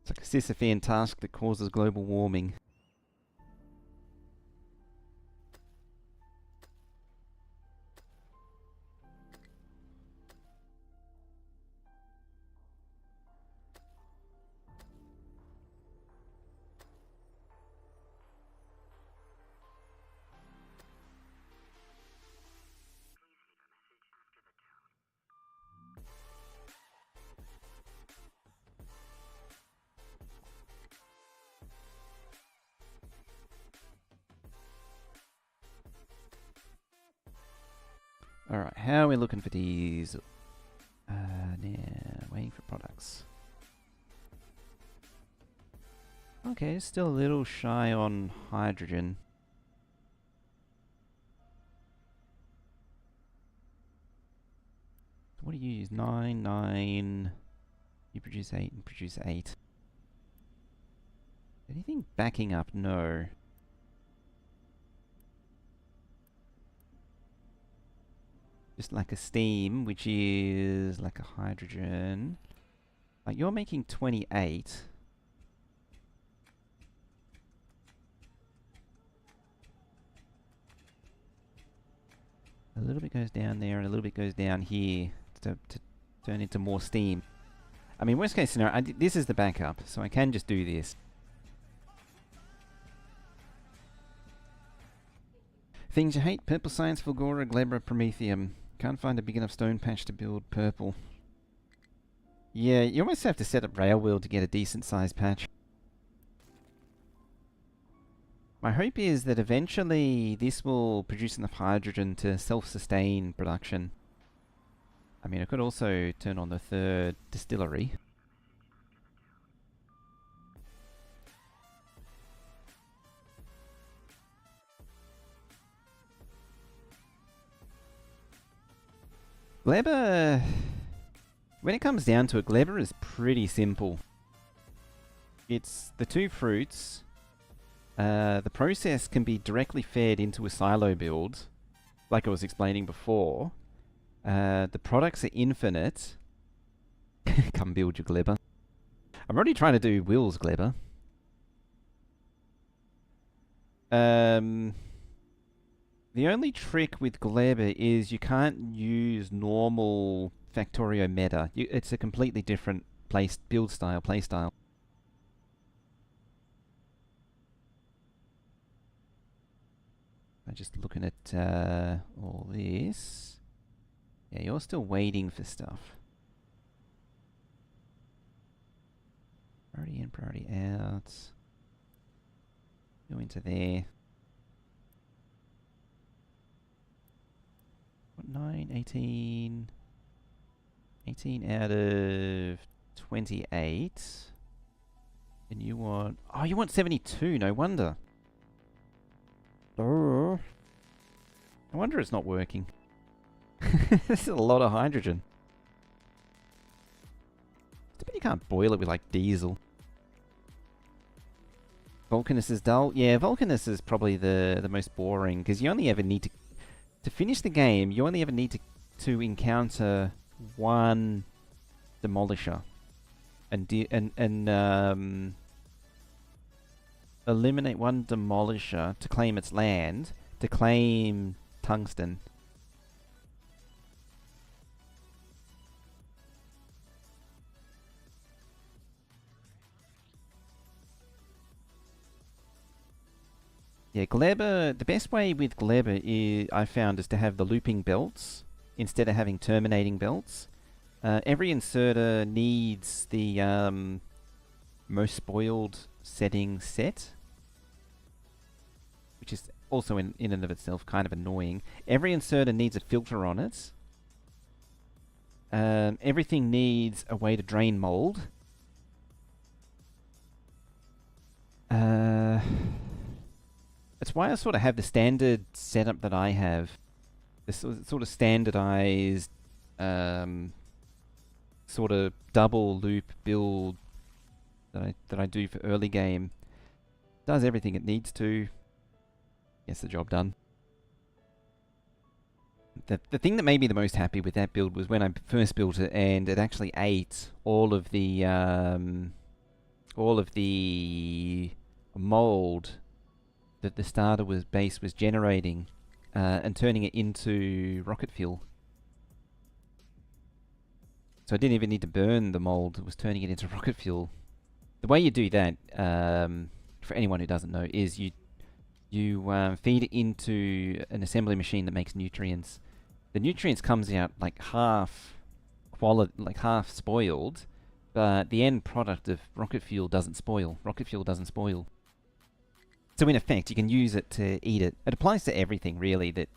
Speaker 1: It's like a Sisyphean task that causes global warming. Alright, how are we looking for diesel? Now, waiting for products. Okay, still a little shy on hydrogen. What do you use? 9, 9. You produce 8 and produce 8. Anything backing up? No. Just like a steam, which is like a hydrogen. Like you're making 28. A little bit goes down there and a little bit goes down here to turn into more steam. I mean, worst case scenario, this is the backup, so I can just do this. Things you hate: purple science, Fulgora, Glebra, Promethium. Can't find a big enough stone patch to build purple. Yeah, you almost have to set up Railwheel to get a decent sized patch. My hope is that eventually this will produce enough hydrogen to self-sustain production. I mean, I could also turn on the third distillery. Gleba, when it comes down to it, Gleba is pretty simple. It's the two fruits. The process can be directly fed into a silo build, like I was explaining before. The products are infinite. Come build your Gleba. I'm already trying to do Will's Gleba. The only trick with Gleba is you can't use normal Factorio meta. It's a completely different build style, play style. I'm just looking at all this. Yeah, you're still waiting for stuff. Priority in, priority out. Go into there. What, 9, 18... 18 out of 28. And you want... Oh, you want 72, no wonder. Oh. No wonder it's not working. This is a lot of hydrogen. Too bad you can't boil it with, like, diesel. Vulcanus is dull. Yeah, Vulcanus is probably the most boring, because you only ever need to... To finish the game, you only ever need to encounter one Demolisher. And eliminate one Demolisher to claim its land, to claim tungsten. Yeah, Gleba, the best way with Gleba I found is to have the looping belts instead of having terminating belts. Every inserter needs the most spoiled setting set, which is also in and of itself kind of annoying. Every inserter needs a filter on it. Everything needs a way to drain mold. That's why I sort of have the standard setup that I have. This sort of standardized sort of double loop build that I do for early game. Does everything it needs to. Gets the job done. The thing that made me the most happy with that build was when I first built it and it actually ate all of the mold that the starter base was generating and turning it into rocket fuel. So I didn't even need to burn the mold, it was turning it into rocket fuel. The way you do that, for anyone who doesn't know, is you feed it into an assembly machine that makes nutrients. The nutrients comes out like half spoiled, but the end product of rocket fuel doesn't spoil. Rocket fuel doesn't spoil. So in effect, you can use it to eat it. It applies to everything really that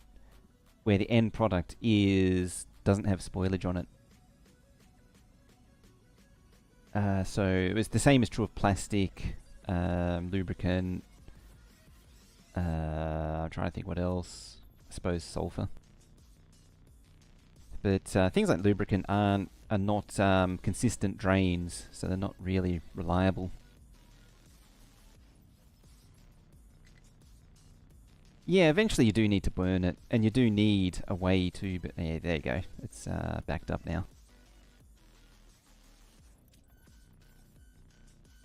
Speaker 1: where the end product doesn't have spoilage on it. So it was the same is true of plastic, lubricant. I'm trying to think what else. I suppose sulfur. But things like lubricant are not consistent drains, so they're not really reliable. Yeah, eventually you do need to burn it, and you do need a way to... But yeah, there you go. It's backed up now.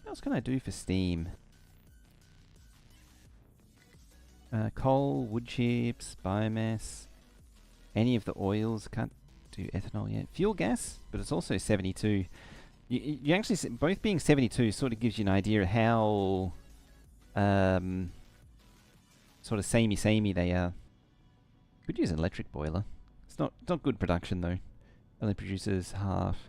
Speaker 1: What else can I do for steam? Coal, wood chips, biomass, any of the oils. Can't do ethanol yet. Fuel gas, but it's also 72. You actually, both being 72 sort of gives you an idea of how sort of samey they are. Could use an electric boiler. It's not good production though. Only produces half.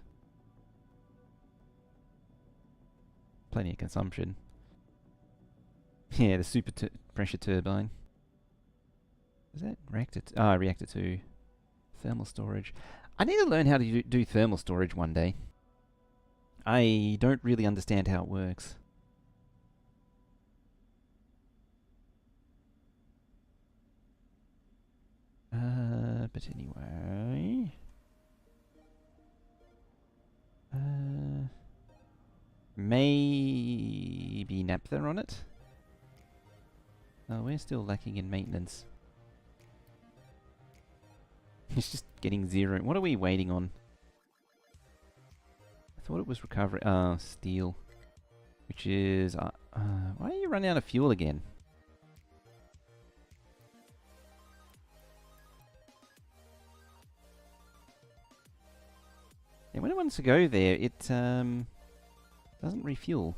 Speaker 1: Plenty of consumption. Yeah, the super pressure turbine. Is that reactor? Reactor 2. Thermal storage. I need to learn how to do thermal storage one day. I don't really understand how it works. But anyway... maybe naphtha on it? Oh, we're still lacking in maintenance. It's just getting 0. What are we waiting on? thought it was recovery. Steel. Which is... why are you running out of fuel again? Yeah, when it wants to go there, it doesn't refuel.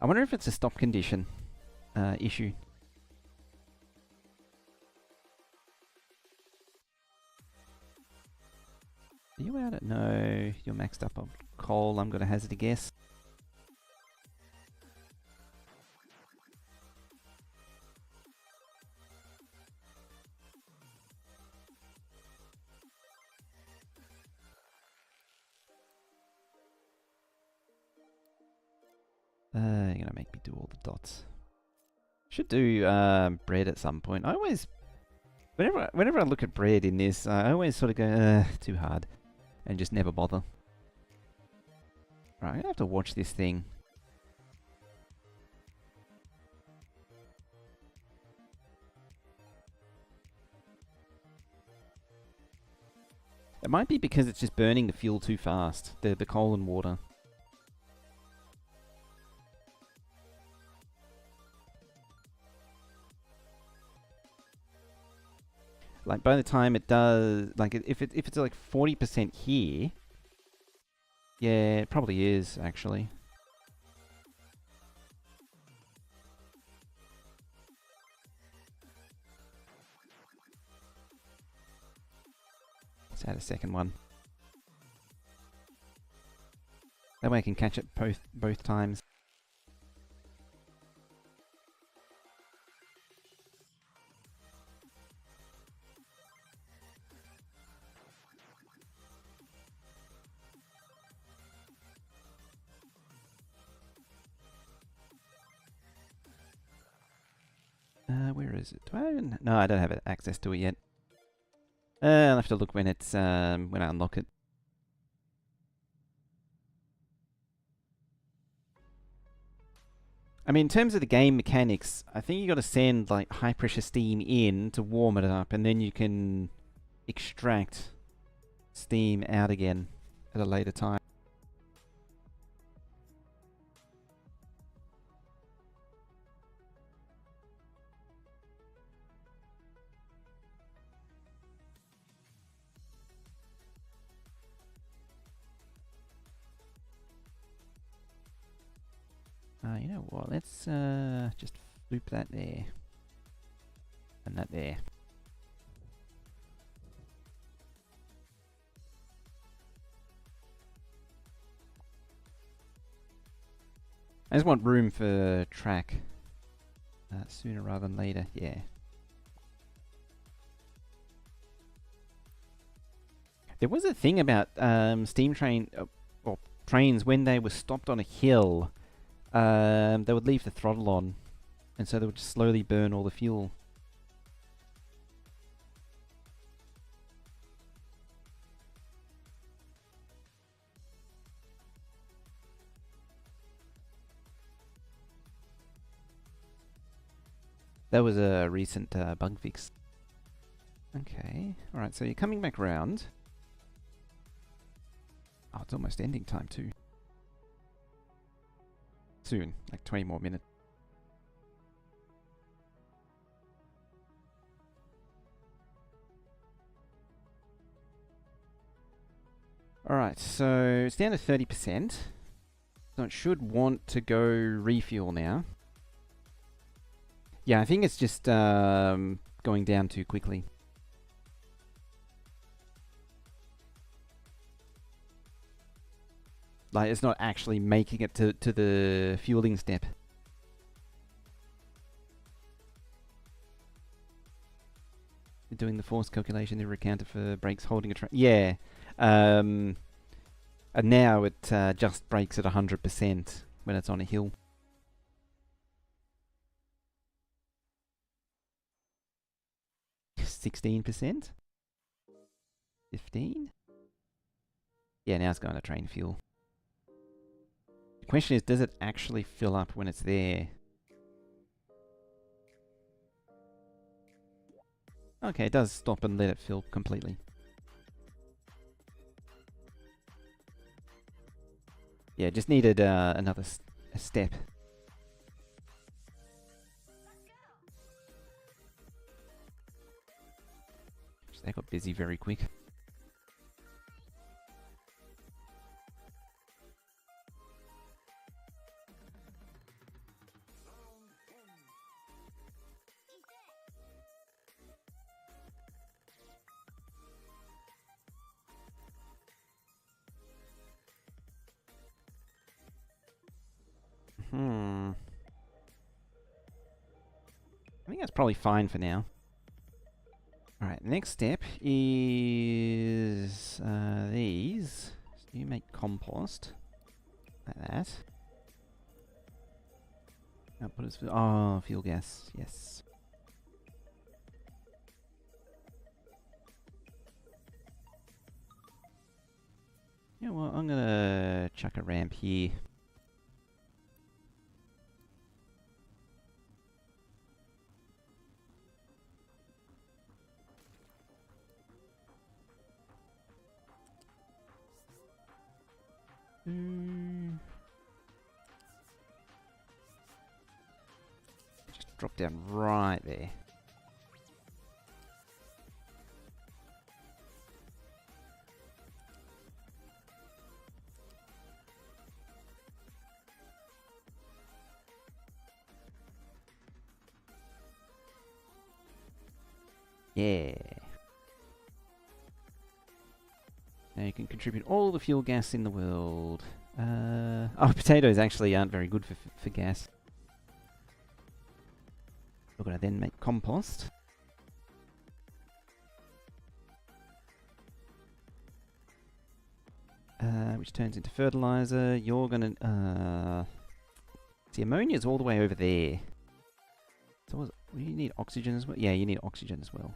Speaker 1: I wonder if it's a stop condition issue. Are you out at... No, you're maxed up on coal, I'm going to hazard a guess. You're going to make me do all the dots. Should do bread at some point. I always... Whenever I look at bread in this, I always sort of go, too hard. And just never bother. Right, I'm going to have to watch this thing. It might be because it's just burning the fuel too fast. The coal and water. Like by the time it does, like if it's like 40% here, yeah, it probably is actually. Let's add a second one. That way I can catch it both times. Where is it? Do I even... No, I don't have access to it yet. I'll have to look when it's when I unlock it. I mean, in terms of the game mechanics, I think you got to send like high pressure steam in to warm it up, and then you can extract steam out again at a later time. You know what? Let's just loop that there. And that there. I just want room for track. Sooner rather than later, yeah. There was a thing about steam train, or trains when they were stopped on a hill. They would leave the throttle on, and so they would just slowly burn all the fuel. That was a recent bug fix. Okay, alright, so you're coming back round. Oh, it's almost ending time too. Soon, like 20 more minutes. Alright, so it's down to 30%. So it should want to go refuel now. Yeah, I think it's just going down too quickly. Like, it's not actually making it to the fueling step. Doing the force calculation, they accounted for brakes holding a train. Yeah. And now it just brakes at 100% when it's on a hill. %16%? 15? Yeah, now it's going to train fuel. The question is, does it actually fill up when it's there? Okay, it does stop and let it fill completely. Yeah, just needed another a step. They got busy very quick. I think that's probably fine for now. Alright, next step is these. So you make compost. Like that. Output is fuel gas, yes. Yeah, well, I'm gonna chuck a ramp here. Just drop down right there. Yeah. Now you can contribute all the fuel gas in the world. Potatoes actually aren't very good for gas. We're going to then make compost. Which turns into fertilizer. You're going to... see, ammonia is all the way over there. So you need oxygen as well? Yeah, you need oxygen as well.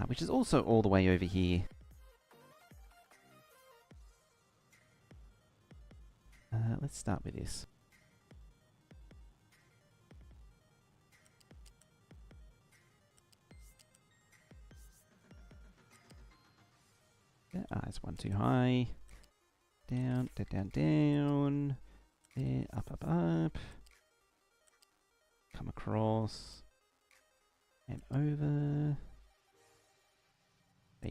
Speaker 1: Which is also all the way over here. Let's start with this. It's one too high. Down, down, down. There, up, up, up. Come across. And over.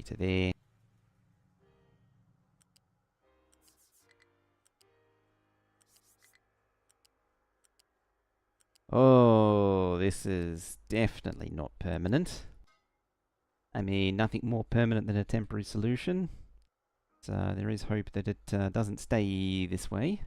Speaker 1: To there. Oh, this is definitely not permanent. I mean, nothing more permanent than a temporary solution. So there is hope that it doesn't stay this way.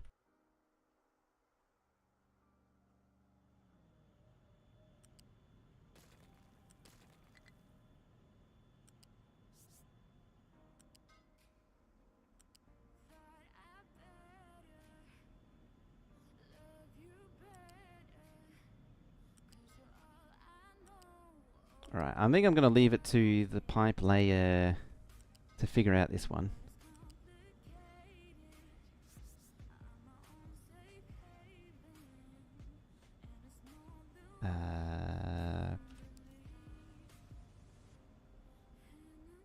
Speaker 1: Alright, I think I'm going to leave it to the pipe layer to figure out this one.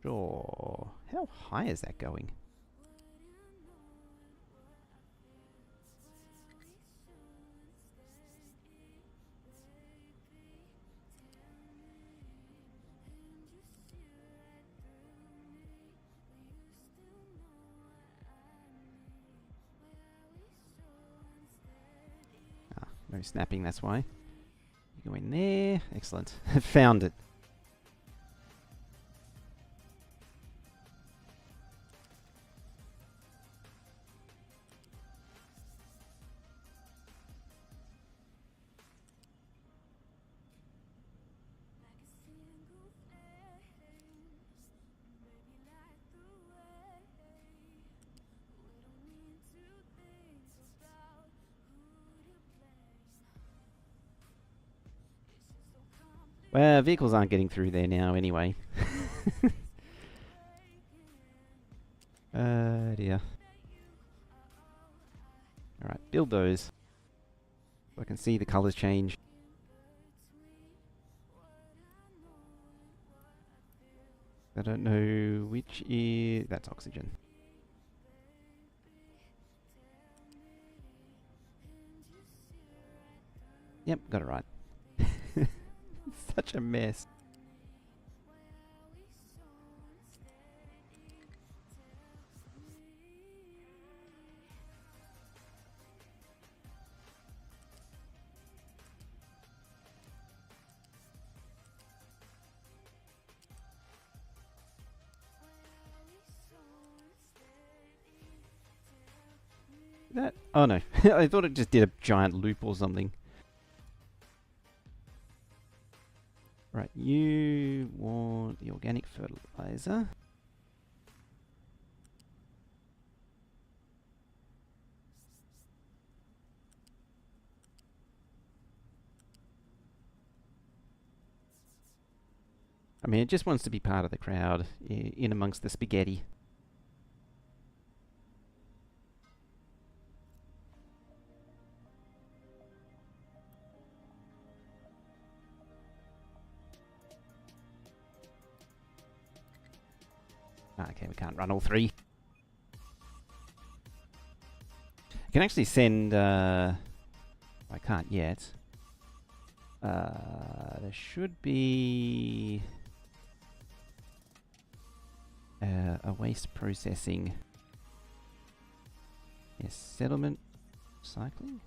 Speaker 1: Sure. How high is that going? No snapping, that's why. You go in there. Excellent. Found it. Well, vehicles aren't getting through there now anyway. Dear. Alright, build those. So I can see the colours change. I don't know which is... That's oxygen. Yep, got it right. Such a mess. That? Oh no, I thought it just did a giant loop or something. Right, you want the organic fertilizer. I mean, it just wants to be part of the crowd, in amongst the spaghetti. Okay, we can't run all three. I can actually send... I can't yet. There should be... a waste processing. Yes, settlement... Cycling?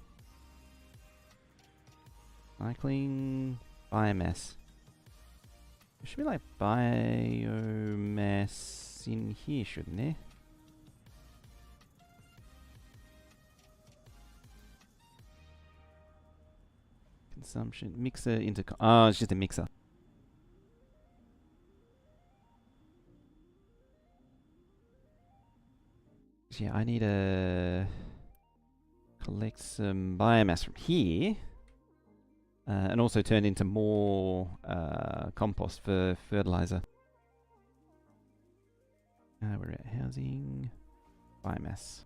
Speaker 1: Cycling... Biomass. There should be like biomass in here, shouldn't there? Consumption, mixer into... Oh, it's just a mixer. Yeah, I need to collect some biomass from here. And also turn into more compost for fertilizer. We're at housing, biomass.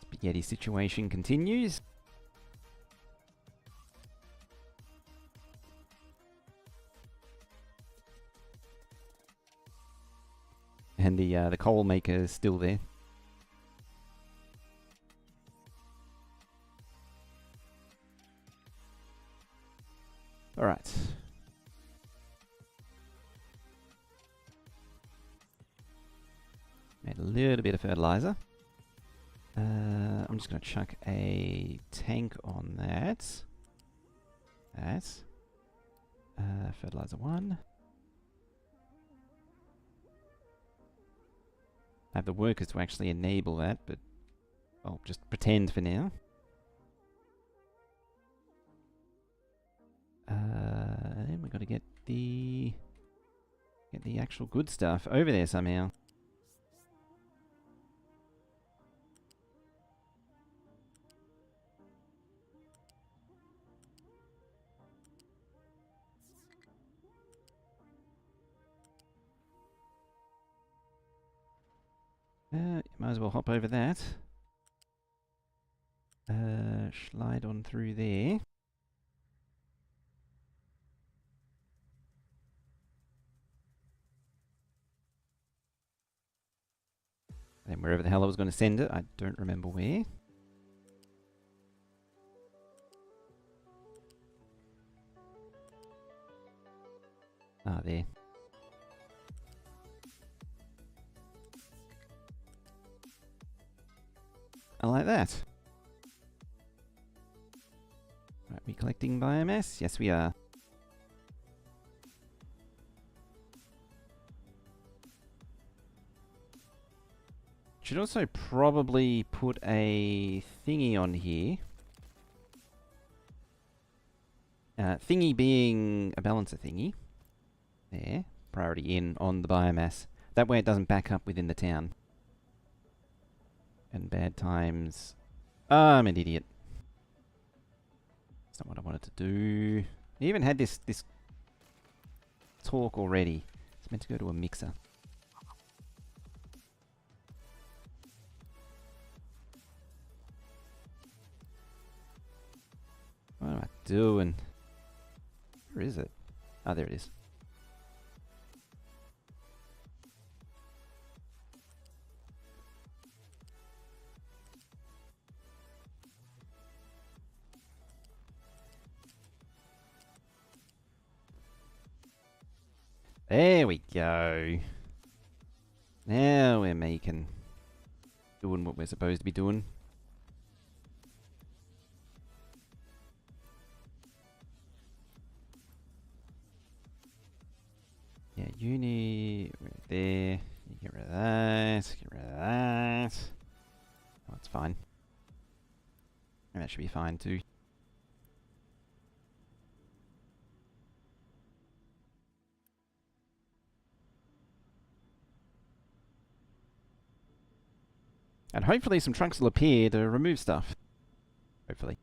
Speaker 1: Spaghetti situation continues. And the coal maker is still there. All right. Made a little bit of fertilizer. I'm just going to chuck a tank on that. Fertilizer 1. I have the workers to actually enable that, but I'll just pretend for now. And we've got to get the actual good stuff over there somehow. Might as well hop over that. Slide on through there. Then wherever the hell I was going to send it, I don't remember where. Ah, there. I like that. Right, we collecting biomass? Yes, we are. Should also probably put a thingy on here. Thingy being a balancer thingy. There. Priority in on the biomass. That way it doesn't back up within the town. And bad times... I'm an idiot. That's not what I wanted to do. I even had this talk already. It's meant to go to a mixer. What am I doing? Where is it? Ah, there it is. There we go. Now we're doing what we're supposed to be doing. Yeah, uni right there. You get rid of that. Get rid of that. Oh, that's fine. And that should be fine too. And hopefully some trunks will appear to remove stuff. Hopefully.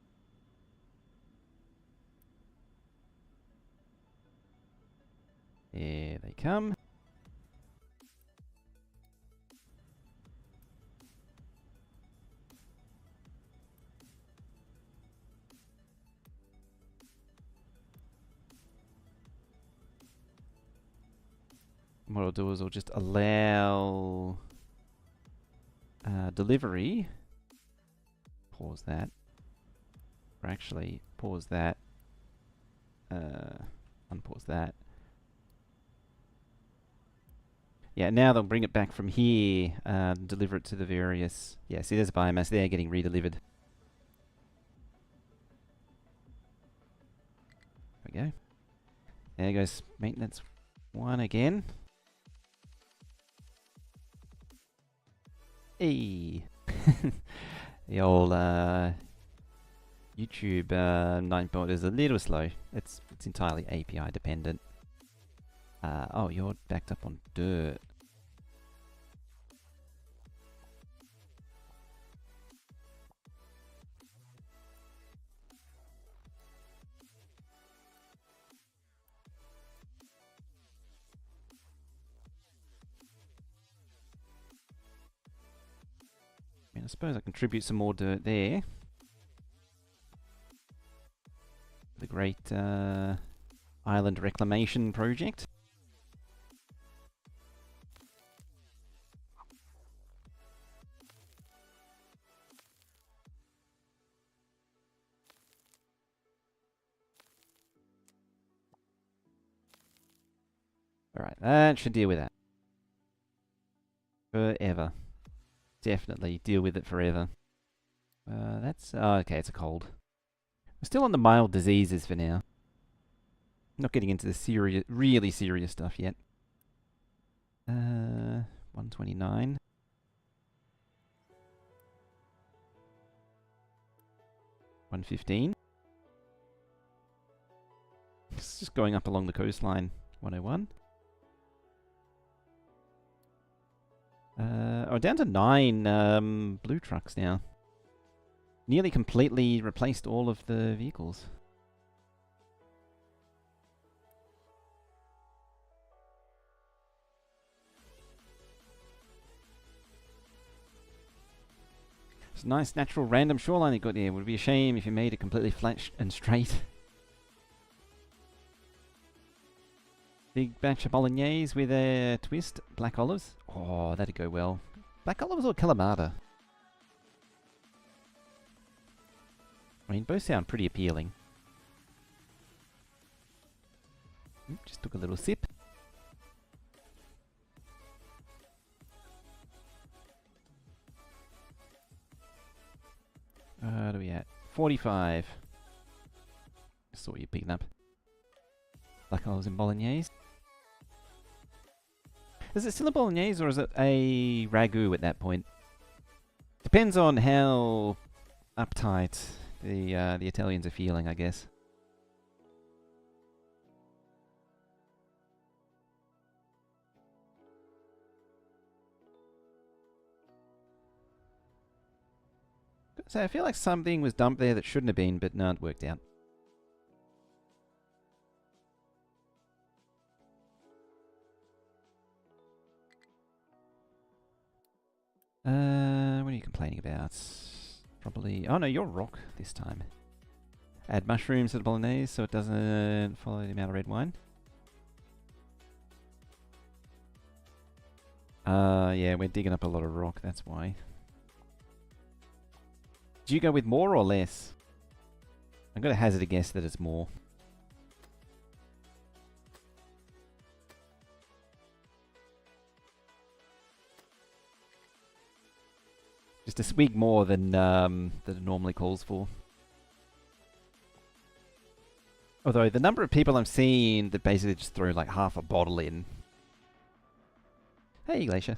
Speaker 1: Here they come. What I'll do is I'll just allow delivery. Pause that. Or actually, pause that. Unpause that. Yeah, now they'll bring it back from here and deliver it to the various... Yeah, see there's a biomass there getting redelivered. There we go. There goes maintenance 1 again. Hey! The old YouTube 9 point is a little slow. It's entirely API dependent. Oh, you're backed up on dirt. I mean, I suppose I contribute some more dirt there. The great island reclamation project. Alright, that should deal with that. Forever. Definitely deal with it forever. That's... Oh, okay, it's a cold. We're still on the mild diseases for now. Not getting into the serious, really serious stuff yet. 129. $115. It's just going up along the coastline. 101. Oh, down to 9 blue trucks now. Nearly completely replaced all of the vehicles. It's a nice natural random shoreline you got here. Would be a shame if you made it completely flat and straight. Big batch of bolognese with a twist. Black olives. Oh, that'd go well. Black olives or Kalamata? I mean, both sound pretty appealing. Just took a little sip. What are we at? 45. Saw you picking up. Black olives and bolognese. Is it still a bolognese or is it a ragu at that point? Depends on how uptight the Italians are feeling, I guess. So I feel like something was dumped there that shouldn't have been, but no, it worked out. What are you complaining about? Probably... Oh no, you're rock this time. Add mushrooms to the bolognese so it doesn't follow the amount of red wine. Yeah, we're digging up a lot of rock, that's why. Do you go with more or less? I'm going to hazard a guess that it's more. Just a swig more than that it normally calls for. Although the number of people I'm seeing that basically just throw like half a bottle in. Hey, Glacier.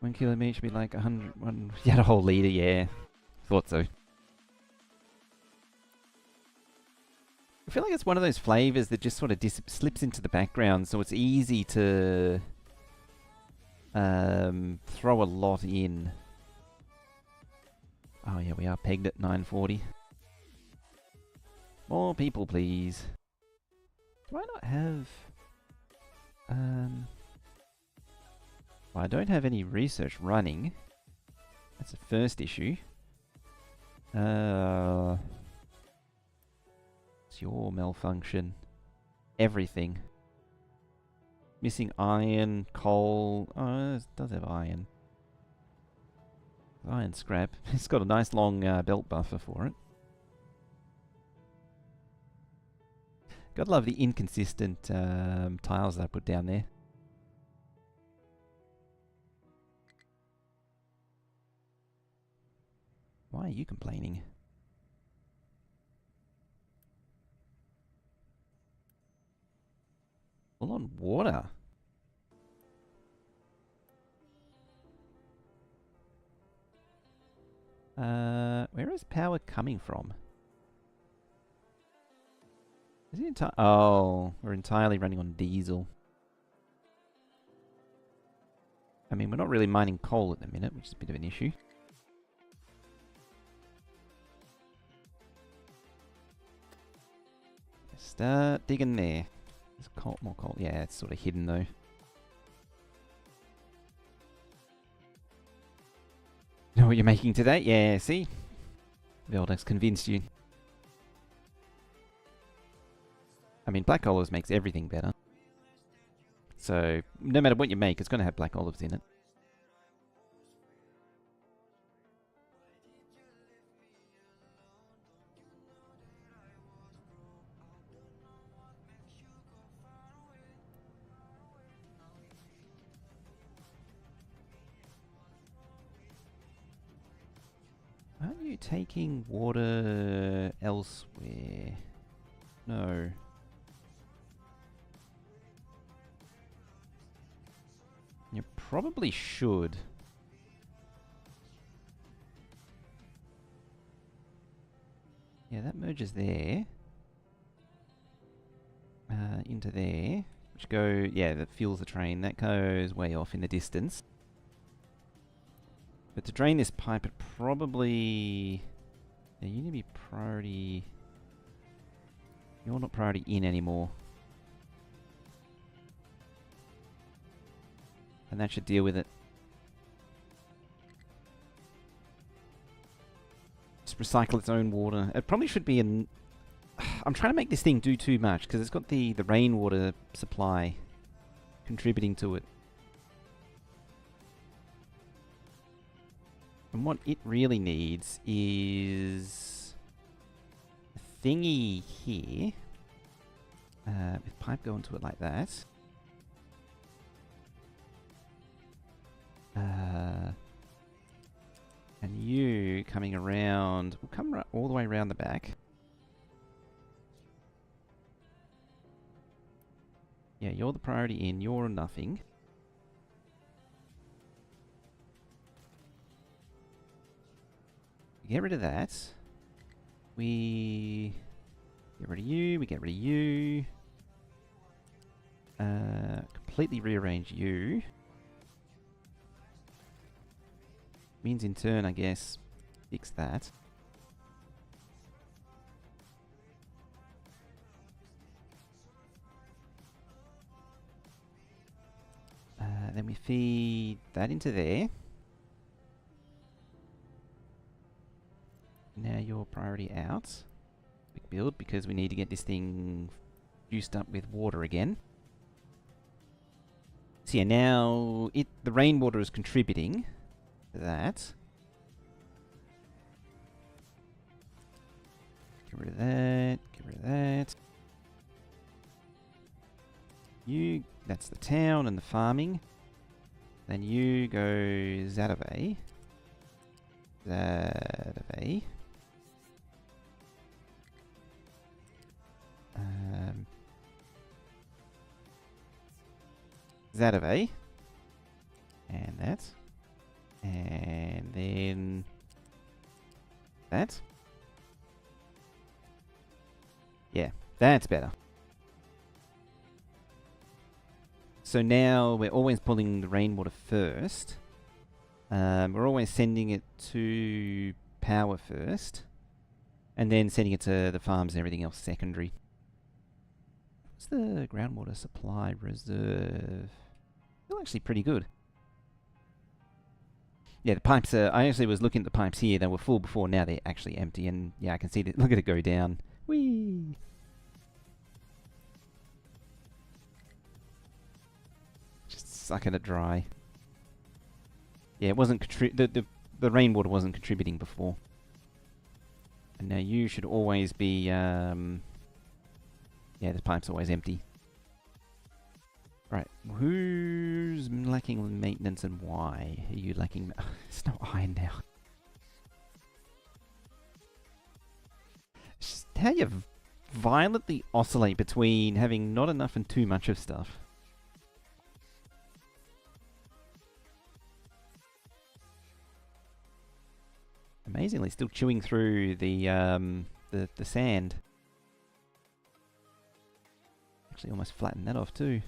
Speaker 1: 1 kilo of meat should be like 100. You had a whole litre, yeah. Thought so. I feel like it's one of those flavours that just sort of slips into the background, so it's easy to throw a lot in. Oh yeah, we are pegged at 940. More people, please. Do I not have... Well, I don't have any research running. That's the first issue. It's your malfunction. Everything. Missing iron, coal... Oh, it does have iron. Iron scrap. It's got a nice long belt buffer for it. Gotta love the inconsistent tiles that I put down there. Why are you complaining? Full on water. Where is power coming from? Is it oh, we're entirely running on diesel. I mean, we're not really mining coal at the minute, which is a bit of an issue. Start digging there. There's coal, more coal. Yeah, it's sort of hidden though. Know what you're making today? Yeah, see? Veldex convinced you. I mean, black olives makes everything better. So, no matter what you make, it's going to have black olives in it. Aren't you taking water elsewhere? No. You probably should. Yeah, that merges there. Into there. Which yeah, that fuels the train. That goes way off in the distance. But to drain this pipe, it probably... Yeah, you need to be priority... You're not priority in anymore. And that should deal with it. Just recycle its own water. It probably should be an... I'm trying to make this thing do too much, because it's got the rainwater supply contributing to it. And what it really needs is a thingy here, with pipe going to it like that. And you coming around, we'll come all the way around the back. Yeah, you're the priority in, you're nothing. Get rid of that. We get rid of you, we get rid of you. Completely rearrange you. Means in turn, I guess, fix that. Then we feed that into there. Now your priority out. Quick build, because we need to get this thing juiced up with water again. So yeah, now the rainwater is contributing to that. Get rid of that. Get rid of that. That's the town and the farming. Then you go Zadove. Zadove. Zadove. And that. And then that. Yeah, that's better. So now we're always pulling the rainwater first. We're always sending it to power first. And then sending it to the farms and everything else secondary. What's the groundwater supply reserve? Still actually pretty good. Yeah, the pipes are... I actually was looking at the pipes here. They were full before. Now they're actually empty. And yeah, I can see that. Look at it go down. Whee! Just sucking it dry. Yeah, it wasn't... The rainwater wasn't contributing before. And now you should always be... yeah, the pipe's always empty. Right, who's lacking maintenance and why? Are you lacking... It's no iron now. It's just how you violently oscillate between having not enough and too much of stuff. Amazingly, still chewing through the sand. Actually, almost flattened that off too.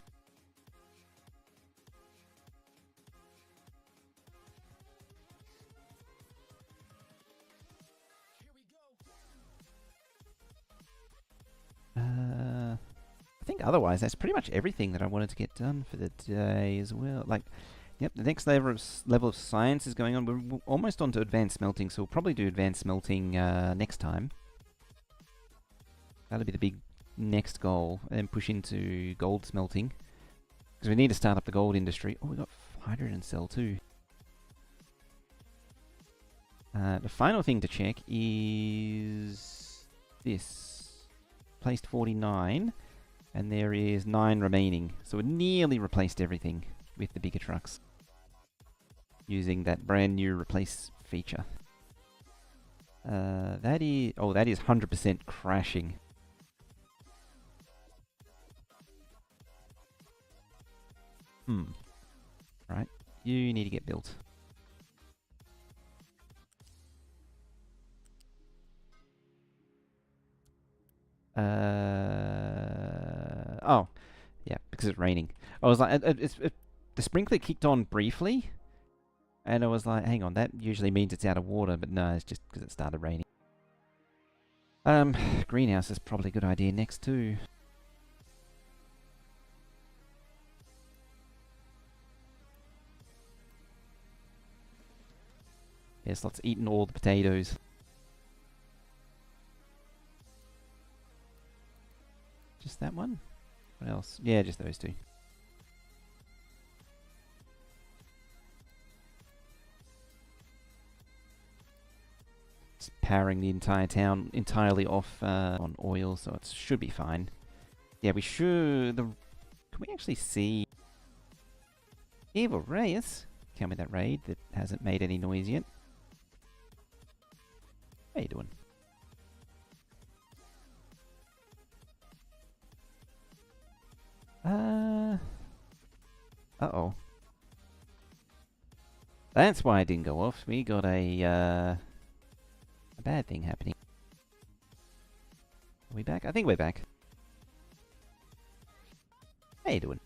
Speaker 1: I think otherwise that's pretty much everything that I wanted to get done for the day as well. Like, yep, the next level of science is going on. We're almost on to advanced smelting, so we'll probably do advanced smelting next time. That'll be the big next goal, and then push into gold smelting. Because we need to start up the gold industry. Oh, we got hydrogen cell too. The final thing to check is this. Placed 49, and there is 9 remaining. So we nearly replaced everything with the bigger trucks. Using that brand new replace feature. That is 100% crashing. Right, you need to get built. Oh, yeah, because it's raining. I was like, the sprinkler kicked on briefly, and I was like, hang on, that usually means it's out of water, but no, it's just because it started raining. Greenhouse is probably a good idea next too. Yes, let's eating all the potatoes. Just that one? What else? Yeah, just those two. Just powering the entire town entirely off on oil, so it should be fine. Yeah, we should... Can we actually see... Evil Reyes? Tell me that raid that hasn't made any noise yet. How you doing? Uh-oh. That's why it didn't go off. We got a bad thing happening. Are we back? I think we're back. How you doing?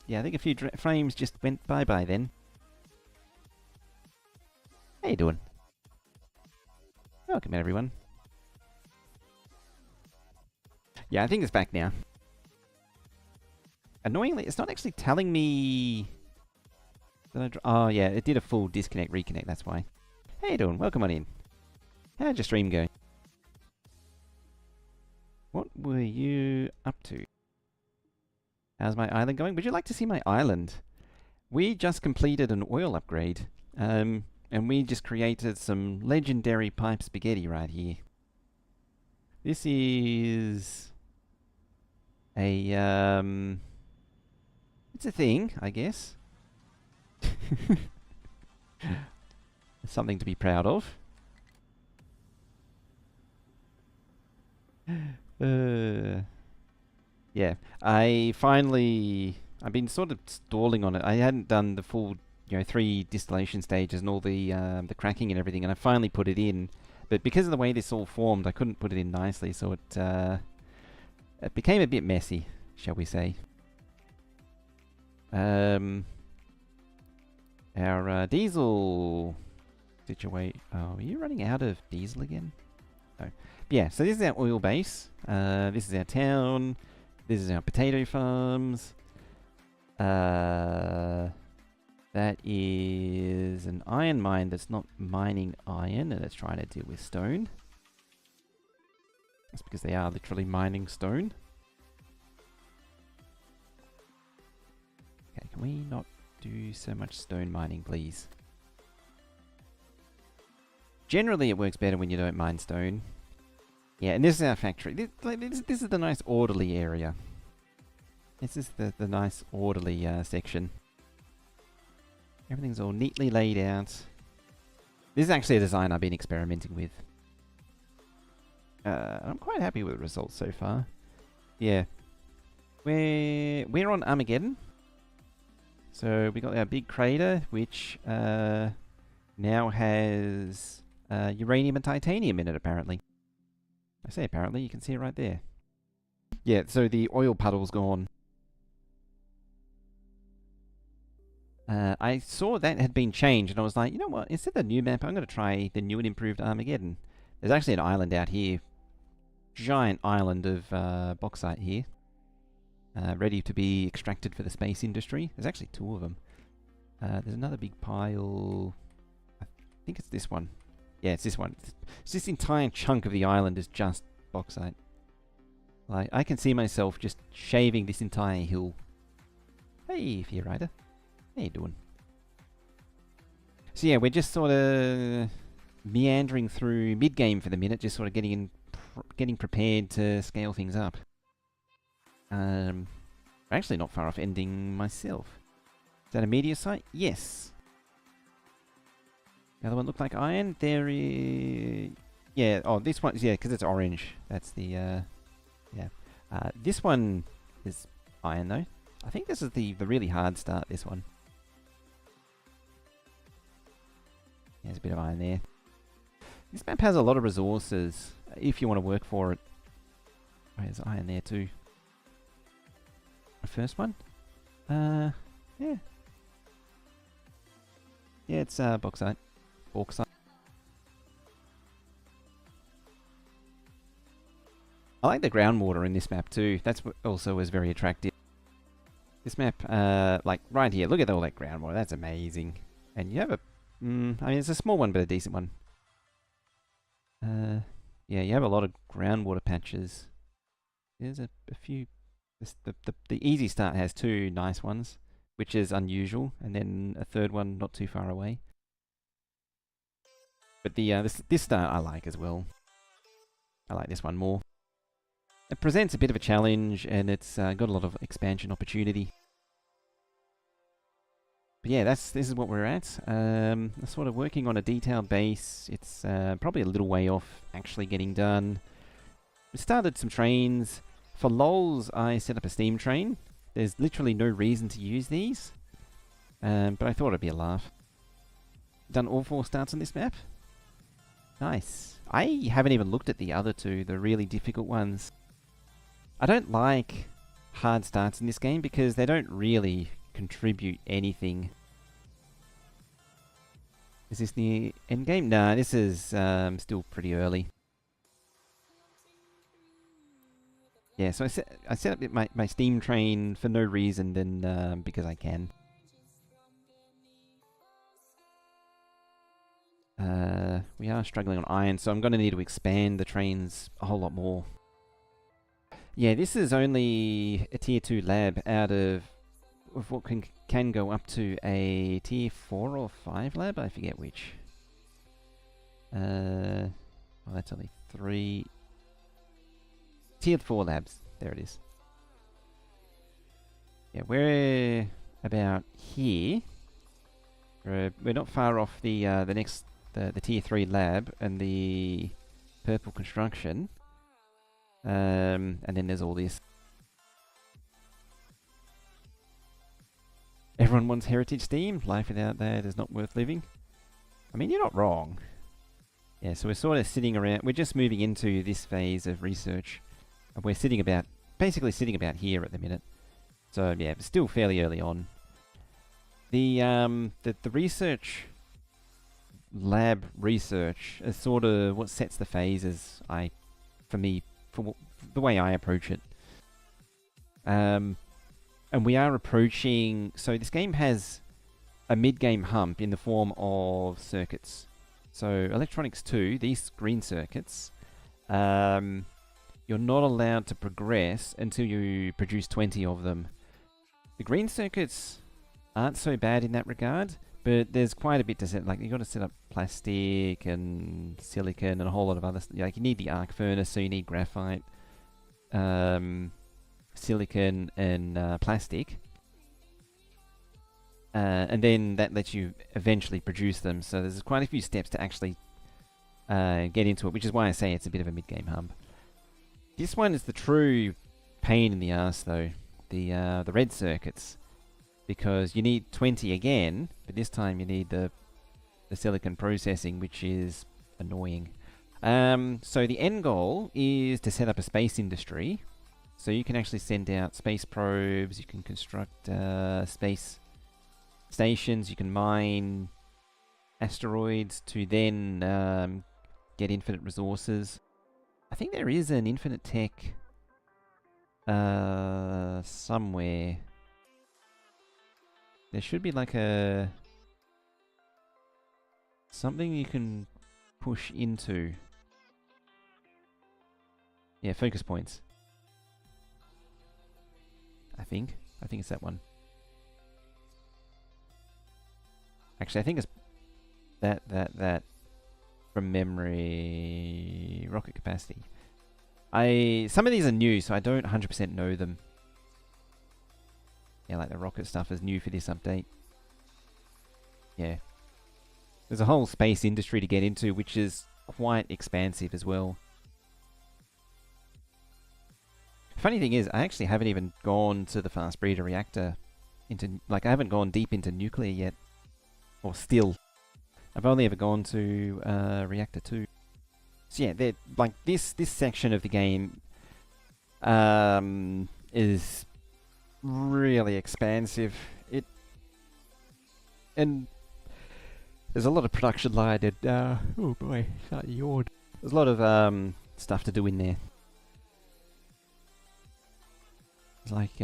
Speaker 1: Yeah, I think a few frames just went bye-bye then. How you doing? Welcome, everyone. Yeah, I think it's back now. Annoyingly, it's not actually telling me... Oh, yeah, it did a full disconnect, reconnect, that's why. How you doing? Welcome on in. How'd your stream go? were you up to? How's my island going? Would you like to see my island? We just completed an oil upgrade, and we just created some legendary pipe spaghetti right here. This is a, it's a thing, I guess. Something to be proud of. Yeah, I've been sort of stalling on it. I hadn't done the full, 3 distillation stages and all the cracking and everything, and I finally put it in. But because of the way this all formed, I couldn't put it in nicely, so it became a bit messy, shall we say. Our diesel situation. Oh, are you running out of diesel again? No. Yeah, so this is our oil base. This is our town. This is our potato farms. That is an iron mine that's not mining iron, and it's trying to deal with stone. That's because they are literally mining stone. Okay, can we not do so much stone mining, please? Generally, it works better when you don't mine stone. Yeah, and this is our factory. This is the nice orderly area. This is the nice orderly section. Everything's all neatly laid out. This is actually a design I've been experimenting with. I'm quite happy with the results so far. Yeah. We're on Armageddon. So we got our big crater, which now has uranium and titanium in it, apparently. I say apparently, you can see it right there. Yeah, so the oil puddle's gone. I saw that had been changed, and I was like, you know what, instead of the new map, I'm going to try the new and improved Armageddon. There's actually an island out here. Giant island of bauxite here. Ready to be extracted for the space industry. There's actually 2 of them. There's another big pile. I think it's this one. Yeah, it's this one. It's this entire chunk of the island is just bauxite. Like, I can see myself just shaving this entire hill. Hey, Fear Rider. How you doing? So yeah, we're just sort of meandering through mid-game for the minute, just sort of getting prepared to scale things up. I'm actually not far off ending myself. Is that a meteor site? Yes. The other one looked like iron. There is... Yeah, oh, this one... Yeah, because it's orange. That's the... Yeah. This one is iron, though. I think this is the really hard start, this one. Yeah, there's a bit of iron there. This map has a lot of resources, if you want to work for it. Oh, there's iron there, too. The first one? Yeah. Yeah, it's bauxite. Bauxite. I like the groundwater in this map too. That's what also was very attractive. This map, like right here, look at all that groundwater. That's amazing. And you have a, I mean, it's a small one, but a decent one. Yeah, you have a lot of groundwater patches. There's a few. The easy start has 2 nice ones, which is unusual, and then a 3rd one not too far away. But the this start I like as well. I like this one more. It presents a bit of a challenge, and it's got a lot of expansion opportunity. But yeah, this is what we're at. Sort of working on a detailed base. It's probably a little way off actually getting done. We started some trains. For lols, I set up a steam train. There's literally no reason to use these. But I thought it'd be a laugh. Done all 4 starts on this map. Nice. I haven't even looked at the other 2, the really difficult ones. I don't like hard starts in this game because they don't really contribute anything. Is this the end game? Nah, this is still pretty early. Yeah, so I set up my steam train for no reason than because I can. We are struggling on iron, so I'm going to need to expand the trains a whole lot more. Yeah, this is only a tier 2 lab out of what can go up to a tier 4 or 5 lab, I forget which. Well, that's only 3. Tier 4 labs, there it is. Yeah, we're about here. We're not far off the next the tier 3 lab and the purple construction. And then there's all this. Everyone wants heritage steam. Life without that is not worth living. I mean, you're not wrong. Yeah, so we're sort of sitting around. We're just moving into this phase of research. We're basically sitting about here at the minute. So yeah, it's still fairly early on. The research lab research is sort of what sets the phases. For the way I approach it. And we are approaching. So this game has a mid-game hump in the form of circuits. So Electronics 2, these green circuits, you're not allowed to progress until you produce 20 of them. The green circuits aren't so bad in that regard, but there's quite a bit to set. Like, you've got to set up plastic and silicon and a whole lot of other stuff. Like, you need the arc furnace, so you need graphite, silicon, and plastic. And then that lets you eventually produce them. So there's quite a few steps to actually get into it, which is why I say it's a bit of a mid-game hump. This one is the true pain in the ass, though. The red circuits. Because you need 20 again, but this time you need the silicon processing, which is annoying. So the end goal is to set up a space industry. So you can actually send out space probes, you can construct space stations, you can mine asteroids to then get infinite resources. I think there is an infinite tech somewhere. There should be like something you can push into. Yeah, focus points. I think it's that one. Actually, I think it's that from memory. Rocket capacity. Some of these are new, so I don't 100% know them. Yeah, like the rocket stuff is new for this update. Yeah. There's a whole space industry to get into, which is quite expansive as well. Funny thing is, I actually haven't even gone to the fast breeder reactor I haven't gone deep into nuclear yet. Or still. I've only ever gone to reactor 2. So yeah, like this section of the game is really expansive. And there's a lot of production line and oh boy, can't yawn. There's a lot of stuff to do in there. It's like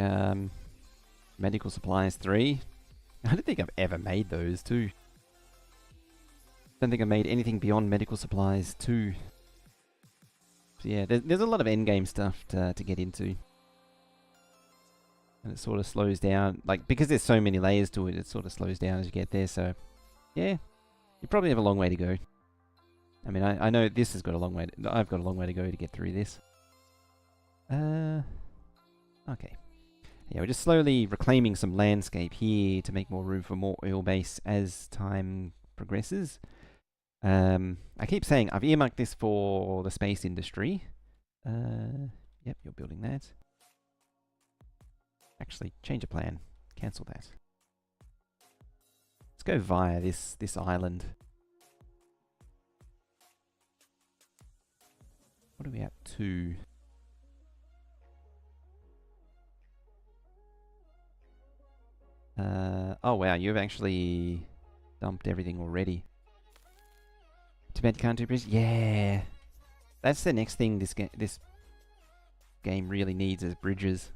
Speaker 1: medical supplies 3. I don't think I've ever made those 2. Don't think I made anything beyond medical supplies 2. So yeah, there's a lot of endgame stuff to get into. And it sort of slows down. Like, because there's so many layers to it, it sort of slows down as you get there. So, yeah, you probably have a long way to go. I mean, I know this has got a long way I've got a long way to go to get through this. Okay. Yeah, we're just slowly reclaiming some landscape here to make more room for more oil base as time progresses. I keep saying I've earmarked this for the space industry. Yep, you're building that. Actually, change of plan. Cancel that. Let's go via this island. What are we at to? Oh wow, you've actually dumped everything already. Tibet can't do bridges? Yeah. That's the next thing this game really needs is bridges.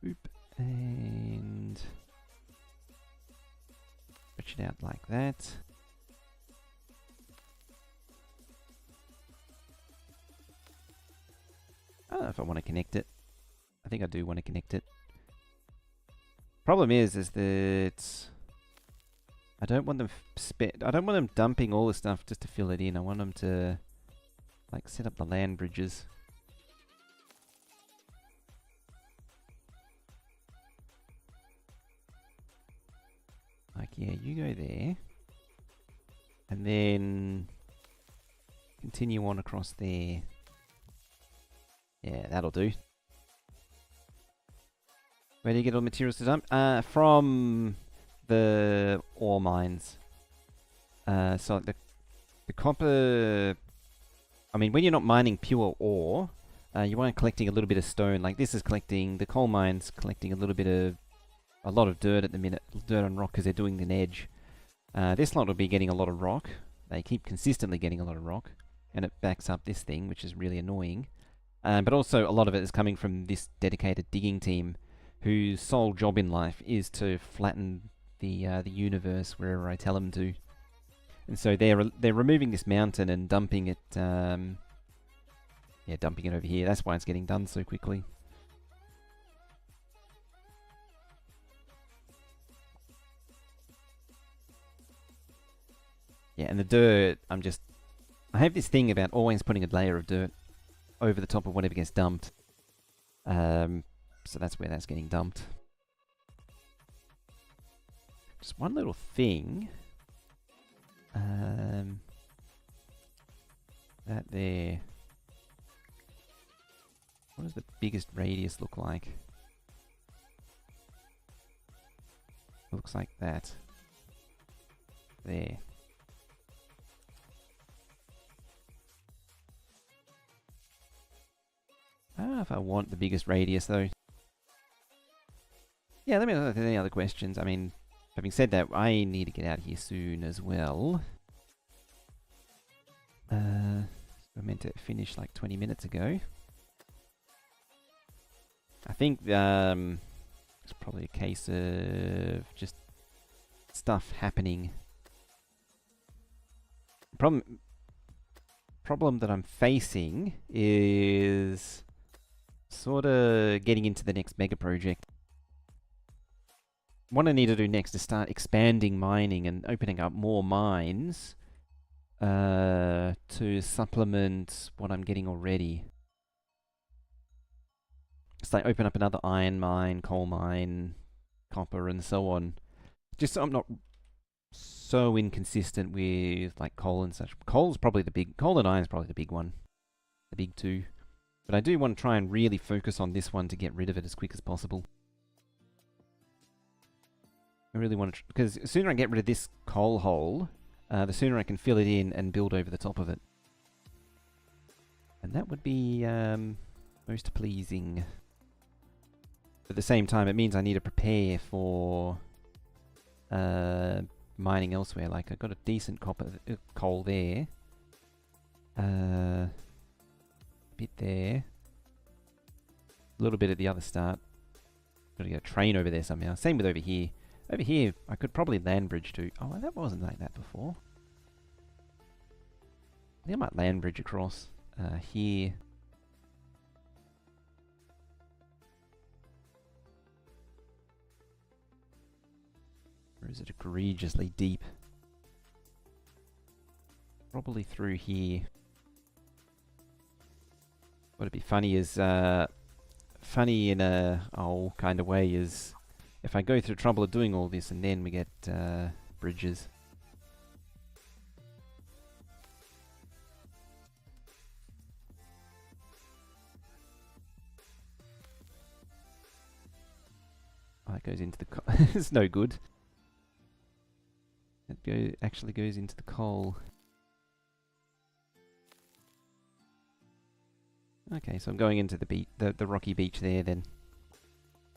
Speaker 1: Oop. And stretch it out like that. know if I want to connect it. I think I do want to connect it. Problem is that I don't want them I don't want them dumping all the stuff just to fill it in. I want them to like set up the land bridges. Like, yeah, you go there. And then continue on across there. Yeah, that'll do. Where do you get all the materials to dump? From the ore mines. So the copper... I mean, when you're not mining pure ore, you are collecting a little bit of stone. Like this is collecting... The coal mine's collecting a little bit of... A lot of dirt at the minute. Dirt and rock because they're doing an edge. This lot will be getting a lot of rock. They keep consistently getting a lot of rock. And it backs up this thing, which is really annoying. But also, a lot of it is coming from this dedicated digging team, whose sole job in life is to flatten the universe wherever I tell them to. And so they're removing this mountain and dumping it. Yeah, dumping it over here. That's why it's getting done so quickly. Yeah, and the dirt, I have this thing about always putting a layer of dirt over the top of whatever gets dumped. So that's where that's getting dumped. Just one little thing. That there. What does the biggest radius look like? Looks like that. There. I don't know if I want the biggest radius though. Yeah, let me know if there's any other questions. I mean, having said that, I need to get out of here soon as well. I meant to finish like 20 minutes ago. I think it's probably a case of just stuff happening. Problem that I'm facing is sort of getting into the next mega project. What I need to do next is start expanding mining and opening up more mines to supplement what I'm getting already. So I open up another iron mine, coal mine, copper, and so on. Just so I'm not so inconsistent with like coal and such. Coal and iron is probably the big one, the big two. But I do want to try and really focus on this one to get rid of it as quick as possible. I really want to, because the sooner I get rid of this coal hole, the sooner I can fill it in and build over the top of it. And that would be most pleasing. At the same time, it means I need to prepare for mining elsewhere. Like, I've got a decent coal there. Bit there. A little bit at the other start. Got to get a train over there somehow. Same with over here. Over here, I could probably land bridge to... Oh, that wasn't like that before. I think I might land bridge across here. Or is it egregiously deep? Probably through here. What'd be funny is... funny in a kind of way is... If I go through trouble of doing all this and then we get bridges. Oh, that goes into the coal. It's no good. It actually goes into the coal. Okay, so I'm going into the rocky beach there then.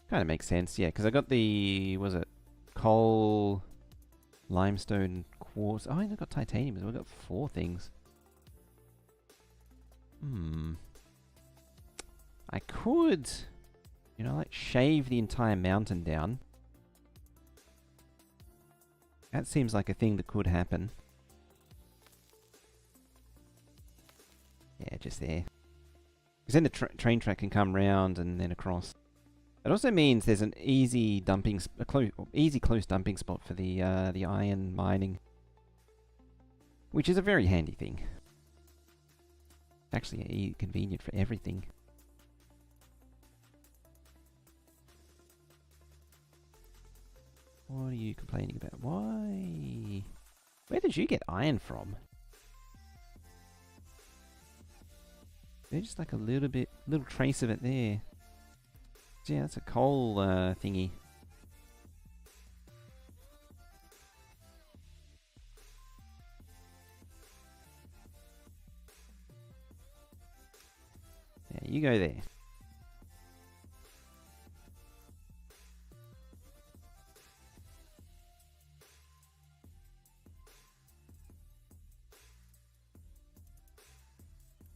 Speaker 1: Kind of makes sense, yeah, because I got the, was it coal, limestone, quartz. Oh, I got titanium as well. I got 4 things. I could, you know, like shave the entire mountain down. That seems like a thing that could happen. Yeah, just there. Because then the train track can come round and then across. It also means there's an easy dumping, easy close dumping spot for the iron mining, which is a very handy thing. Actually, convenient for everything. What are you complaining about? Why? Where did you get iron from? There's just like a little trace of it there. Yeah, that's a coal thingy. Yeah, you go there.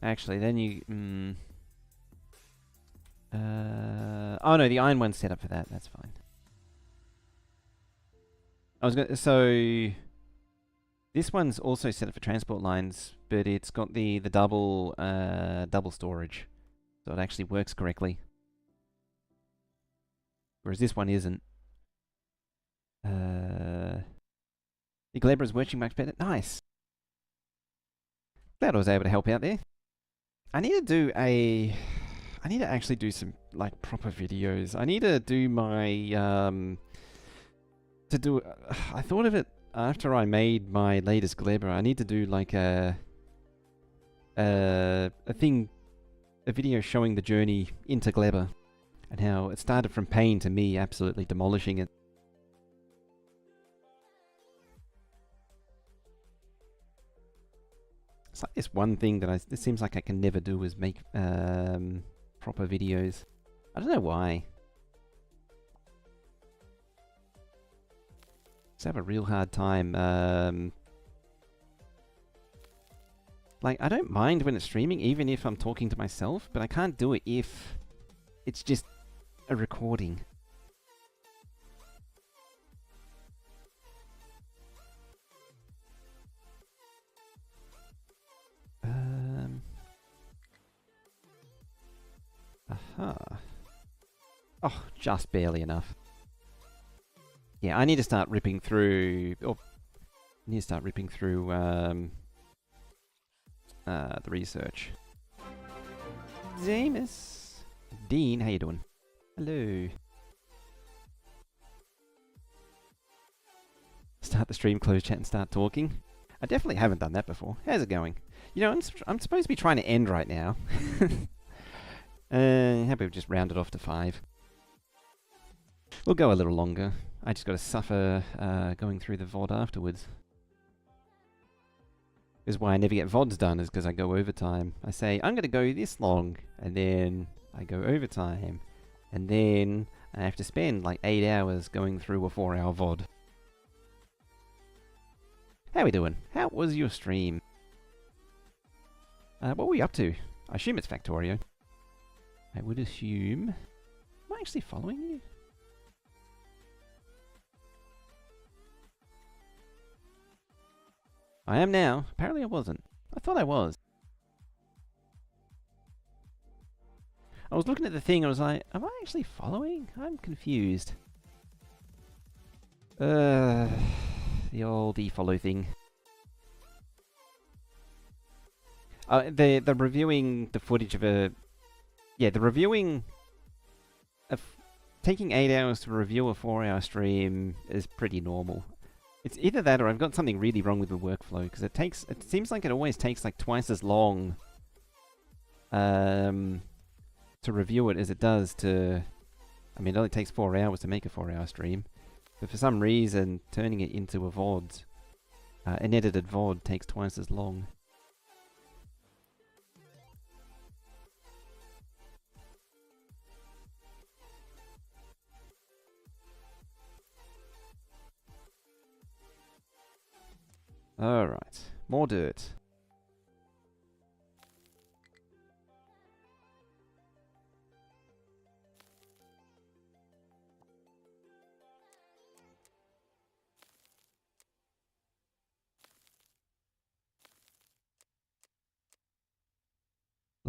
Speaker 1: Actually, then you... oh no, the iron one's set up for that. That's fine. I was going so this one's also set up for transport lines, but it's got the double storage, so it actually works correctly. Whereas this one isn't. The Glebra is working much better. Nice. Glad I was able to help out there. I need to actually do some like proper videos. I need to do my I thought of it after I made my latest Glebra. I need to do like a video showing the journey into Glebra and how it started from pain to me absolutely demolishing it. It's like this one thing that it seems like I can never do is make proper videos. I don't know why. Just have a real hard time. Like, I don't mind when it's streaming, even if I'm talking to myself, but I can't do it if it's just a recording. Aha. Oh, just barely enough. Yeah, I need to start ripping through... Oh, I need to start ripping through the research. Zamus. Dean, how you doing? Hello. Start the stream, close chat, and start talking. I definitely haven't done that before. How's it going? You know, I'm supposed to be trying to end right now. How about we just round it off to 5? We'll go a little longer. I just got to suffer going through the VOD afterwards. This is why I never get VODs done, is because I go overtime. I say, I'm going to go this long, and then I go overtime. And then I have to spend like 8 hours going through a 4-hour VOD. How we doing? How was your stream? What were we up to? I assume it's Factorio. I would assume... Am I actually following you? I am now. Apparently I wasn't. I thought I was. I was looking at the thing, I was like, am I actually following? I'm confused. The old e-follow thing. The reviewing the footage of a... Yeah, the reviewing of taking 8 hours to review a 4-hour stream is pretty normal. It's either that or I've got something really wrong with the workflow, because it seems like it always takes like twice as long to review it as it does to... I mean, it only takes 4 hours to make a 4-hour stream. But for some reason, turning it into a VOD, an edited VOD, takes twice as long. Alright, more dirt.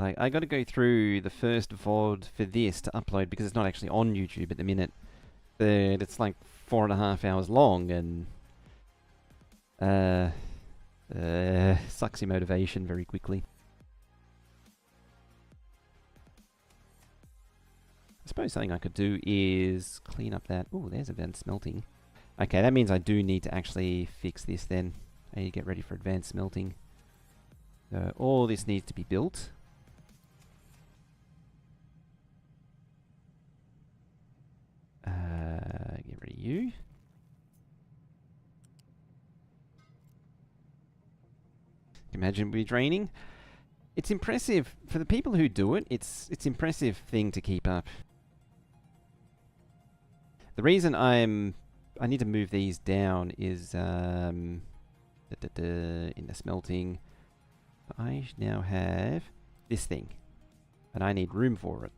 Speaker 1: Like, I got to go through the first VOD for this to upload because it's not actually on YouTube at the minute. But it's like 4.5 hours long and sucks your motivation very quickly. I suppose something I could do is clean up that. Oh, there's advanced smelting. Okay, that means I do need to actually fix this then. I need to get ready for advanced smelting. So all this needs to be built. Get rid of you. Imagine it be draining. It's impressive for the people who do it. It's impressive thing to keep up. The reason I need to move these down is in the smelting. I now have this thing, and I need room for it.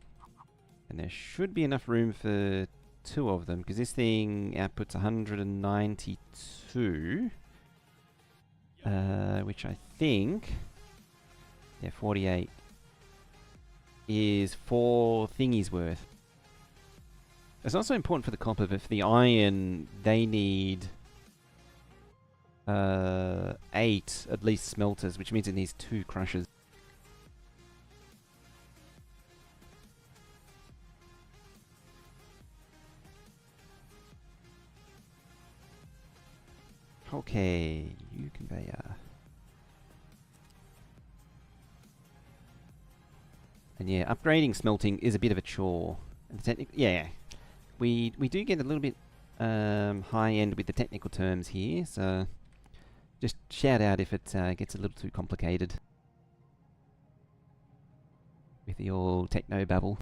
Speaker 1: And there should be enough room for 2 of them because this thing outputs 192, which I think, yeah, 48 is 4 thingies worth. It's also important for the copper, but for the iron, they need 8 at least smelters, which means it needs 2 crushers. Okay, you conveyor. And yeah, upgrading smelting is a bit of a chore. And yeah, we do get a little bit high end with the technical terms here, so just shout out if it gets a little too complicated with the old techno babble.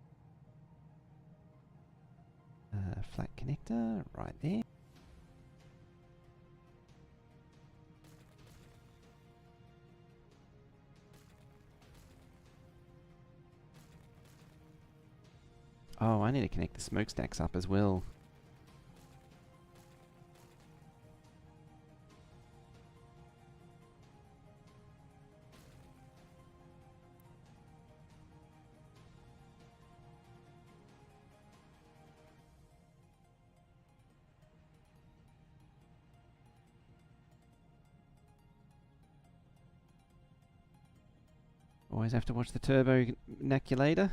Speaker 1: Flat connector right there. Oh, I need to connect the smokestacks up as well. Always have to watch the turbinaculator.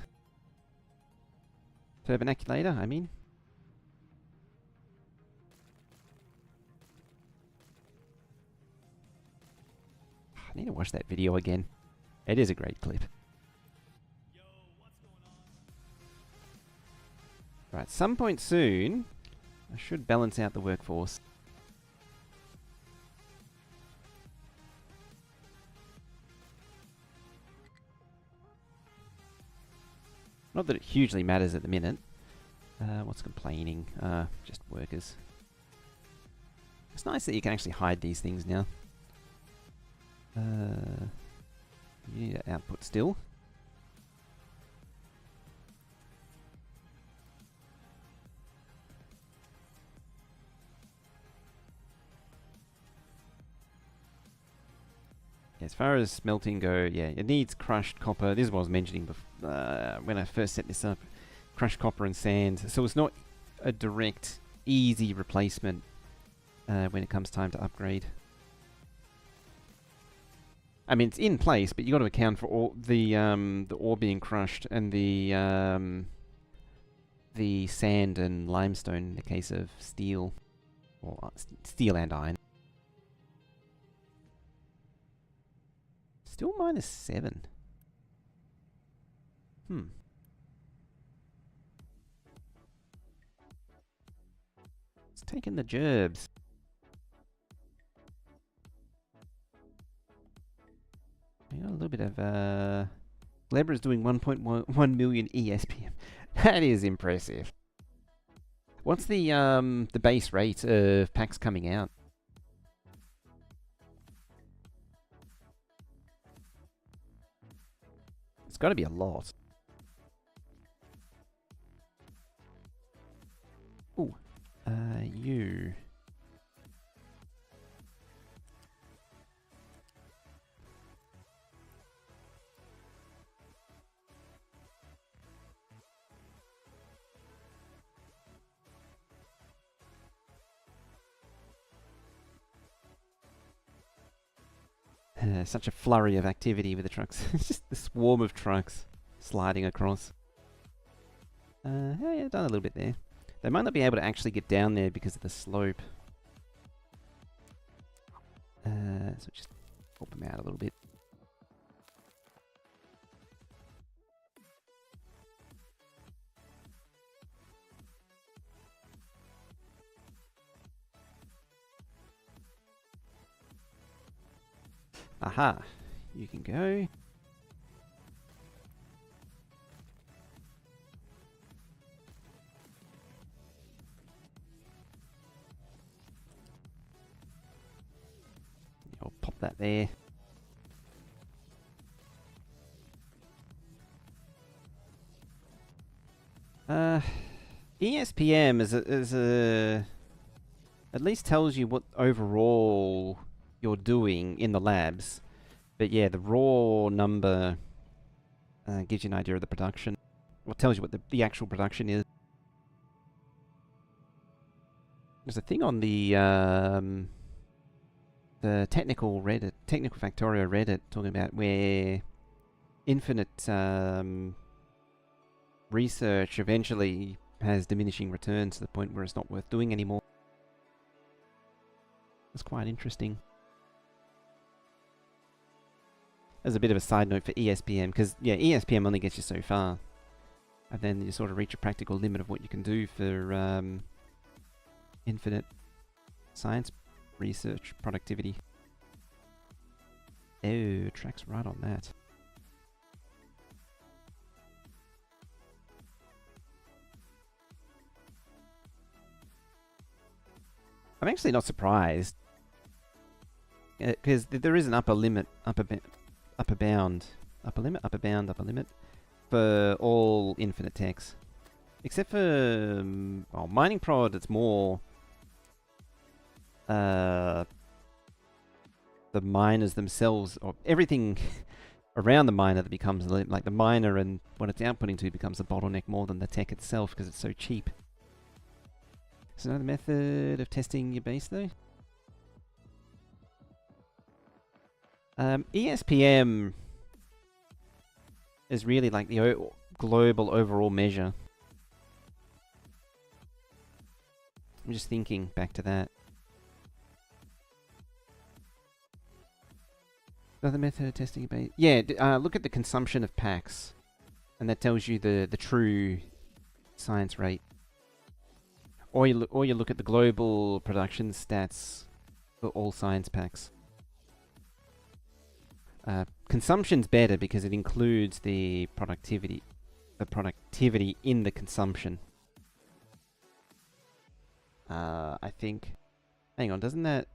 Speaker 1: Turbinaculator, I mean. I need to watch that video again. It is a great clip.
Speaker 2: Yo, what's going on?
Speaker 1: Right, some point soon, I should balance out the workforce. Not that it hugely matters at the minute. What's complaining? Just workers. It's nice that you can actually hide these things now. You need output still. As far as smelting go, yeah, it needs crushed copper. This is what I was mentioning when I first set this up. Crushed copper and sand. So it's not a direct, easy replacement when it comes time to upgrade. I mean, it's in place, but you got to account for all the ore being crushed and the sand and limestone in the case of steel, or steel and iron. Still -7. It's taking the gerbs. We got a little bit of Lebra's doing 1.1 million ESPM. That is impressive. What's the base rate of packs coming out? It's got to be a lot. Ooh, you. Such a flurry of activity with the trucks. It's just the swarm of trucks sliding across. Yeah, done a little bit there. They might not be able to actually get down there because of the slope. So just help them out a little bit. Aha! You can go. I'll pop that there. ESPM at least tells you what overall you're doing in the labs. But yeah, the raw number gives you an idea of the production. Well, tells you what the actual production is. There's a thing on the technical Reddit, technical Factorio Reddit, talking about where infinite research eventually has diminishing returns to the point where it's not worth doing anymore. That's quite interesting. As a bit of a side note for ESPM, because yeah, ESPM only gets you so far, and then you sort of reach a practical limit of what you can do for infinite science research productivity. Oh, tracks right on that. I'm actually not surprised, because there is an upper limit, upper bound for all infinite techs, except for mining prod. It's more the miners themselves, or everything around the miner that becomes like the miner and what it's outputting to becomes a bottleneck more than the tech itself because it's so cheap. Is another method of testing your base though? ESPM is really like the global overall measure. I'm just thinking back to that. Another method of testing your base. Yeah, look at the consumption of packs, and that tells you the true science rate. Or you look at the global production stats for all science packs. Consumption's better because it includes the productivity in the consumption. I think. Hang on, doesn't that?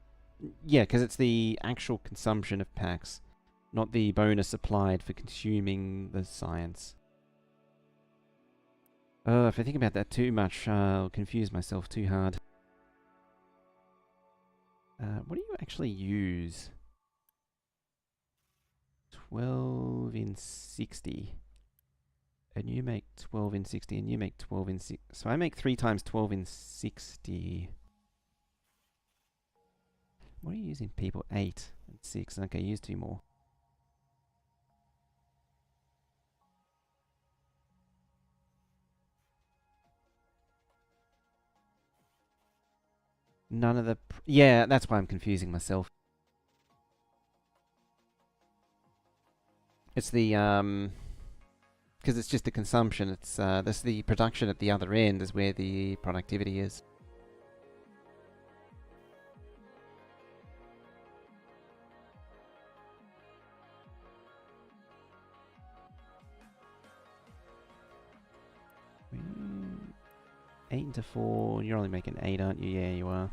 Speaker 1: Yeah, because it's the actual consumption of packs, not the bonus applied for consuming the science. If I think about that too much, I'll confuse myself too hard. What do you actually use? 12 in 60. And you make 12 in 60, and you make 12 in 60. So I make 3 times 12 in 60. What are you using, people? 8 and 6. Okay, use 2 more. None of the... yeah, that's why I'm confusing myself. It's the, because it's just the consumption. It's, that's the production at the other end is where the productivity is. Mm, 8 into 4. You're only making 8, aren't you? Yeah, you are.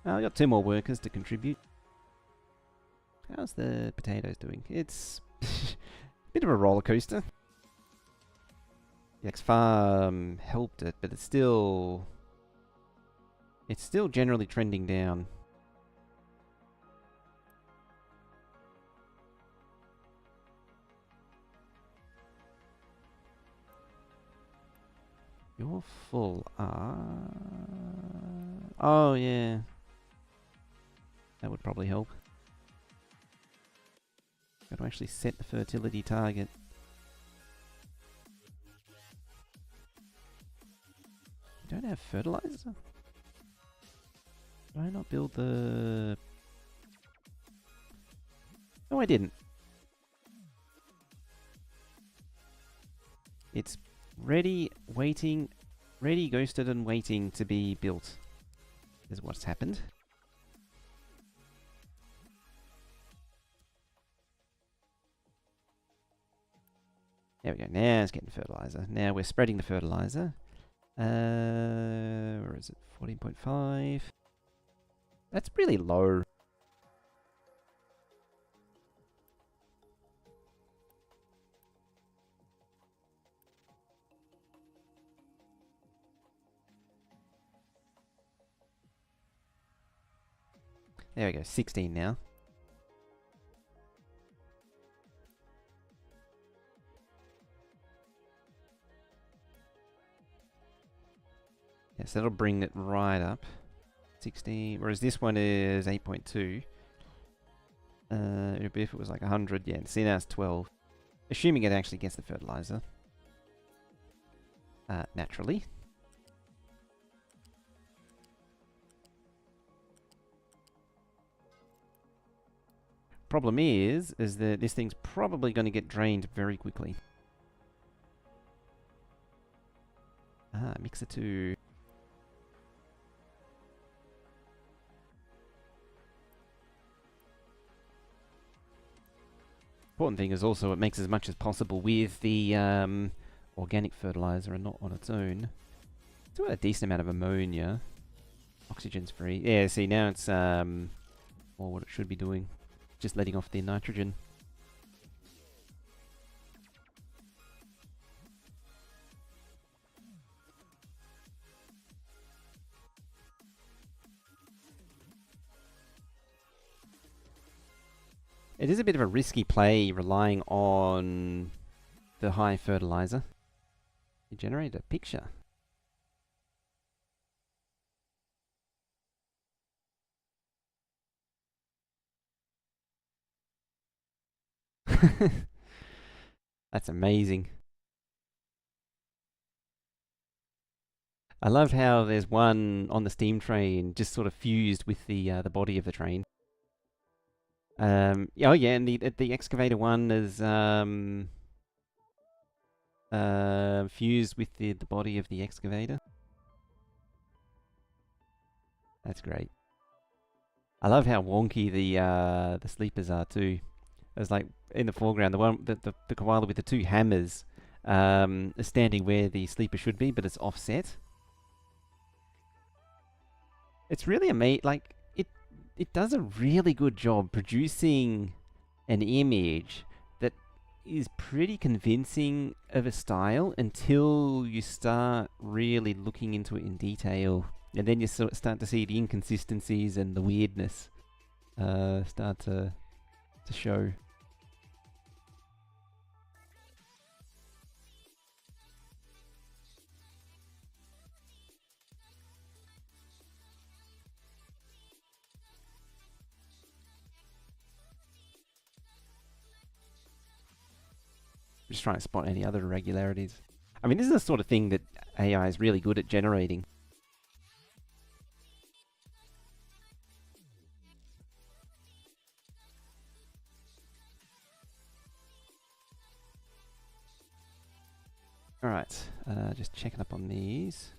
Speaker 1: Oh, I got 2 more workers to contribute. How's the potatoes doing? It's a bit of a roller coaster. The X Farm helped it, but it's still generally trending down. You're full. Oh yeah. That would probably help. Got to actually set the fertility target. You don't have fertilizer? Did I not build the... No, I didn't. It's ready, waiting, ready, ghosted, and waiting to be built, is what's happened. There we go. Now it's getting fertilizer. Now we're spreading the fertilizer. Where is it? 14.5. That's really low. There we go, 16 now. Yes, that'll bring it right up. 16, whereas this one is 8.2. It would be if it was like 100, yeah, see now it's 12. Assuming it actually gets the fertilizer. Naturally. Problem is that this thing's probably going to get drained very quickly. Mixer 2. Important thing is also it makes as much as possible with the organic fertilizer and not on its own. It's got a decent amount of ammonia. Oxygen's free. Yeah, see now it's more what it should be doing. Just letting off the nitrogen. It is a bit of a risky play relying on the high fertilizer. You generate a picture. That's amazing. I love how there's one on the steam train just sort of fused with the body of the train. Oh yeah, and the excavator one is fused with the body of the excavator. That's great. I love how wonky the sleepers are too. It's like in the foreground, the koala with the two hammers is standing where the sleeper should be, but it's offset. It's really amazing. Like it does a really good job producing an image that is pretty convincing of a style until you start really looking into it in detail, and then you start to see the inconsistencies and the weirdness start to show. Just trying to spot any other irregularities. I mean, this is the sort of thing that AI is really good at generating. Alright, just checking up on these.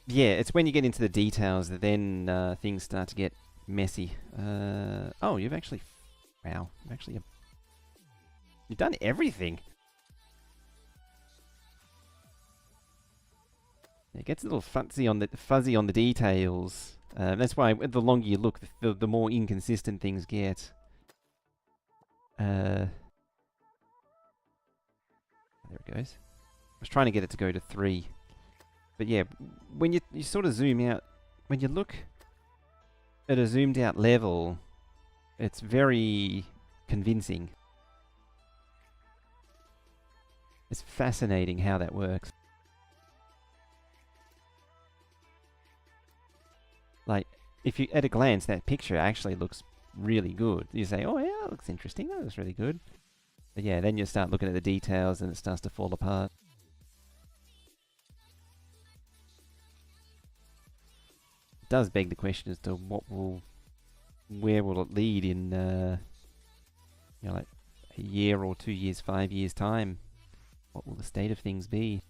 Speaker 1: Yeah, it's when you get into the details that then things start to get messy. Oh, you've actually... Wow, you've done everything! It gets a little fuzzy on the details. That's why the longer you look, the more inconsistent things get. There it goes. I was trying to get it to go to 3. But yeah, when you sort of zoom out, when you look at a zoomed out level, it's very convincing. It's fascinating how that works. Like, if you, at a glance, that picture actually looks really good. You say, oh yeah, that looks interesting, that looks really good. But yeah, then you start looking at the details and it starts to fall apart. It does beg the question as to where will it lead in, like a year or 2 years, 5 years time? What will the state of things be?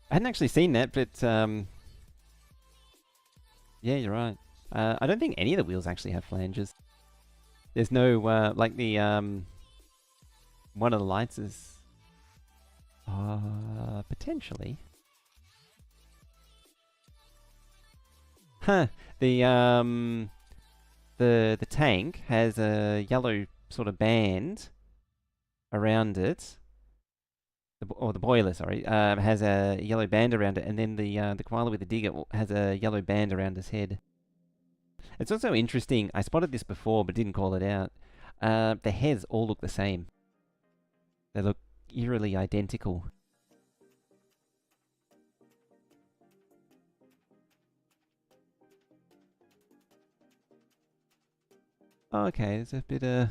Speaker 1: I hadn't actually seen that, but yeah, you're right. I don't think any of the wheels actually have flanges. There's no like the one of the lights is potentially. Huh. The tank has a yellow sort of band around it. The boiler, sorry, has a yellow band around it, and then the koala with the digger has a yellow band around his head. It's also interesting. I spotted this before, but didn't call it out. The heads all look the same. They look eerily identical. Okay, there's a bit of...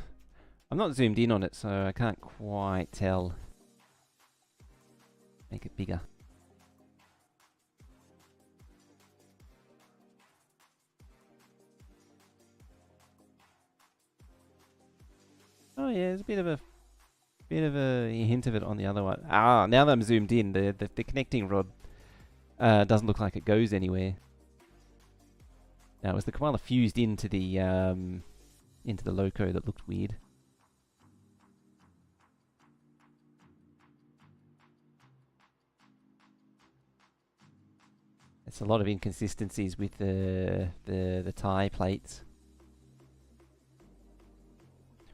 Speaker 1: I'm not zoomed in on it, so I can't quite tell. Make it bigger. Oh yeah, there's a bit of a hint of it on the other one. Ah, now that I'm zoomed in, the connecting rod doesn't look like it goes anywhere. Now, it was the koala fused into the loco that looked weird. It's a lot of inconsistencies with the tie plates.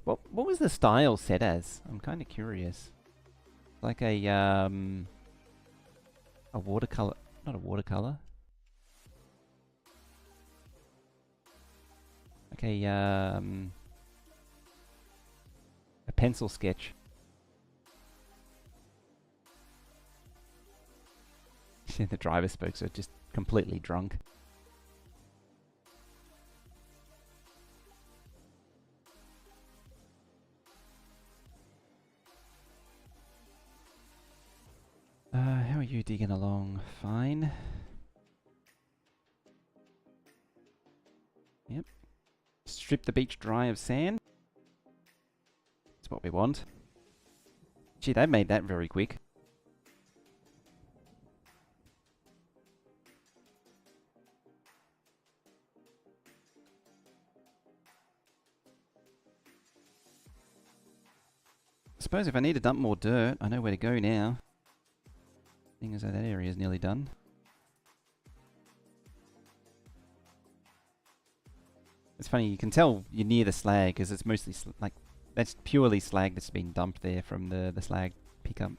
Speaker 1: What was the style set as? I'm kind of curious. Like a watercolor, not a watercolor. Like a pencil sketch. The driver spokes are just completely drunk. How are you digging along? Fine. Yep. Strip the beach dry of sand. That's what we want. Gee, they made that very quick. I suppose if I need to dump more dirt, I know where to go now. Seeing as though that area is nearly done. It's funny, you can tell you're near the slag because it's mostly like that's purely slag that's been dumped there from the slag pickup.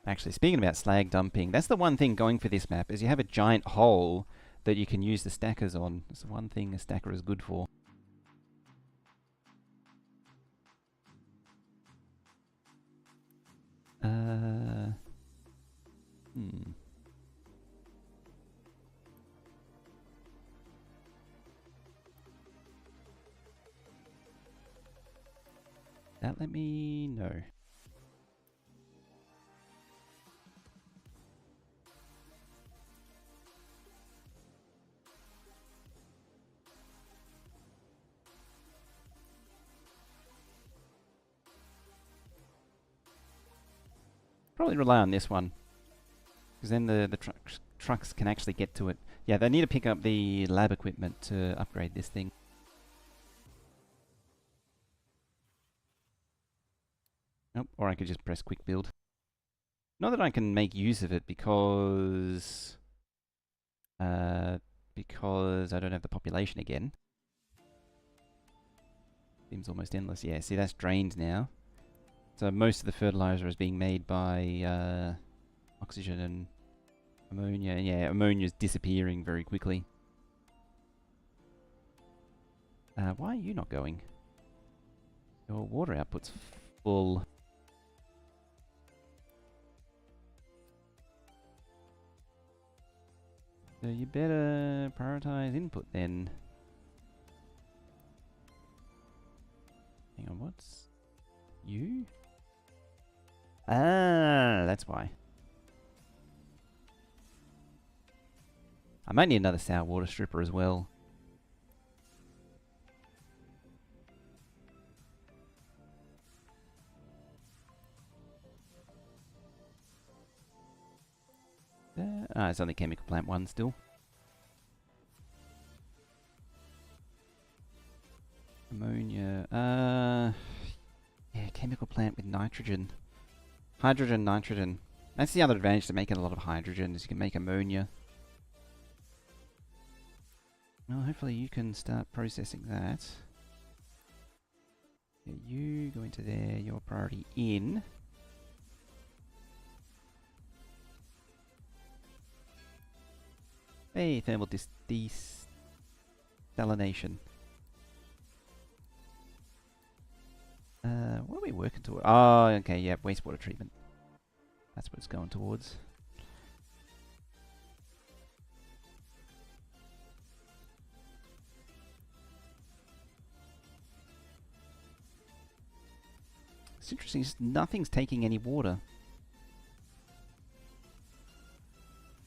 Speaker 1: Actually, speaking about slag dumping, that's the one thing going for this map is you have a giant hole that you can use the stackers on. That's the one thing a stacker is good for. That let me know. Probably rely on this one, because then the trucks can actually get to it. Yeah, they need to pick up the lab equipment to upgrade this thing. Nope, or I could just press quick build. Not that I can make use of it because I don't have the population again. Seems almost endless. Yeah, see, that's drained now. So most of the fertilizer is being made by oxygen and ammonia. And yeah, ammonia is disappearing very quickly. Why are you not going? Your water output's full. So you better prioritize input then. Hang on, what's you? Ah, that's why. I might need another sour water stripper as well. It's only chemical plant 1 still. Ammonia. Yeah, chemical plant with nitrogen. Hydrogen, nitrogen. That's the other advantage to making a lot of hydrogen, is you can make ammonia. Well, hopefully you can start processing that. Yeah, you go into there, your priority in. Hey, thermal desalination. What are we working toward? Oh, okay, yeah, wastewater treatment. That's what it's going towards. It's interesting, just nothing's taking any water.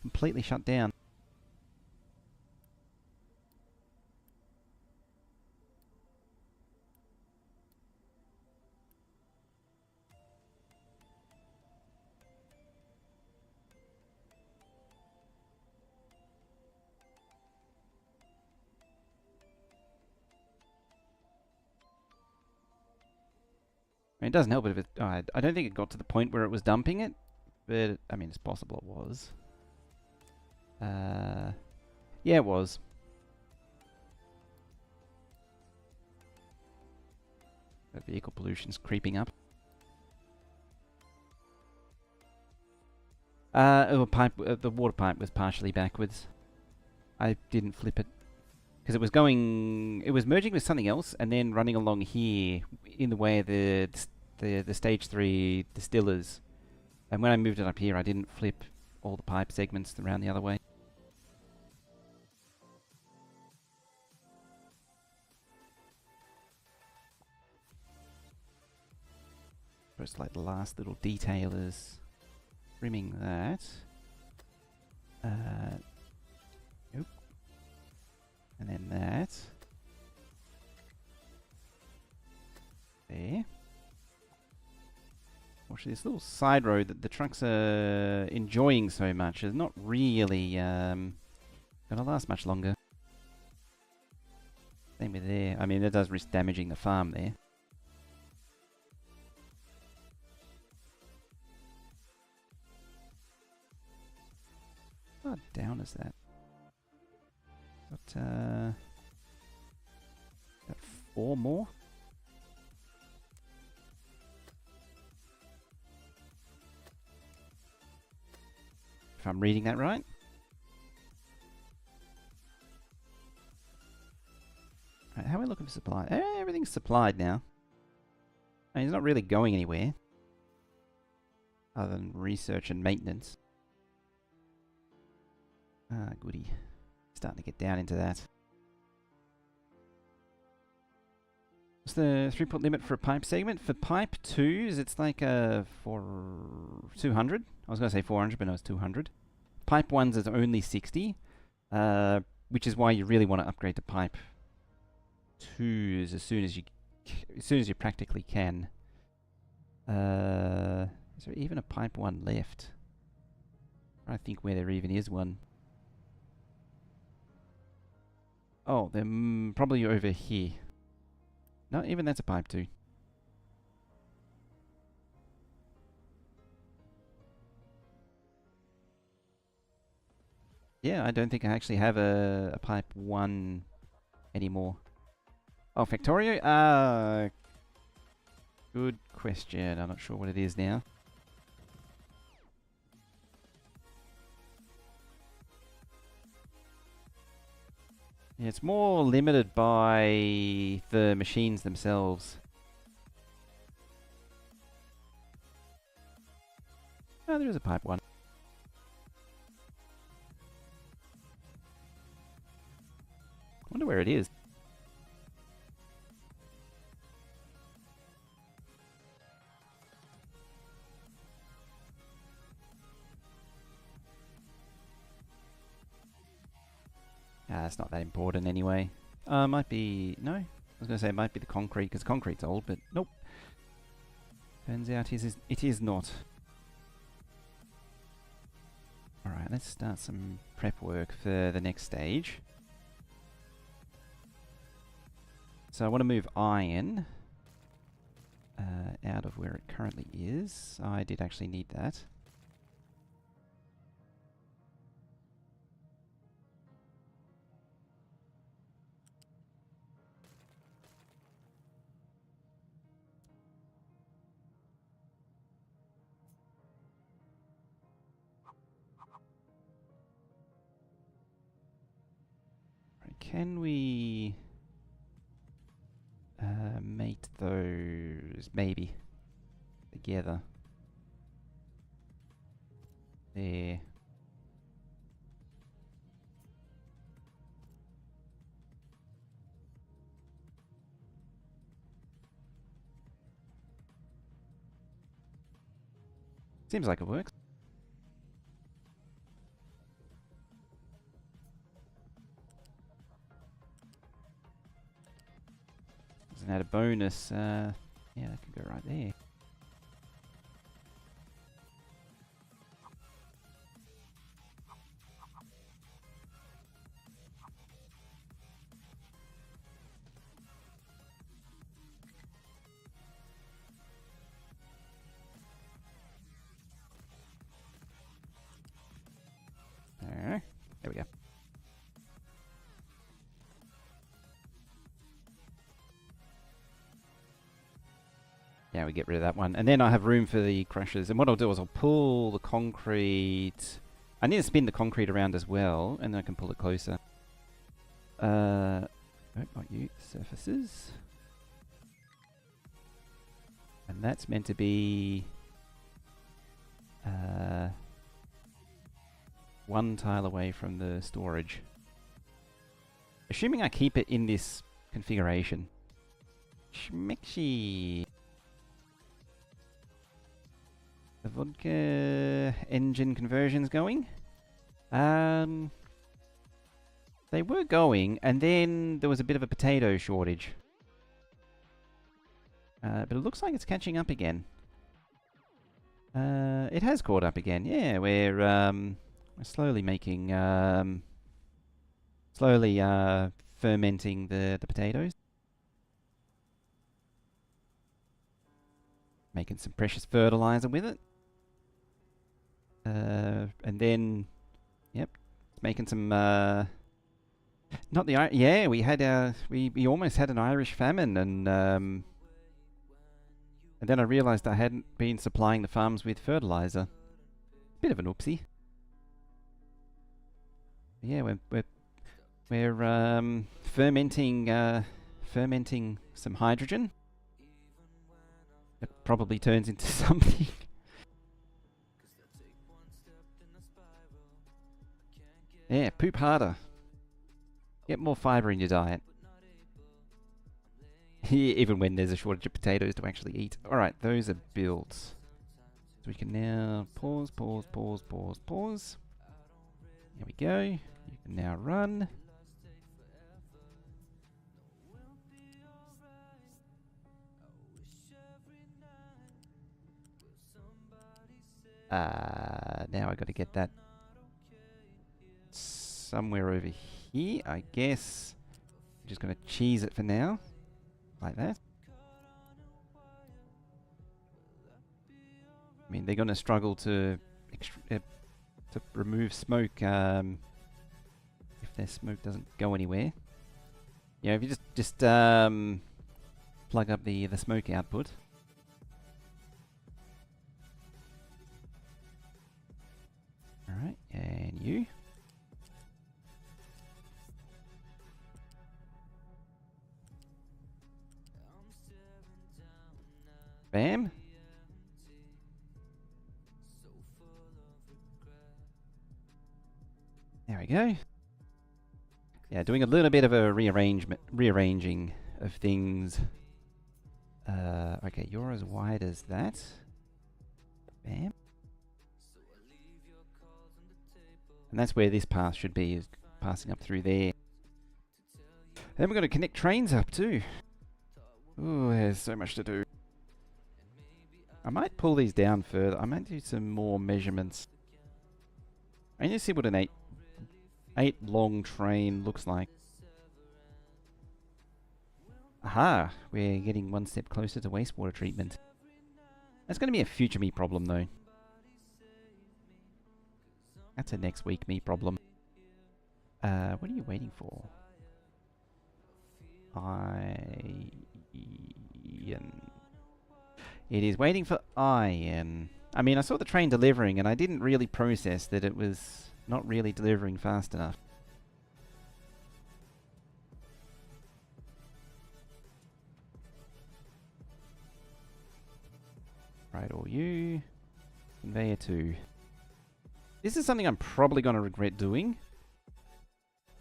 Speaker 1: Completely shut down. I mean, it doesn't help if it... I don't think it got to the point where it was dumping it, but, I mean, it's possible it was. Yeah, it was. The vehicle pollution's creeping up. The water pipe was partially backwards. I didn't flip it. Because it was going... It was merging with something else, and then running along here in the way of the stage 3 distillers. And when I moved it up here, I didn't flip all the pipe segments around the other way. First, like the last little detail is trimming that. Nope. And then that. There. Actually, this little side road that the trucks are enjoying so much is not really gonna last much longer. Same with there. I mean, it does risk damaging the farm there. How down is that? Got 4 more. If I'm reading that right. Right, how are we looking for supply? Everything's supplied now. I mean, it's not really going anywhere. Other than research and maintenance. Ah, goody. Starting to get down into that. What's the throughput limit for a pipe segment? For pipe 2s, it's like 200. I was going to say 400, but no, it's 200. Pipe 1s is only 60, which is why you really want to upgrade to pipe 2s as soon as you practically can. Is there even a pipe 1 left? I think where there even is one. Oh, they're probably over here. No, even that's a pipe 2. Yeah, I don't think I actually have a pipe 1 anymore. Oh, Factorio? Good question. I'm not sure what it is now. Yeah, it's more limited by the machines themselves. Oh, there is a pipe one. Wonder where it is. Ah, it's not that important anyway. Might be... No? I was going to say it might be the concrete, because concrete's old, but nope. Turns out it is not. Alright, let's start some prep work for the next stage. So I want to move iron out of where it currently is. I did actually need that. Can we mate those maybe together? There. Seems like it works. Doesn't add a bonus. Yeah, that could go right there. There we go. Yeah, we get rid of that one. And then I have room for the crushers. And what I'll do is I'll pull the concrete. I need to spin the concrete around as well, and then I can pull it closer. Nope, not you. Surfaces. And that's meant to be one tile away from the storage. Assuming I keep it in this configuration. Schmexy. The vodka engine conversion's going. They were going, and then there was a bit of a potato shortage. But it looks like it's catching up again. It has caught up again. Yeah, we're slowly making, fermenting the potatoes. Making some precious fertilizer with it. And then, yep, making some, not the, yeah, we had, we almost had an Irish famine, and then I realised I hadn't been supplying the farms with fertilizer. Bit of an oopsie. Yeah, we're fermenting some hydrogen. It probably turns into something. Yeah, poop harder. Get more fibre in your diet. Even when there's a shortage of potatoes to actually eat. Alright, those are builds. So we can now pause. There we go. You can now run. Now I got to get that somewhere over here. I guess I'm just going to cheese it for now, like that. I mean, they're going to struggle to remove smoke if their smoke doesn't go anywhere. Yeah, if you just plug up the smoke output. Continue. Bam. There we go. Yeah, doing a little bit of a rearranging of things. Okay, you're as wide as that. Bam. And that's where this path should be, is passing up through there. Then we're going to connect trains up too. Ooh, there's so much to do. I might pull these down further. I might do some more measurements. I need to see what an eight long train looks like. Aha! We're getting one step closer to wastewater treatment. That's going to be a future me problem though. That's a next week me problem. What are you waiting for? Iron. It is waiting for iron. I mean, I saw the train delivering and I didn't really process that it was not really delivering fast enough. Right, all you. Conveyor 2. This is something I'm probably going to regret doing,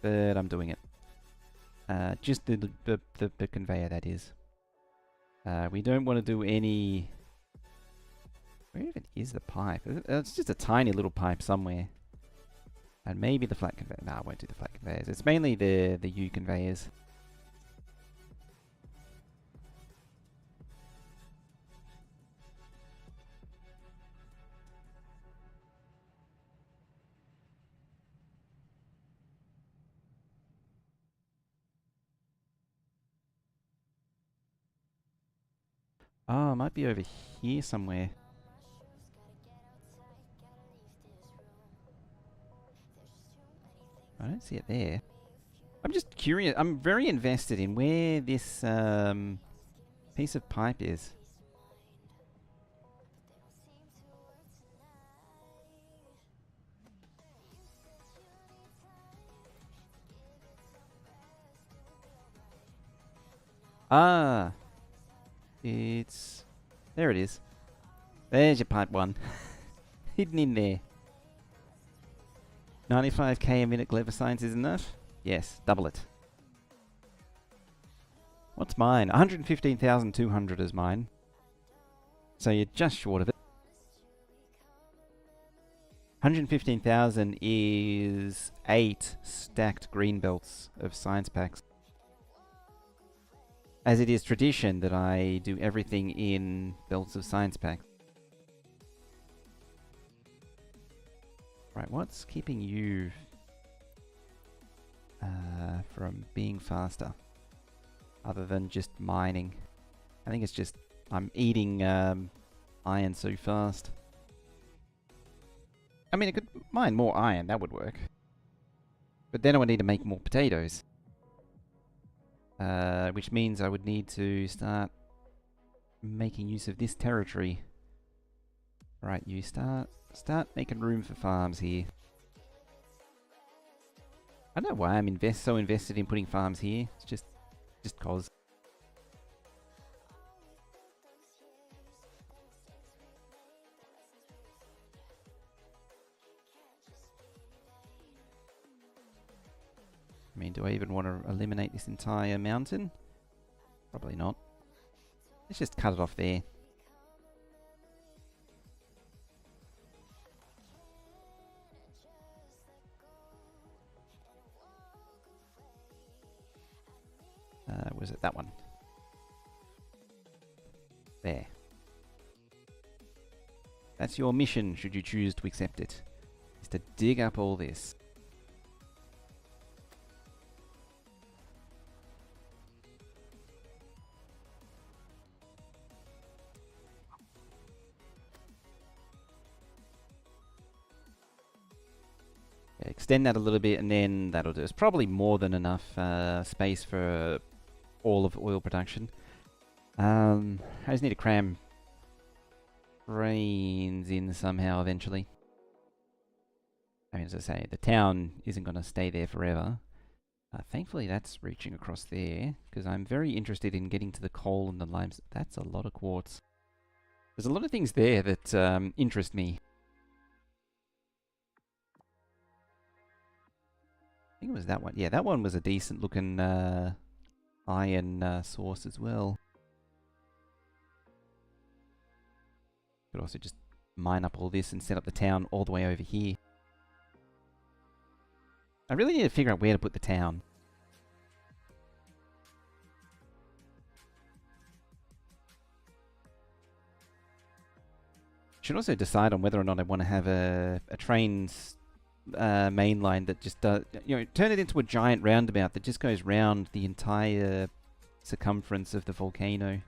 Speaker 1: but I'm doing it. Just the conveyor, that is. We don't want to do any... Where even is the pipe? It's just a tiny little pipe somewhere. And maybe the flat conveyor. No, I won't do the flat conveyors. It's mainly the U conveyors. Oh, it might be over here somewhere. I don't see it there. I'm just curious. I'm very invested in where this piece of pipe is. Ah, it's... There it is. There's your pipe 1. Hidden in there. 95k a minute Clever Science is enough? Yes, double it. What's mine? 115,200 is mine. So you're just short of it. 115,000 is 8 stacked green belts of science packs. As it is tradition that I do everything in belts of science packs. Right, what's keeping you from being faster? Other than just mining. I think it's just I'm eating iron so fast. I mean, I could mine more iron, that would work. But then I would need to make more potatoes. Which means I would need to start making use of this territory. Right, you start making room for farms here. I don't know why I'm so invested in putting farms here. It's just cause. I mean, do I even want to eliminate this entire mountain? Probably not. Let's just cut it off there. Was it that one? There. That's your mission, should you choose to accept it. Is to dig up all this. Extend that a little bit and then that'll do. It's probably more than enough space for all of oil production. I just need to cram trains in somehow eventually. I mean, as I say, the town isn't going to stay there forever. Thankfully, that's reaching across there, because I'm very interested in getting to the coal and the limes. That's a lot of quartz. There's a lot of things there that interest me. I think it was that one. Yeah, that one was a decent looking iron source as well. Could also just mine up all this and set up the town all the way over here. I really need to figure out where to put the town. Should also decide on whether or not I want to have a train's main line that just does, turn it into a giant roundabout that just goes round the entire circumference of the volcano.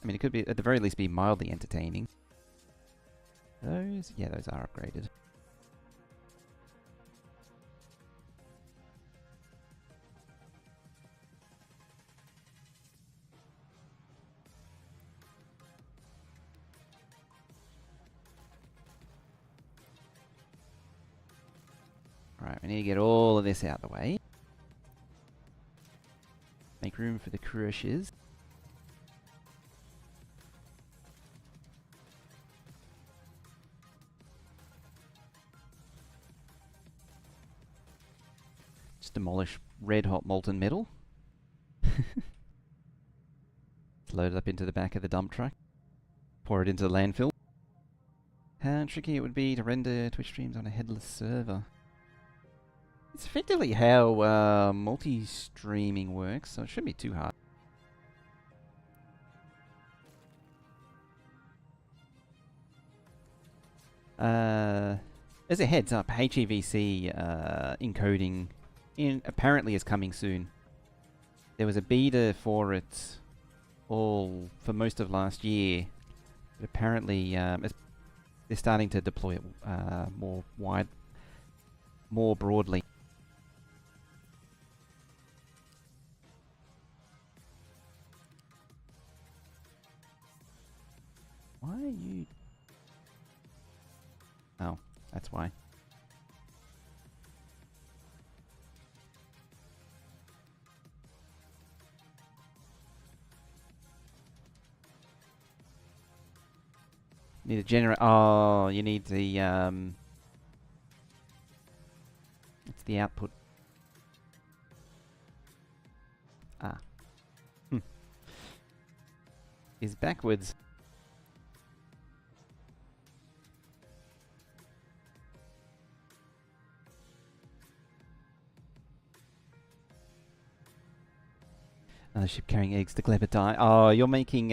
Speaker 1: I mean, it could be, at the very least, be mildly entertaining. Those are upgraded. Alright, we need to get all of this out of the way. Make room for the crushers. Just demolish red hot molten metal. Load it up into the back of the dump truck. Pour it into the landfill. How tricky it would be to render Twitch streams on a headless server. It's effectively how multi-streaming works, so it shouldn't be too hard. As a heads up, HEVC encoding apparently is coming soon. There was a beta for it all for most of last year, but apparently they're starting to deploy it more broadly. Why are you... Oh, that's why. Need a generate... Oh, you need the... It's the output. Ah. Is backwards. Another ship carrying eggs to Clever die. Oh, you're making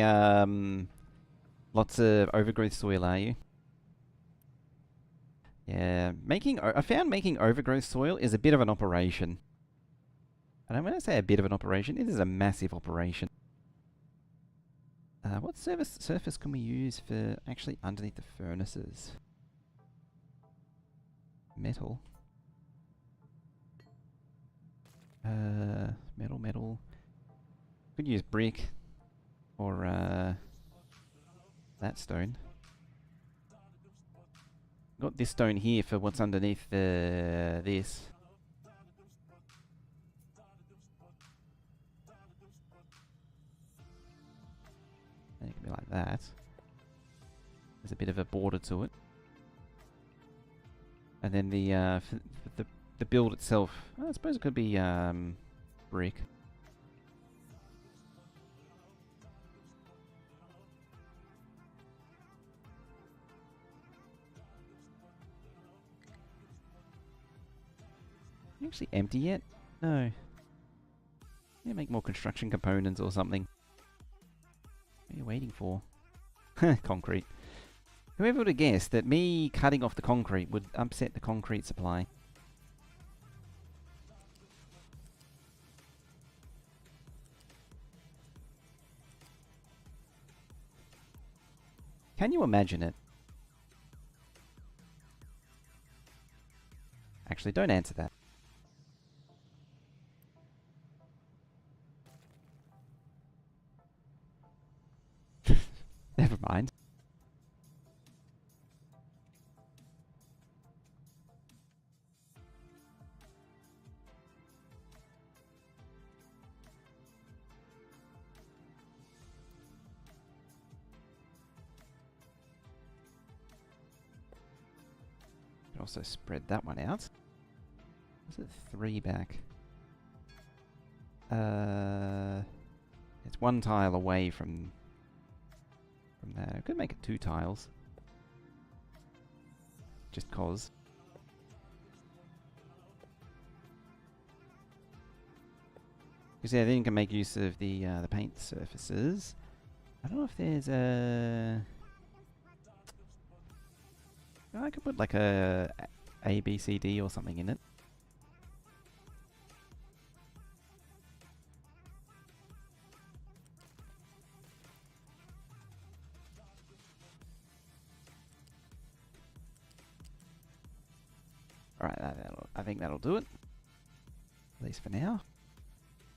Speaker 1: lots of overgrowth soil, are you? Yeah, I found making overgrowth soil is a bit of an operation. And when I say a bit of an operation, it is a massive operation. What surface can we use for actually underneath the furnaces? Metal. Metal. Could use brick or that stone. Got this stone here for what's underneath this. And it can be like that. There's a bit of a border to it. And then the build itself, I suppose it could be brick. Actually empty yet? No. Yeah, make more construction components or something. What are you waiting for? Concrete. Whoever would have guessed that me cutting off the concrete would upset the concrete supply? Can you imagine it? Actually, don't answer that. Never mind. Also spread that one out. Is it 3 back? It's 1 tile away from that. I could make it 2 tiles. Just cause. Because yeah, then you can make use of the paint surfaces. I don't know if there's a... I could put like A, B, C, D or something in it. Alright, I think that'll do it. At least for now.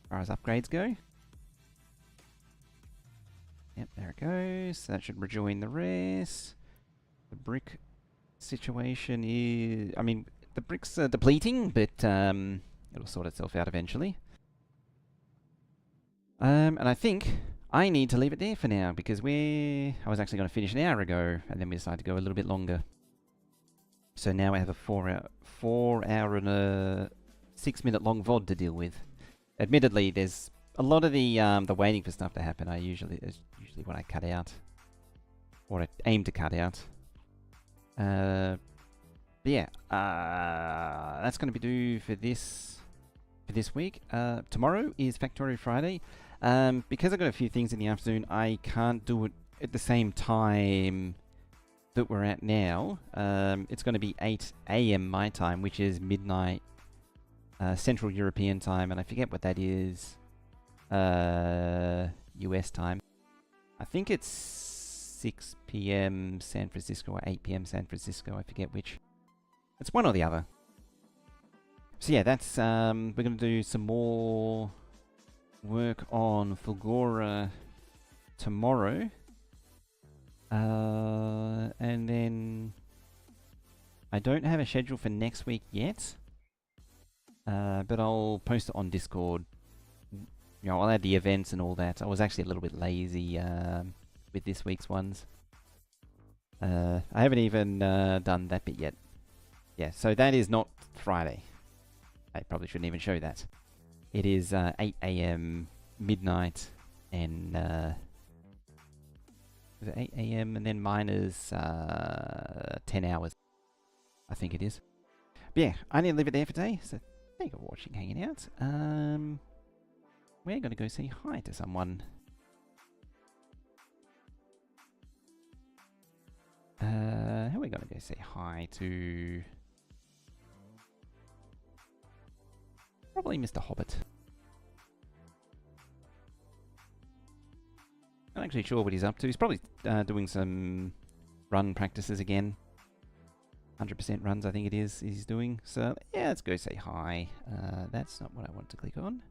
Speaker 1: As far as upgrades go. Yep, there it goes. So that should rejoin the rest. The brick situation is... I mean, the bricks are depleting, but it'll sort itself out eventually. And I think I need to leave it there for now, because I was actually going to finish an hour ago, and then we decided to go a little bit longer. So now we have a 4 hour and a 6-minute long VOD to deal with. Admittedly, there's a lot of the waiting for stuff to happen. Is usually what I cut out, or I aim to cut out. But yeah, that's going to be due for this week. Tomorrow is Factorio Friday. Because I've got a few things in the afternoon, I can't do it at the same time that we're at now. It's going to be 8 AM my time, which is midnight Central European time, and I forget what that is US time. I think it's 6 PM San Francisco or 8 PM San Francisco, I forget which. It's one or the other. So yeah, that's we're going to do some more work on Fulgora tomorrow. And then I don't have a schedule for next week yet, but I'll post it on Discord. You know, I'll add the events and all that. I was actually a little bit lazy with this week's ones. I haven't even done that bit yet. Yeah, so that is not Friday. I probably shouldn't even show that. It is 8 AM midnight, and is it 8 AM, and then mine is 10 hours. I think it is. But yeah, I need to leave it there for today. So thank you for watching, hanging out. We're going to go say hi to someone. Who are we going to go say hi to? Probably Mr. Hobbit. Not actually sure what he's up to. He's probably doing some run practices again. 100% runs, I think it is, he's doing. So, yeah, let's go say hi. That's not what I want to click on.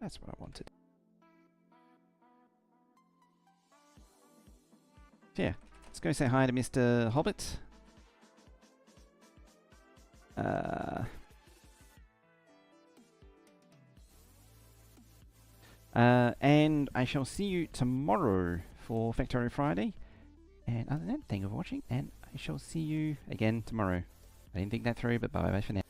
Speaker 1: That's what I wanted. Yeah, let's go say hi to Mr. Hobbit. And I shall see you tomorrow for Factorio Friday. And other than that, thank you for watching, and I shall see you again tomorrow. I didn't think that through, but bye-bye for now.